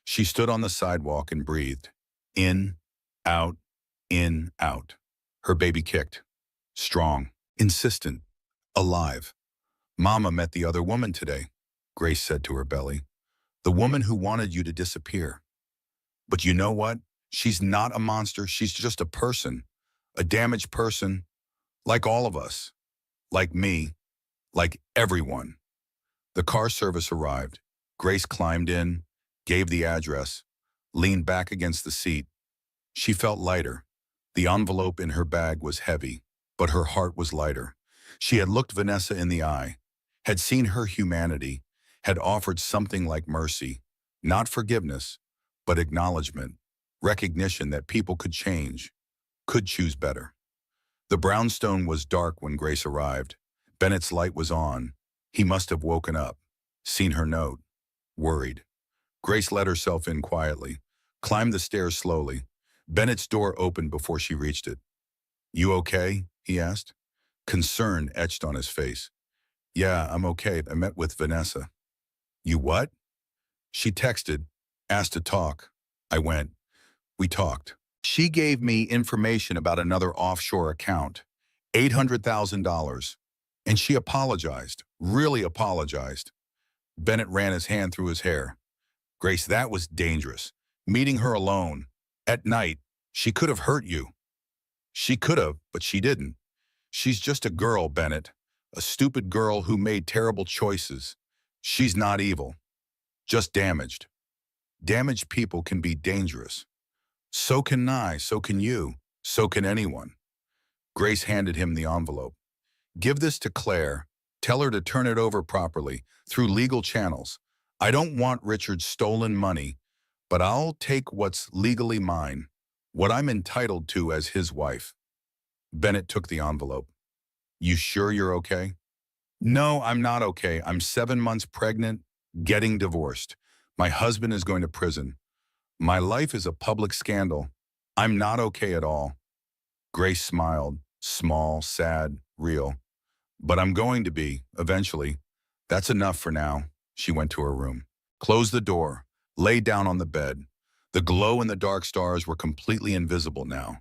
She stood on the sidewalk and breathed. In, out, in, out. Her baby kicked. Strong, insistent, alive. Mama met the other woman today, Grace said to her belly. The woman who wanted you to disappear. But you know what? She's not a monster. She's just a person. A damaged person. Like all of us. Like me. Like everyone. The car service arrived. Grace climbed in, gave the address, leaned back against the seat. She felt lighter. The envelope in her bag was heavy, but her heart was lighter. She had looked Vanessa in the eye, had seen her humanity, had offered something like mercy, not forgiveness, but acknowledgement, recognition that people could change, could choose better. The brownstone was dark when Grace arrived. Bennett's light was on. He must have woken up, seen her note, worried. Grace let herself in quietly, climbed the stairs slowly. Bennett's door opened before she reached it. You okay? He asked. Concern etched on his face. Yeah, I'm okay. I met with Vanessa. You what? She texted, asked to talk. I went. We talked. She gave me information about another offshore account, $800,000. And she apologized, really apologized. Bennett ran his hand through his hair. Grace, that was dangerous. Meeting her alone, at night, she could have hurt you. She could have, but she didn't. She's just a girl, Bennett. A stupid girl who made terrible choices. She's not evil. Just damaged. Damaged people can be dangerous. So can I, so can you, so can anyone. Grace handed him the envelope. Give this to Claire. Tell her to turn it over properly, through legal channels. I don't want Richard's stolen money, but I'll take what's legally mine, what I'm entitled to as his wife. Bennett took the envelope. You sure you're okay? No, I'm not okay. I'm 7 months pregnant, getting divorced. My husband is going to prison. My life is a public scandal. I'm not okay at all. Grace smiled, small, sad, real. But I'm going to be, eventually. That's enough for now. She went to her room, closed the door, lay down on the bed. The glow and the dark stars were completely invisible now.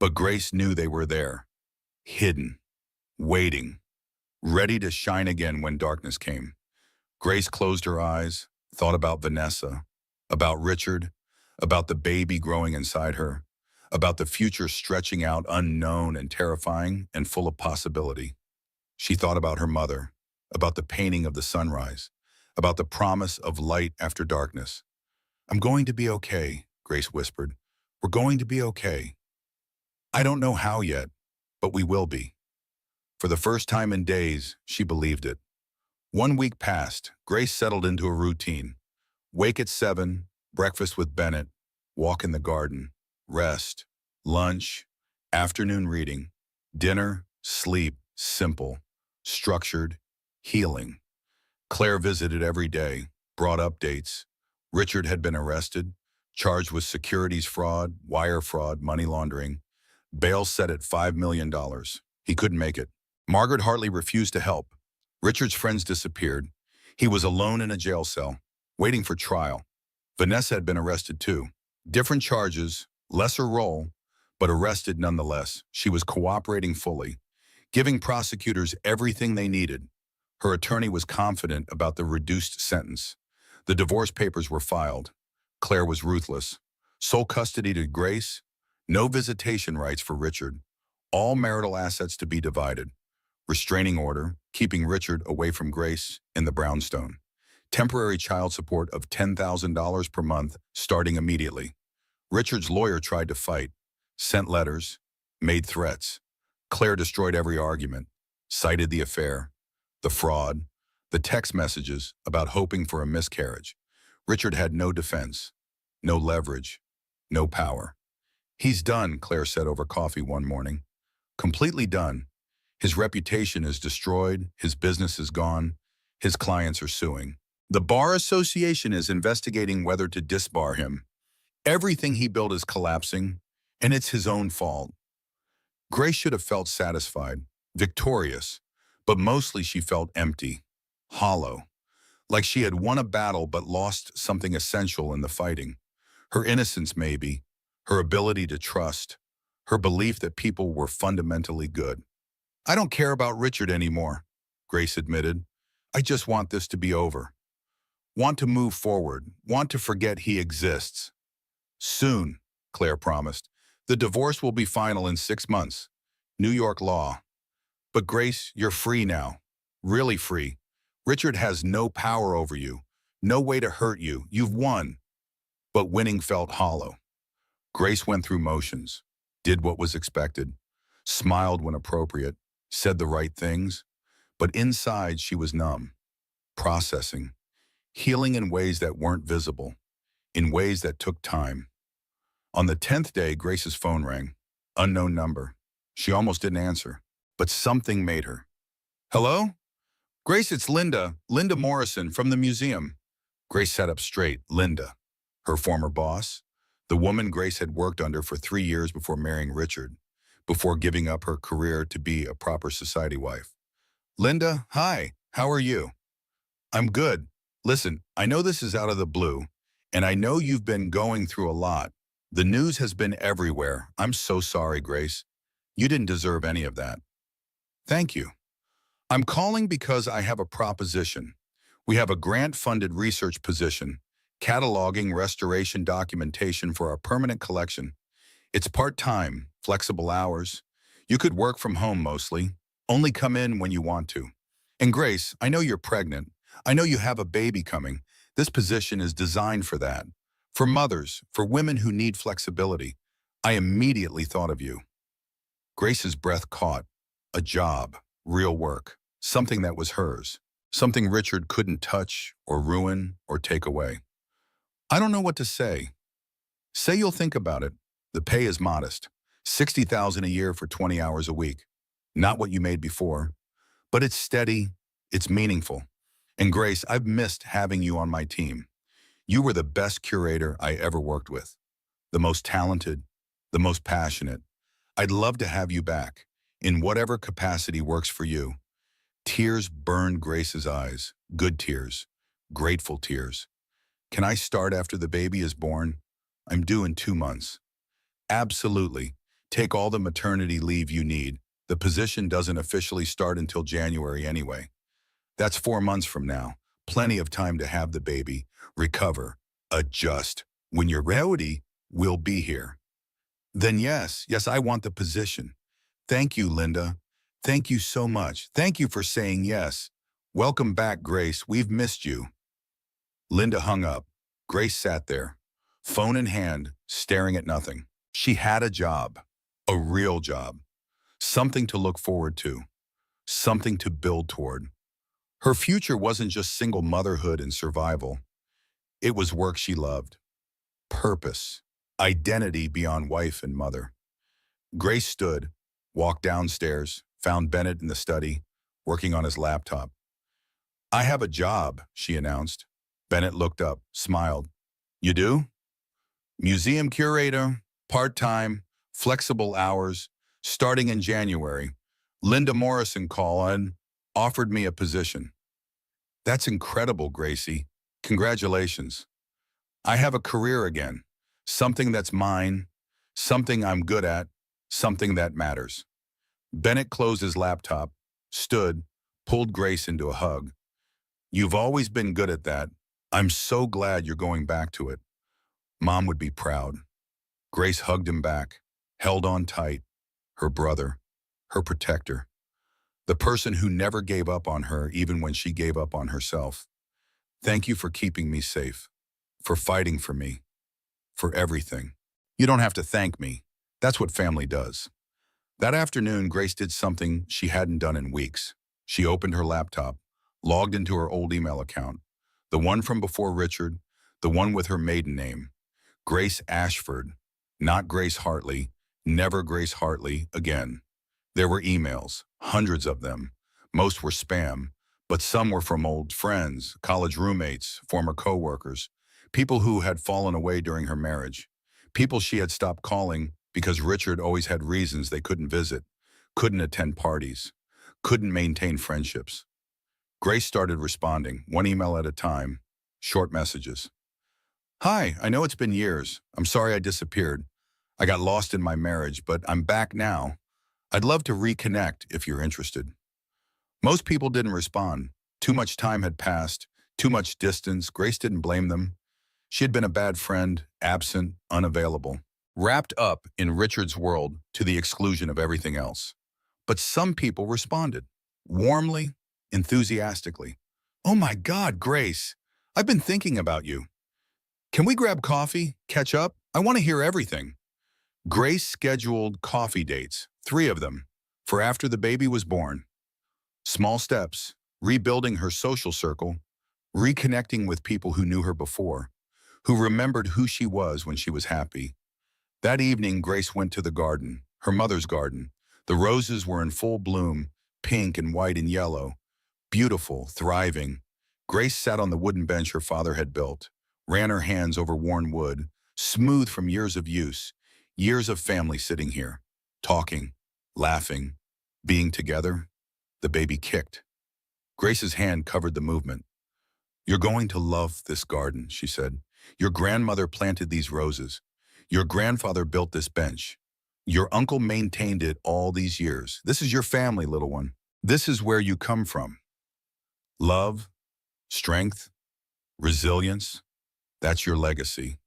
But Grace knew they were there, hidden, waiting, ready to shine again when darkness came. Grace closed her eyes, thought about Vanessa, about Richard, about the baby growing inside her, about the future stretching out unknown and terrifying and full of possibility. She thought about her mother, about the painting of the sunrise, about the promise of light after darkness. I'm going to be okay, Grace whispered. We're going to be okay. I don't know how yet, but we will be. For the first time in days, she believed it. 1 week passed. Grace settled into a routine. Wake at 7, breakfast with Bennett, walk in the garden, rest, lunch, afternoon reading. Dinner, sleep, simple, structured, healing. Claire visited every day, brought updates. Richard had been arrested, charged with securities fraud, wire fraud, money laundering. Bail set at $5 million. He couldn't make it. Margaret Hartley refused to help. Richard's friends disappeared. He was alone in a jail cell, waiting for trial. Vanessa had been arrested too. Different charges, lesser role, but arrested nonetheless. She was cooperating fully, giving prosecutors everything they needed. Her attorney was confident about the reduced sentence. The divorce papers were filed. Claire was ruthless. Sole custody to Grace, no visitation rights for Richard. All marital assets to be divided. Restraining order, keeping Richard away from Grace in the brownstone. Temporary child support of $10,000 per month starting immediately. Richard's lawyer tried to fight, sent letters, made threats. Claire destroyed every argument, cited the affair, the fraud, the text messages about hoping for a miscarriage. Richard had no defense, no leverage, no power. "He's done," Claire said over coffee one morning. "Completely done. His reputation is destroyed, his business is gone, his clients are suing. The Bar Association is investigating whether to disbar him. Everything he built is collapsing, and it's his own fault." Grace should have felt satisfied, victorious, but mostly she felt empty, hollow, like she had won a battle but lost something essential in the fighting. Her innocence maybe, her ability to trust, her belief that people were fundamentally good. "I don't care about Richard anymore," Grace admitted. "I just want this to be over. Want to move forward, want to forget he exists." "Soon," Claire promised. "The divorce will be final in 6 months. New York law. But Grace, you're free now. Really free. Richard has no power over you, no way to hurt you. You've won." But winning felt hollow. Grace went through motions, did what was expected, smiled when appropriate, said the right things, but inside she was numb, processing, healing in ways that weren't visible, in ways that took time. On the 10th day, Grace's phone rang. Unknown number. She almost didn't answer, but something made her. "Hello? Grace, it's Linda Morrison from the museum." Grace sat up straight. Linda, her former boss, the woman Grace had worked under for 3 years before marrying Richard, before giving up her career to be a proper society wife. "Linda, hi, how are you?" "I'm good. Listen, I know this is out of the blue, and I know you've been going through a lot. The news has been everywhere. I'm so sorry, Grace. You didn't deserve any of that." "Thank you. I'm calling because I have a proposition. We have a grant-funded research position, cataloging restoration documentation for our permanent collection. It's part-time, flexible hours. You could work from home mostly, only come in when you want to. And Grace, I know you're pregnant. I know you have a baby coming. This position is designed for that. For mothers, for women who need flexibility. I immediately thought of you." Grace's breath caught. A job, real work, something that was hers, something Richard couldn't touch or ruin or take away. "I don't know what to say." "Say you'll think about it. The pay is modest. $60,000 a year for 20 hours a week. Not what you made before. But it's steady, it's meaningful. And Grace, I've missed having you on my team. You were the best curator I ever worked with. The most talented, the most passionate. I'd love to have you back, in whatever capacity works for you." Tears burned Grace's eyes, good tears, grateful tears. "Can I start after the baby is born? I'm due in 2 months." "Absolutely. Take all the maternity leave you need. The position doesn't officially start until January anyway. That's 4 months from now. Plenty of time to have the baby, recover, adjust. When you're ready, we'll be here." "Then yes, I want the position. Thank you, Linda. Thank you so much. Thank you for saying yes. Welcome back, Grace. We've missed you." Linda hung up. Grace sat there, phone in hand, staring at nothing. She had a job, a real job, something to look forward to, something to build toward. Her future wasn't just single motherhood and survival. It was work she loved, purpose, identity beyond wife and mother. Grace stood, walked downstairs, found Bennett in the study, working on his laptop. "I have a job," she announced. Bennett looked up, smiled. "You do?" "Museum curator, part-time, flexible hours, starting in January. Linda Morrison called and offered me a position." "That's incredible, Gracie. Congratulations." "I have a career again. Something that's mine, something I'm good at, something that matters." Bennett closed his laptop, stood, pulled Grace into a hug. "You've always been good at that. I'm so glad you're going back to it. Mom would be proud." Grace hugged him back, held on tight. Her brother, her protector, the person who never gave up on her even when she gave up on herself. "Thank you for keeping me safe, for fighting for me, for everything." "You don't have to thank me. That's what family does." That afternoon, Grace did something she hadn't done in weeks. She opened her laptop, logged into her old email account, the one from before Richard, the one with her maiden name, Grace Ashford, not Grace Hartley, never Grace Hartley again. There were emails, hundreds of them. Most were spam, but some were from old friends, college roommates, former coworkers, people who had fallen away during her marriage, people she had stopped calling because Richard always had reasons they couldn't visit, couldn't attend parties, couldn't maintain friendships. Grace started responding, one email at a time, short messages. "Hi, I know it's been years. I'm sorry I disappeared. I got lost in my marriage, but I'm back now. I'd love to reconnect if you're interested." Most people didn't respond. Too much time had passed, too much distance. Grace didn't blame them. She had been a bad friend, absent, unavailable, wrapped up in Richard's world to the exclusion of everything else. But some people responded, warmly, enthusiastically. "Oh my God, Grace, I've been thinking about you. Can we grab coffee, catch up? I want to hear everything." Grace scheduled coffee dates, 3 of them, for after the baby was born. Small steps, rebuilding her social circle, reconnecting with people who knew her before, who remembered who she was when she was happy. That evening, Grace went to the garden, her mother's garden. The roses were in full bloom, pink and white and yellow, beautiful, thriving. Grace sat on the wooden bench her father had built, ran her hands over worn wood, smooth from years of use, years of family sitting here, talking, laughing, being together. The baby kicked. Grace's hand covered the movement. "You're going to love this garden," she said. "Your grandmother planted these roses. Your grandfather built this bench. Your uncle maintained it all these years. This is your family, little one. This is where you come from. Love, strength, resilience, that's your legacy."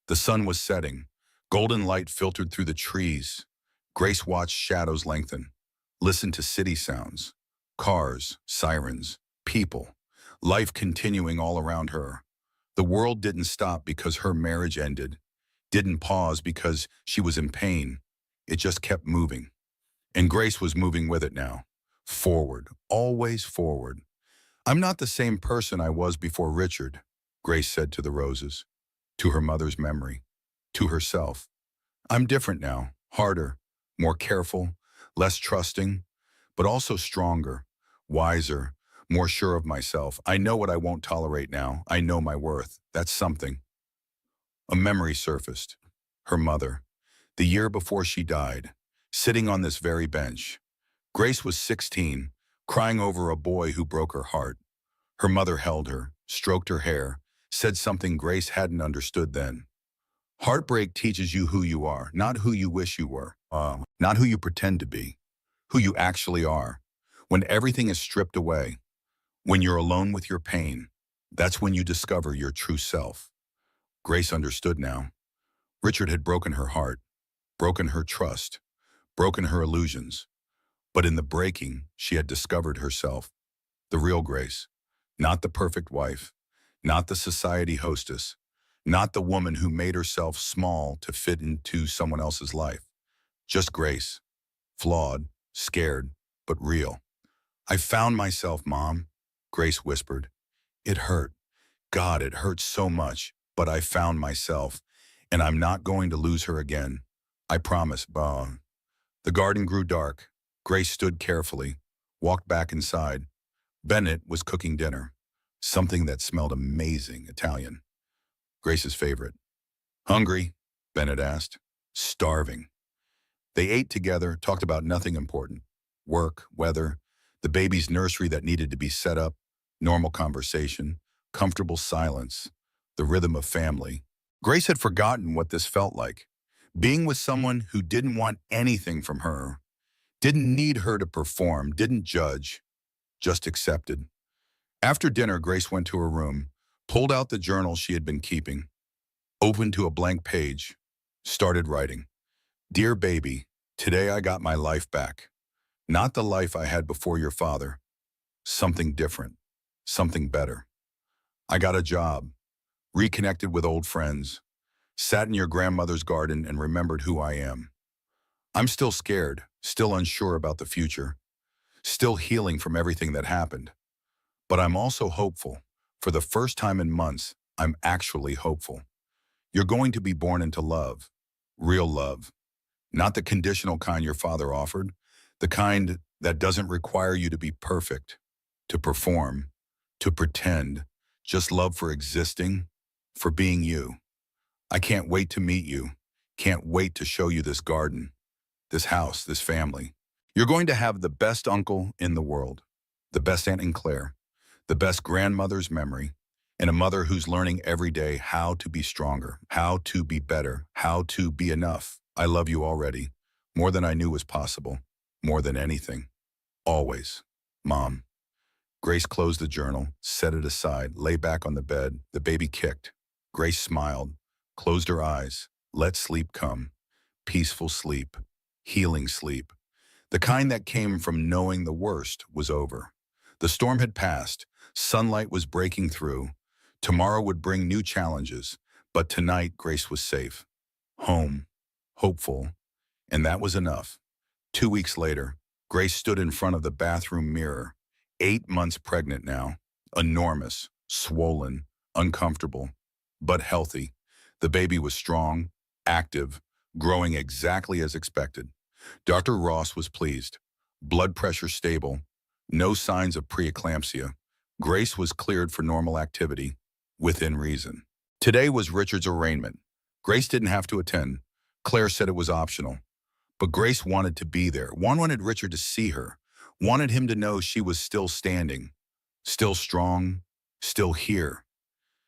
The sun was setting. Golden light filtered through the trees. Grace watched shadows lengthen, listened to city sounds, cars, sirens, people, life continuing all around her. The world didn't stop because her marriage ended, didn't pause because she was in pain. It just kept moving. And Grace was moving with it now. Forward, always forward. "I'm not the same person I was before Richard," Grace said to the roses, to her mother's memory, to herself. "I'm different now, harder, more careful, less trusting, but also stronger, wiser, more sure of myself. I know what I won't tolerate now. I know my worth. That's something." A memory surfaced. Her mother, the year before she died, sitting on this very bench. Grace was 16, crying over a boy who broke her heart. Her mother held her, stroked her hair, said something Grace hadn't understood then. "Heartbreak teaches you who you are, not who you wish you were, not who you pretend to be, who you actually are. When everything is stripped away, when you're alone with your pain, that's when you discover your true self." Grace understood now. Richard had broken her heart, broken her trust, broken her illusions. But in the breaking, she had discovered herself, the real Grace, not the perfect wife, not the society hostess, not the woman who made herself small to fit into someone else's life. Just Grace, flawed, scared, but real. "I found myself, Mom," Grace whispered. "It hurt. God, it hurt so much, but I found myself, and I'm not going to lose her again. I promise, Bah." The garden grew dark. Grace stood carefully, walked back inside. Bennett was cooking dinner, something that smelled amazing Italian, Grace's favorite. Hungry? Bennett asked. Starving. They ate together, talked about nothing important. Work, weather, the baby's nursery that needed to be set up, normal conversation, comfortable silence, the rhythm of family. Grace had forgotten what this felt like. Being with someone who didn't want anything from her, didn't need her to perform, didn't judge, just accepted. After dinner, Grace went to her room, pulled out the journal she had been keeping, opened to a blank page, started writing. Dear baby, today I got my life back. Not the life I had before your father. Something different. Something better. I got a job. Reconnected with old friends. Sat in your grandmother's garden and remembered who I am. I'm still scared, still unsure about the future. Still healing from everything that happened. But I'm also hopeful. For the first time in months, I'm actually hopeful. You're going to be born into love. Real love. Not the conditional kind your father offered. The kind that doesn't require you to be perfect, to perform, to pretend. Just love for existing, for being you. I can't wait to meet you. Can't wait to show you this garden, this house, this family. You're going to have the best uncle in the world, the best Aunt and Claire, the best grandmother's memory, and a mother who's learning every day how to be stronger, how to be better, how to be enough. I love you already, more than I knew was possible, more than anything. Always. Mom. Grace closed the journal, set it aside, lay back on the bed. The baby kicked. Grace smiled, closed her eyes, let sleep come. Peaceful sleep, healing sleep. The kind that came from knowing the worst was over. The storm had passed, sunlight was breaking through. Tomorrow would bring new challenges, but tonight Grace was safe. Home, hopeful, and that was enough. 2 weeks later, Grace stood in front of the bathroom mirror, 8 months pregnant now, enormous, swollen, uncomfortable, but healthy. The baby was strong, active, growing exactly as expected. Dr. Ross was pleased. Blood pressure stable, no signs of preeclampsia. Grace was cleared for normal activity, within reason. Today was Richard's arraignment. Grace didn't have to attend. Claire said it was optional. But Grace wanted to be there. One wanted Richard to see her, wanted him to know she was still standing, still strong, still here.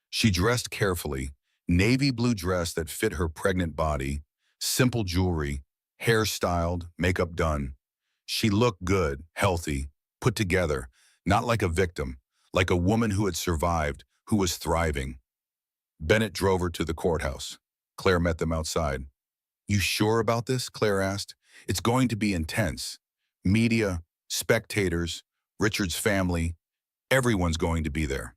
She dressed carefully, navy blue dress that fit her pregnant body, simple jewelry, hair styled, makeup done. She looked good, healthy, put together, not like a victim, like a woman who had survived, who was thriving. Bennett drove her to the courthouse. Claire met them outside. You sure about this? Claire asked. It's going to be intense. Media, spectators, Richard's family, everyone's going to be there.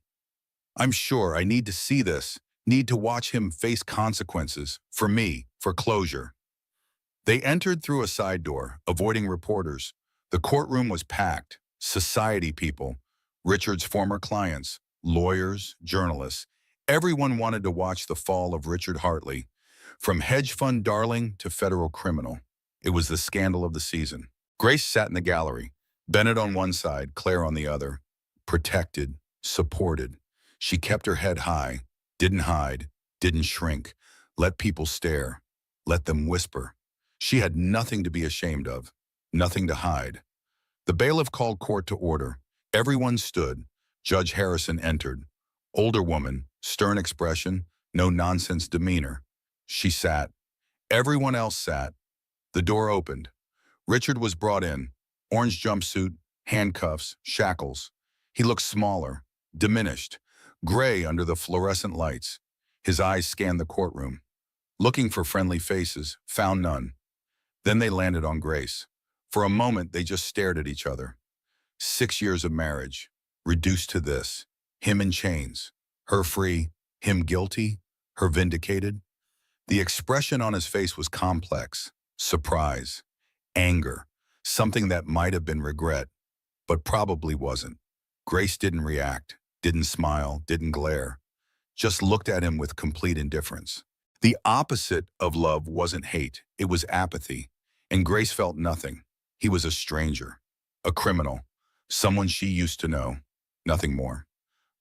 I'm sure I need to see this, need to watch him face consequences, for me, for closure. They entered through a side door, avoiding reporters. The courtroom was packed, society people, Richard's former clients, lawyers, journalists. Everyone wanted to watch the fall of Richard Hartley, from hedge fund darling to federal criminal. It was the scandal of the season. Grace sat in the gallery, Bennett on one side, Claire on the other. Protected, supported. She kept her head high, didn't hide, didn't shrink. Let people stare, let them whisper. She had nothing to be ashamed of, nothing to hide. The bailiff called court to order. Everyone stood. Judge Harrison entered. Older woman, stern expression, no nonsense demeanor. She sat. Everyone else sat. The door opened. Richard was brought in. Orange jumpsuit, handcuffs, shackles. He looked smaller, diminished, gray under the fluorescent lights. His eyes scanned the courtroom. Looking for friendly faces, found none. Then they landed on Grace. For a moment, they just stared at each other. 6 years of marriage, reduced to this. Him in chains, her free, him guilty, her vindicated. The expression on his face was complex, surprise, anger, something that might have been regret, but probably wasn't. Grace didn't react, didn't smile, didn't glare, just looked at him with complete indifference. The opposite of love wasn't hate, it was apathy. And Grace felt nothing. He was a stranger, a criminal, someone she used to know, nothing more.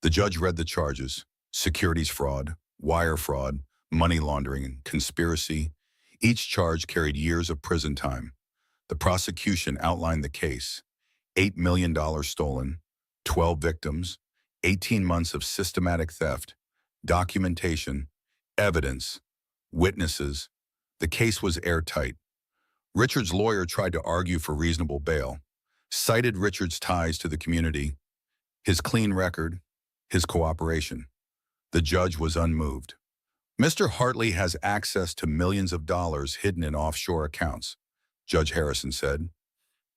The judge read the charges: securities fraud, wire fraud, money laundering, and conspiracy. Each charge carried years of prison time. The prosecution outlined the case: $8 million stolen, 12 victims, 18 months of systematic theft, documentation, evidence, witnesses. The case was airtight. Richard's lawyer tried to argue for reasonable bail, cited Richard's ties to the community, his clean record, his cooperation. The judge was unmoved. Mr. Hartley has access to millions of dollars hidden in offshore accounts, Judge Harrison said.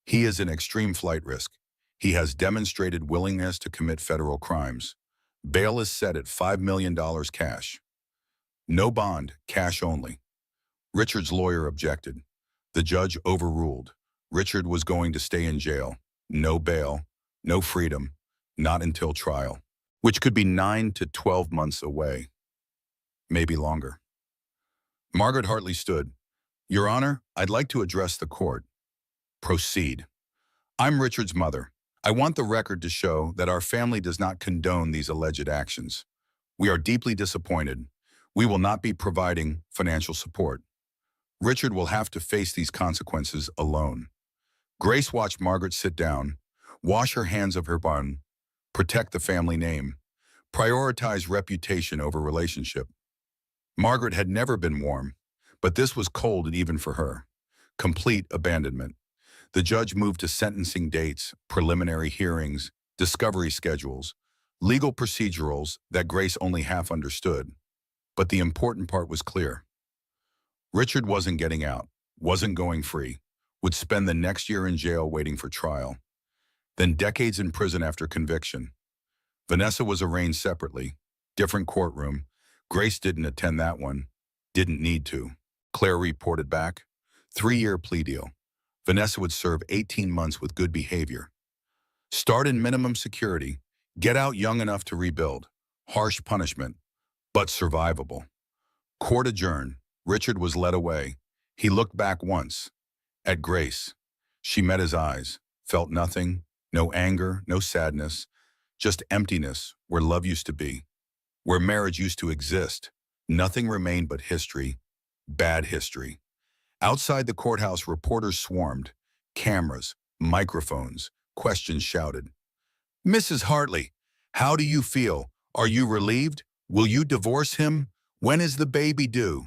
He is an extreme flight risk. He has demonstrated willingness to commit federal crimes. Bail is set at $5 million cash. No bond, cash only. Richard's lawyer objected. The judge overruled. Richard was going to stay in jail. No bail, no freedom, not until trial, which could be 9 to 12 months away, maybe longer. Margaret Hartley stood. Your Honor, I'd like to address the court. Proceed. I'm Richard's mother. I want the record to show that our family does not condone these alleged actions. We are deeply disappointed. We will not be providing financial support. Richard will have to face these consequences alone. Grace watched Margaret sit down, wash her hands of her bun, protect the family name, prioritize reputation over relationship. Margaret had never been warm, but this was cold even for her. Complete abandonment. The judge moved to sentencing dates, preliminary hearings, discovery schedules, legal procedurals that Grace only half understood. But the important part was clear. Richard wasn't getting out, wasn't going free, would spend the next year in jail waiting for trial, then decades in prison after conviction. Vanessa was arraigned separately, different courtroom. Grace didn't attend that one, didn't need to. Claire reported back, 3-year plea deal. Vanessa would serve 18 months with good behavior. Start in minimum security, get out young enough to rebuild. Harsh punishment, but survivable. Court adjourned. Richard was led away. He looked back once, at Grace. She met his eyes, felt nothing, no anger, no sadness, just emptiness where love used to be, where marriage used to exist. Nothing remained but history, bad history. Outside the courthouse, reporters swarmed, cameras, microphones, questions shouted. Mrs. Hartley, how do you feel? Are you relieved? Will you divorce him? When is the baby due?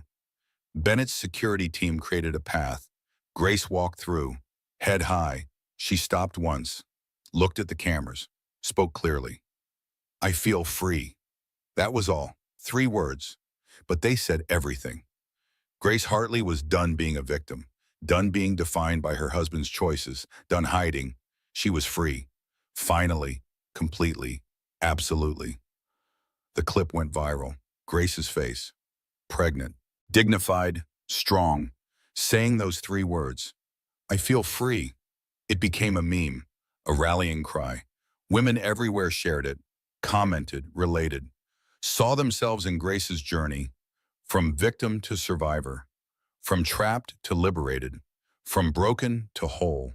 Bennett's security team created a path. Grace walked through, head high. She stopped once, looked at the cameras, spoke clearly. I feel free. That was all. 3 words. But they said everything. Grace Hartley was done being a victim, done being defined by her husband's choices, done hiding. She was free. Finally, completely, absolutely. The clip went viral. Grace's face, pregnant, dignified, strong, saying those 3 words. I feel free. It became a meme, a rallying cry. Women everywhere shared it, commented, related, saw themselves in Grace's journey, from victim to survivor, from trapped to liberated, from broken to whole.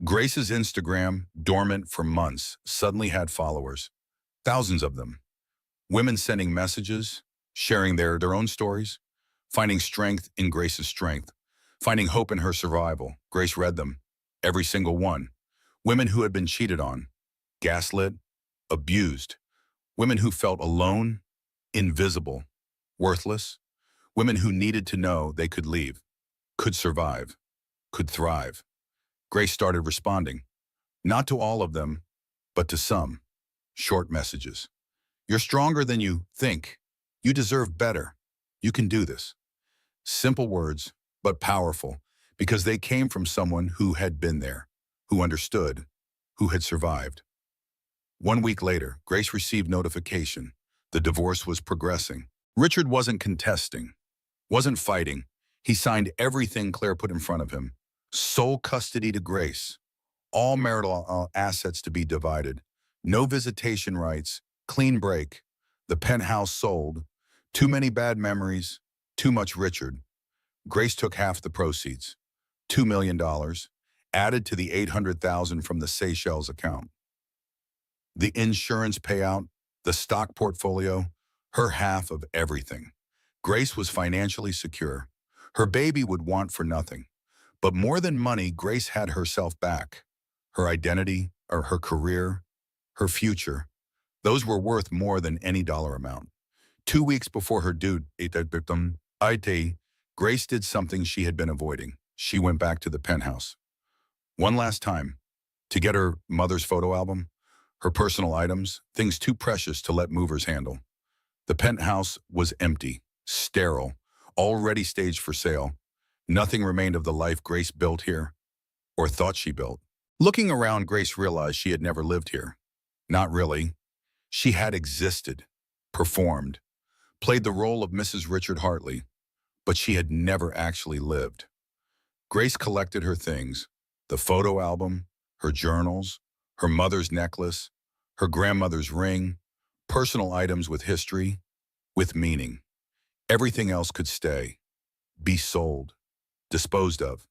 Grace's Instagram, dormant for months, suddenly had followers, thousands of them. Women sending messages, sharing their own stories, finding strength in Grace's strength, finding hope in her survival. Grace read them, every single one. Women who had been cheated on, gaslit, abused. Women who felt alone, invisible, worthless. Women who needed to know they could leave, could survive, could thrive. Grace started responding, not to all of them, but to some. Short messages. You're stronger than you think. You deserve better. You can do this. Simple words, but powerful, because they came from someone who had been there, who understood, who had survived. 1 week later, Grace received notification. The divorce was progressing. Richard wasn't contesting, wasn't fighting. He signed everything Claire put in front of him. Sole custody to Grace. All marital assets to be divided. No visitation rights. Clean break. The penthouse sold. Too many bad memories. Too much Richard. Grace took half the proceeds. $2 million, added to the $800,000 from the Seychelles account. The insurance payout, the stock portfolio, her half of everything. Grace was financially secure. Her baby would want for nothing. But more than money, Grace had herself back. Her identity, or her career, her future. Those were worth more than any dollar amount. 2 weeks before her due date, Grace did something she had been avoiding. She went back to the penthouse. One last time, to get her mother's photo album, her personal items, things too precious to let movers handle. The penthouse was empty, sterile, already staged for sale. Nothing remained of the life Grace built here, or thought she built. Looking around, Grace realized she had never lived here. Not really. She had existed, performed, played the role of Mrs. Richard Hartley, but she had never actually lived. Grace collected her things, the photo album, her journals, her mother's necklace, her grandmother's ring, personal items with history, with meaning. Everything else could stay, be sold, disposed of.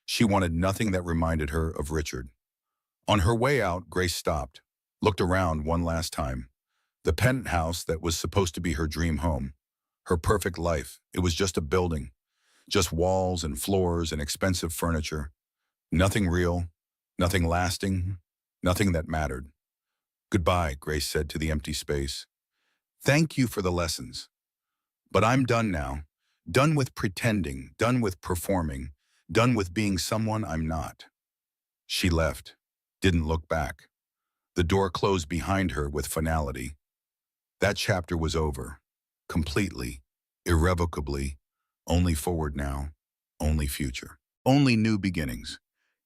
She wanted nothing that reminded her of Richard. On her way out, Grace stopped, looked around one last time. The penthouse that was supposed to be her dream home, her perfect life. It was just a building, just walls and floors and expensive furniture. Nothing real, nothing lasting, nothing that mattered. Goodbye, Grace said to the empty space. Thank you for the lessons. But I'm done now. Done with pretending, done with performing, done with being someone I'm not. She left, didn't look back. The door closed behind her with finality. That chapter was over, completely, irrevocably, only forward now, only future, only new beginnings.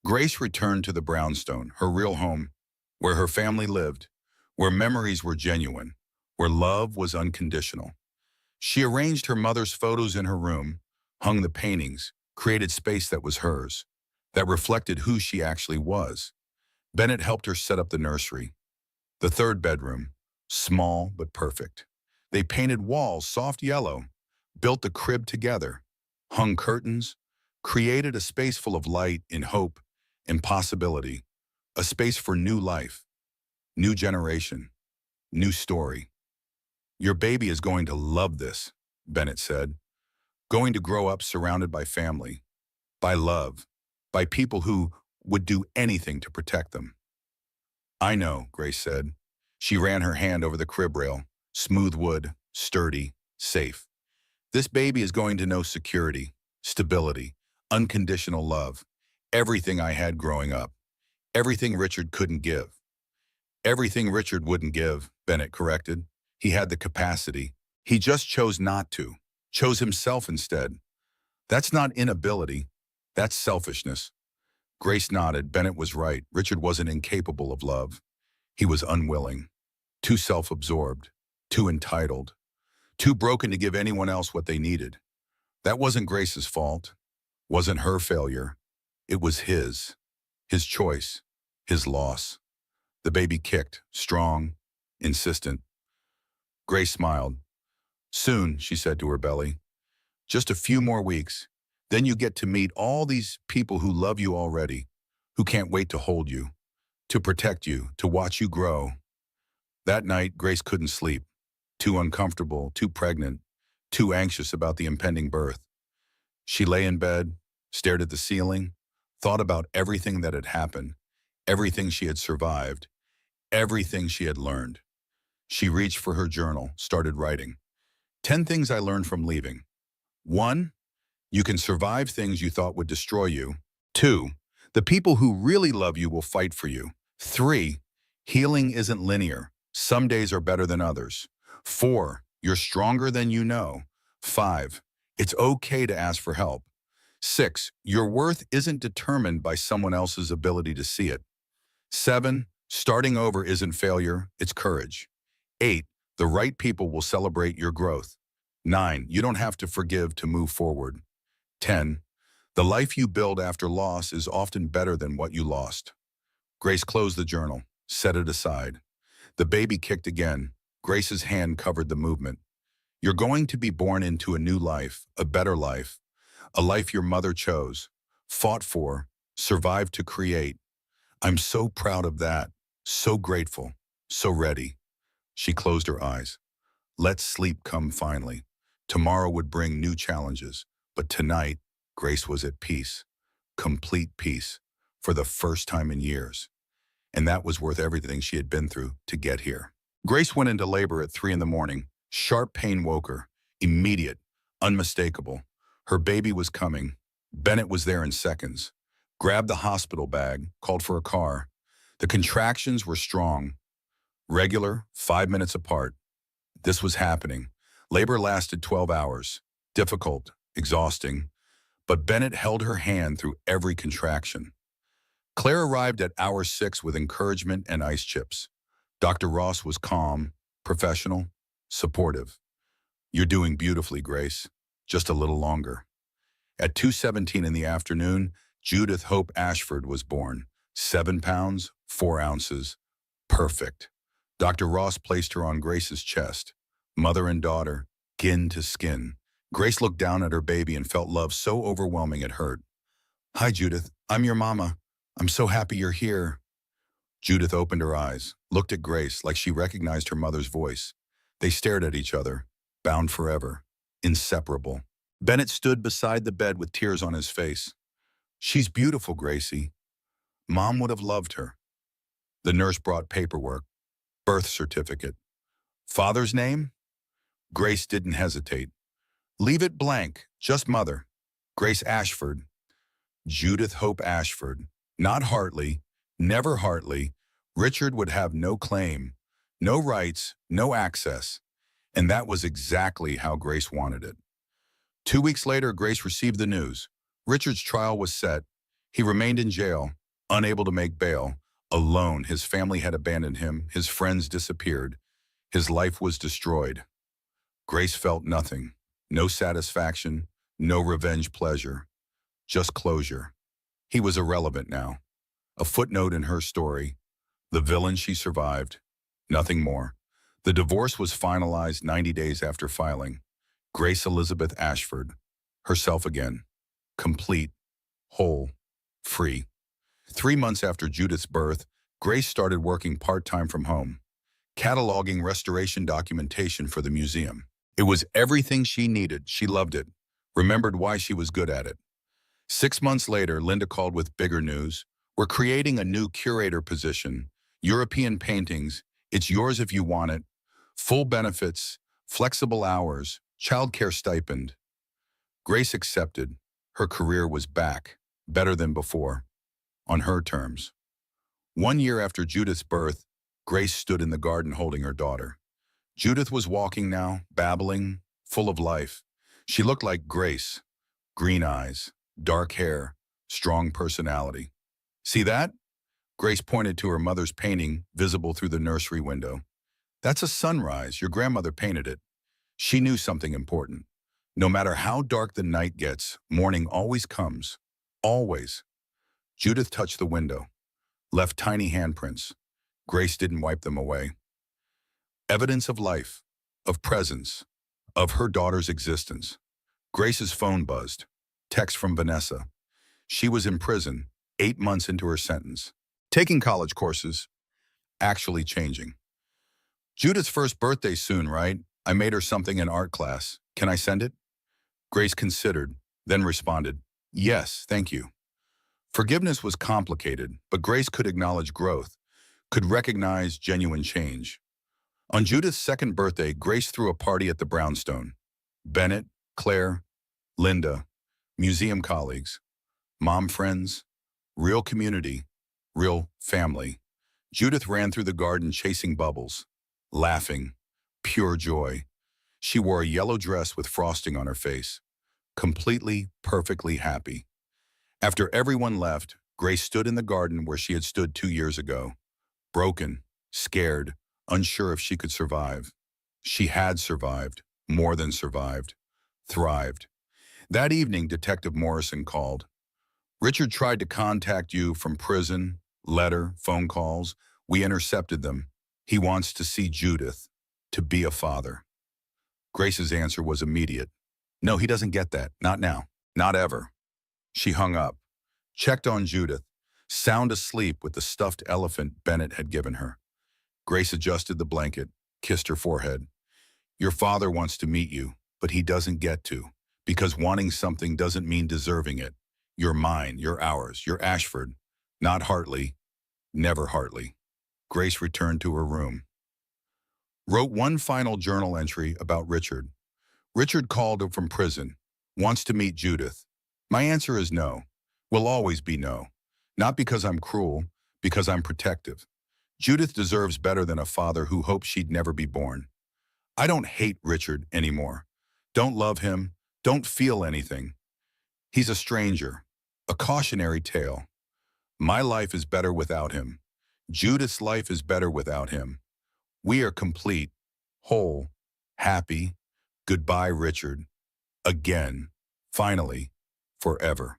Grace returned to the brownstone, her real home, where her family lived, where memories were genuine, where love was unconditional. She arranged her mother's photos in her room, hung the paintings, created space that was hers, that reflected who she actually was. Bennett helped her set up the nursery, the third bedroom, small but perfect. They painted walls soft yellow, built the crib together, hung curtains, created a space full of light and hope and possibility, a space for new life, new generation, new story. Your baby is going to love this, Bennett said. Going to grow up surrounded by family, by love, by people who would do anything to protect them. I know, Grace said. She ran her hand over the crib rail, smooth wood, sturdy, safe. This baby is going to know security, stability, unconditional love, everything I had growing up, everything Richard couldn't give. Everything Richard wouldn't give, Bennett corrected. He had the capacity. He just chose not to, chose himself instead. That's not inability, that's selfishness. Grace nodded. Bennett was right. Richard wasn't incapable of love. He was unwilling, too self-absorbed, too entitled, too broken to give anyone else what they needed. That wasn't Grace's fault, wasn't her failure. It was his choice, his loss. The baby kicked, strong, insistent. Grace smiled. Soon, she said to her belly, just a few more weeks, then you get to meet all these people who love you already, who can't wait to hold you, to protect you, to watch you grow. That night, Grace couldn't sleep, too uncomfortable, too pregnant, too anxious about the impending birth. She lay in bed, stared at the ceiling, thought about everything that had happened, everything she had survived, everything she had learned. She reached for her journal, started writing. 10 things I learned from leaving. 1, you can survive things you thought would destroy you. 2, the people who really love you will fight for you. 3, healing isn't linear. Some days are better than others. 4, you're stronger than you know. 5, it's okay to ask for help. 6, your worth isn't determined by someone else's ability to see it. 7, starting over isn't failure, it's courage. 8, the right people will celebrate your growth. 9, you don't have to forgive to move forward. 10, the life you build after loss is often better than what you lost. Grace closed the journal, set it aside. The baby kicked again. Grace's hand covered the movement. You're going to be born into a new life, a better life, a life your mother chose, fought for, survived to create. I'm so proud of that, so grateful, so ready. She closed her eyes. Let sleep come finally. Tomorrow would bring new challenges, but tonight, Grace was at peace, complete peace, for the first time in years. And that was worth everything she had been through to get here. Grace went into labor at 3 in the morning. Sharp pain woke her, immediate, unmistakable. Her baby was coming. Bennett was there in seconds. Grabbed the hospital bag, called for a car. The contractions were strong, regular, 5 minutes apart. This was happening. Labor lasted 12 hours. Difficult, exhausting. But Bennett held her hand through every contraction. Claire arrived at hour 6 with encouragement and ice chips. Dr. Ross was calm, professional, supportive. You're doing beautifully, Grace. Just a little longer. At 2:17 in the afternoon, Judith Hope Ashford was born. 7 pounds, 4 ounces. Perfect. Dr. Ross placed her on Grace's chest. Mother and daughter, skin to skin. Grace looked down at her baby and felt love so overwhelming it hurt. Hi, Judith. I'm your mama. I'm so happy you're here. Judith opened her eyes, looked at Grace like she recognized her mother's voice. They stared at each other, bound forever, inseparable. Bennett stood beside the bed with tears on his face. She's beautiful, Gracie. Mom would have loved her. The nurse brought paperwork, birth certificate. Father's name? Grace didn't hesitate. Leave it blank, just mother. Grace Ashford. Judith Hope Ashford. Not Hartley, never Hartley. Richard would have no claim, no rights, no access. And that was exactly how Grace wanted it. 2 weeks later, Grace received the news. Richard's trial was set. He remained in jail, unable to make bail. Alone, his family had abandoned him. His friends disappeared. His life was destroyed. Grace felt nothing. No satisfaction, no revenge pleasure. Just closure. He was irrelevant now. A footnote in her story. The villain she survived. Nothing more. The divorce was finalized 90 days after filing. Grace Elizabeth Ashford. Herself again. Complete. Whole. Free. 3 months after Judith's birth, Grace started working part-time from home, cataloging restoration documentation for the museum. It was everything she needed. She loved it. Remembered why she was good at it. 6 months later, Linda called with bigger news. We're creating a new curator position. European paintings. It's yours if you want it. Full benefits, flexible hours, childcare stipend. Grace accepted. Her career was back, better than before, on her terms. 1 year after Judith's birth, Grace stood in the garden holding her daughter. Judith was walking now, babbling, full of life. She looked like Grace. Green eyes, dark hair, strong personality. See that? Grace pointed to her mother's painting, visible through the nursery window. That's a sunrise. Your grandmother painted it. She knew something important. No matter how dark the night gets, morning always comes. Always. Judith touched the window, left tiny handprints. Grace didn't wipe them away. Evidence of life, of presence, of her daughter's existence. Grace's phone buzzed. Text from Vanessa. She was in prison, 8 months into her sentence. Taking college courses, actually changing. Judith's first birthday soon, right? I made her something in art class. Can I send it? Grace considered, then responded, yes, thank you. Forgiveness was complicated, but Grace could acknowledge growth, could recognize genuine change. On Judith's second birthday, Grace threw a party at the brownstone. Bennett, Claire, Linda, museum colleagues, mom friends, real community, real family. Judith ran through the garden chasing bubbles, laughing, pure joy. She wore a yellow dress with frosting on her face, completely, perfectly happy. After everyone left, Grace stood in the garden where she had stood 2 years ago, broken, scared, unsure if she could survive. She had survived, more than survived, thrived. That evening, Detective Morrison called. Richard tried to contact you from prison, letter, phone calls. We intercepted them. He wants to see Judith, to be a father. Grace's answer was immediate. No, he doesn't get that. Not now. Not ever. She hung up. checked on Judith, sound asleep with the stuffed elephant Bennett had given her. Grace adjusted the blanket, kissed her forehead. Your father wants to meet you, but he doesn't get to, because wanting something doesn't mean deserving it. You're mine, you're ours, you're Ashford. Not Hartley, never Hartley. Grace returned to her room. Wrote one final journal entry about Richard. Richard called from prison, wants to meet Judith. My answer is no. Will always be no. Not because I'm cruel, because I'm protective. Judith deserves better than a father who hoped she'd never be born. I don't hate Richard anymore. Don't love him. Don't feel anything. He's a stranger. A cautionary tale. My life is better without him. Judith's life is better without him. We are complete, whole, happy. Goodbye, Richard. Again. Finally. Forever.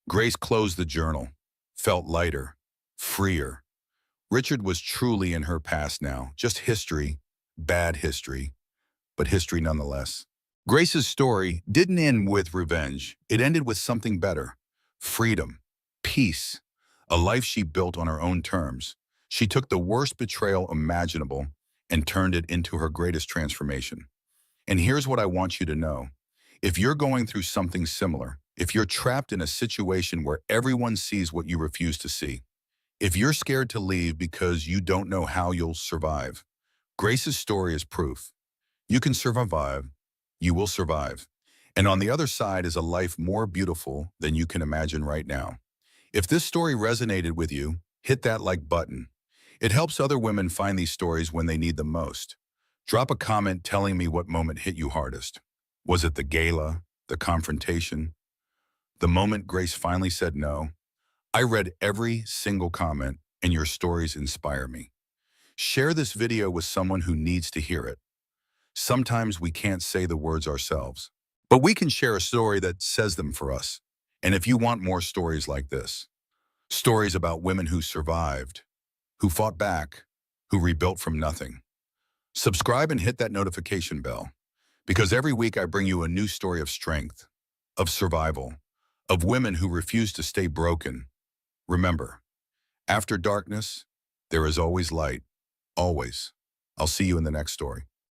Grace closed the journal. Felt lighter. Freer. Richard was truly in her past now. Just history. Bad history. But history nonetheless. Grace's story didn't end with revenge. It ended with something better. Freedom. Peace. A life she built on her own terms. She took the worst betrayal imaginable and turned it into her greatest transformation. And here's what I want you to know. If you're going through something similar, if you're trapped in a situation where everyone sees what you refuse to see, if you're scared to leave because you don't know how you'll survive, Grace's story is proof. You can survive. You will survive. And on the other side is a life more beautiful than you can imagine right now. If this story resonated with you, hit that like button. It helps other women find these stories when they need them most. Drop a comment telling me what moment hit you hardest. Was it the gala, the confrontation, the moment Grace finally said no? I read every single comment, and your stories inspire me. Share this video with someone who needs to hear it. Sometimes we can't say the words ourselves, but we can share a story that says them for us. And if you want more stories like this, stories about women who survived, who fought back, who rebuilt from nothing, subscribe and hit that notification bell, because every week I bring you a new story of strength, of survival, of women who refuse to stay broken. Remember, after darkness, there is always light. Always. I'll see you in the next story.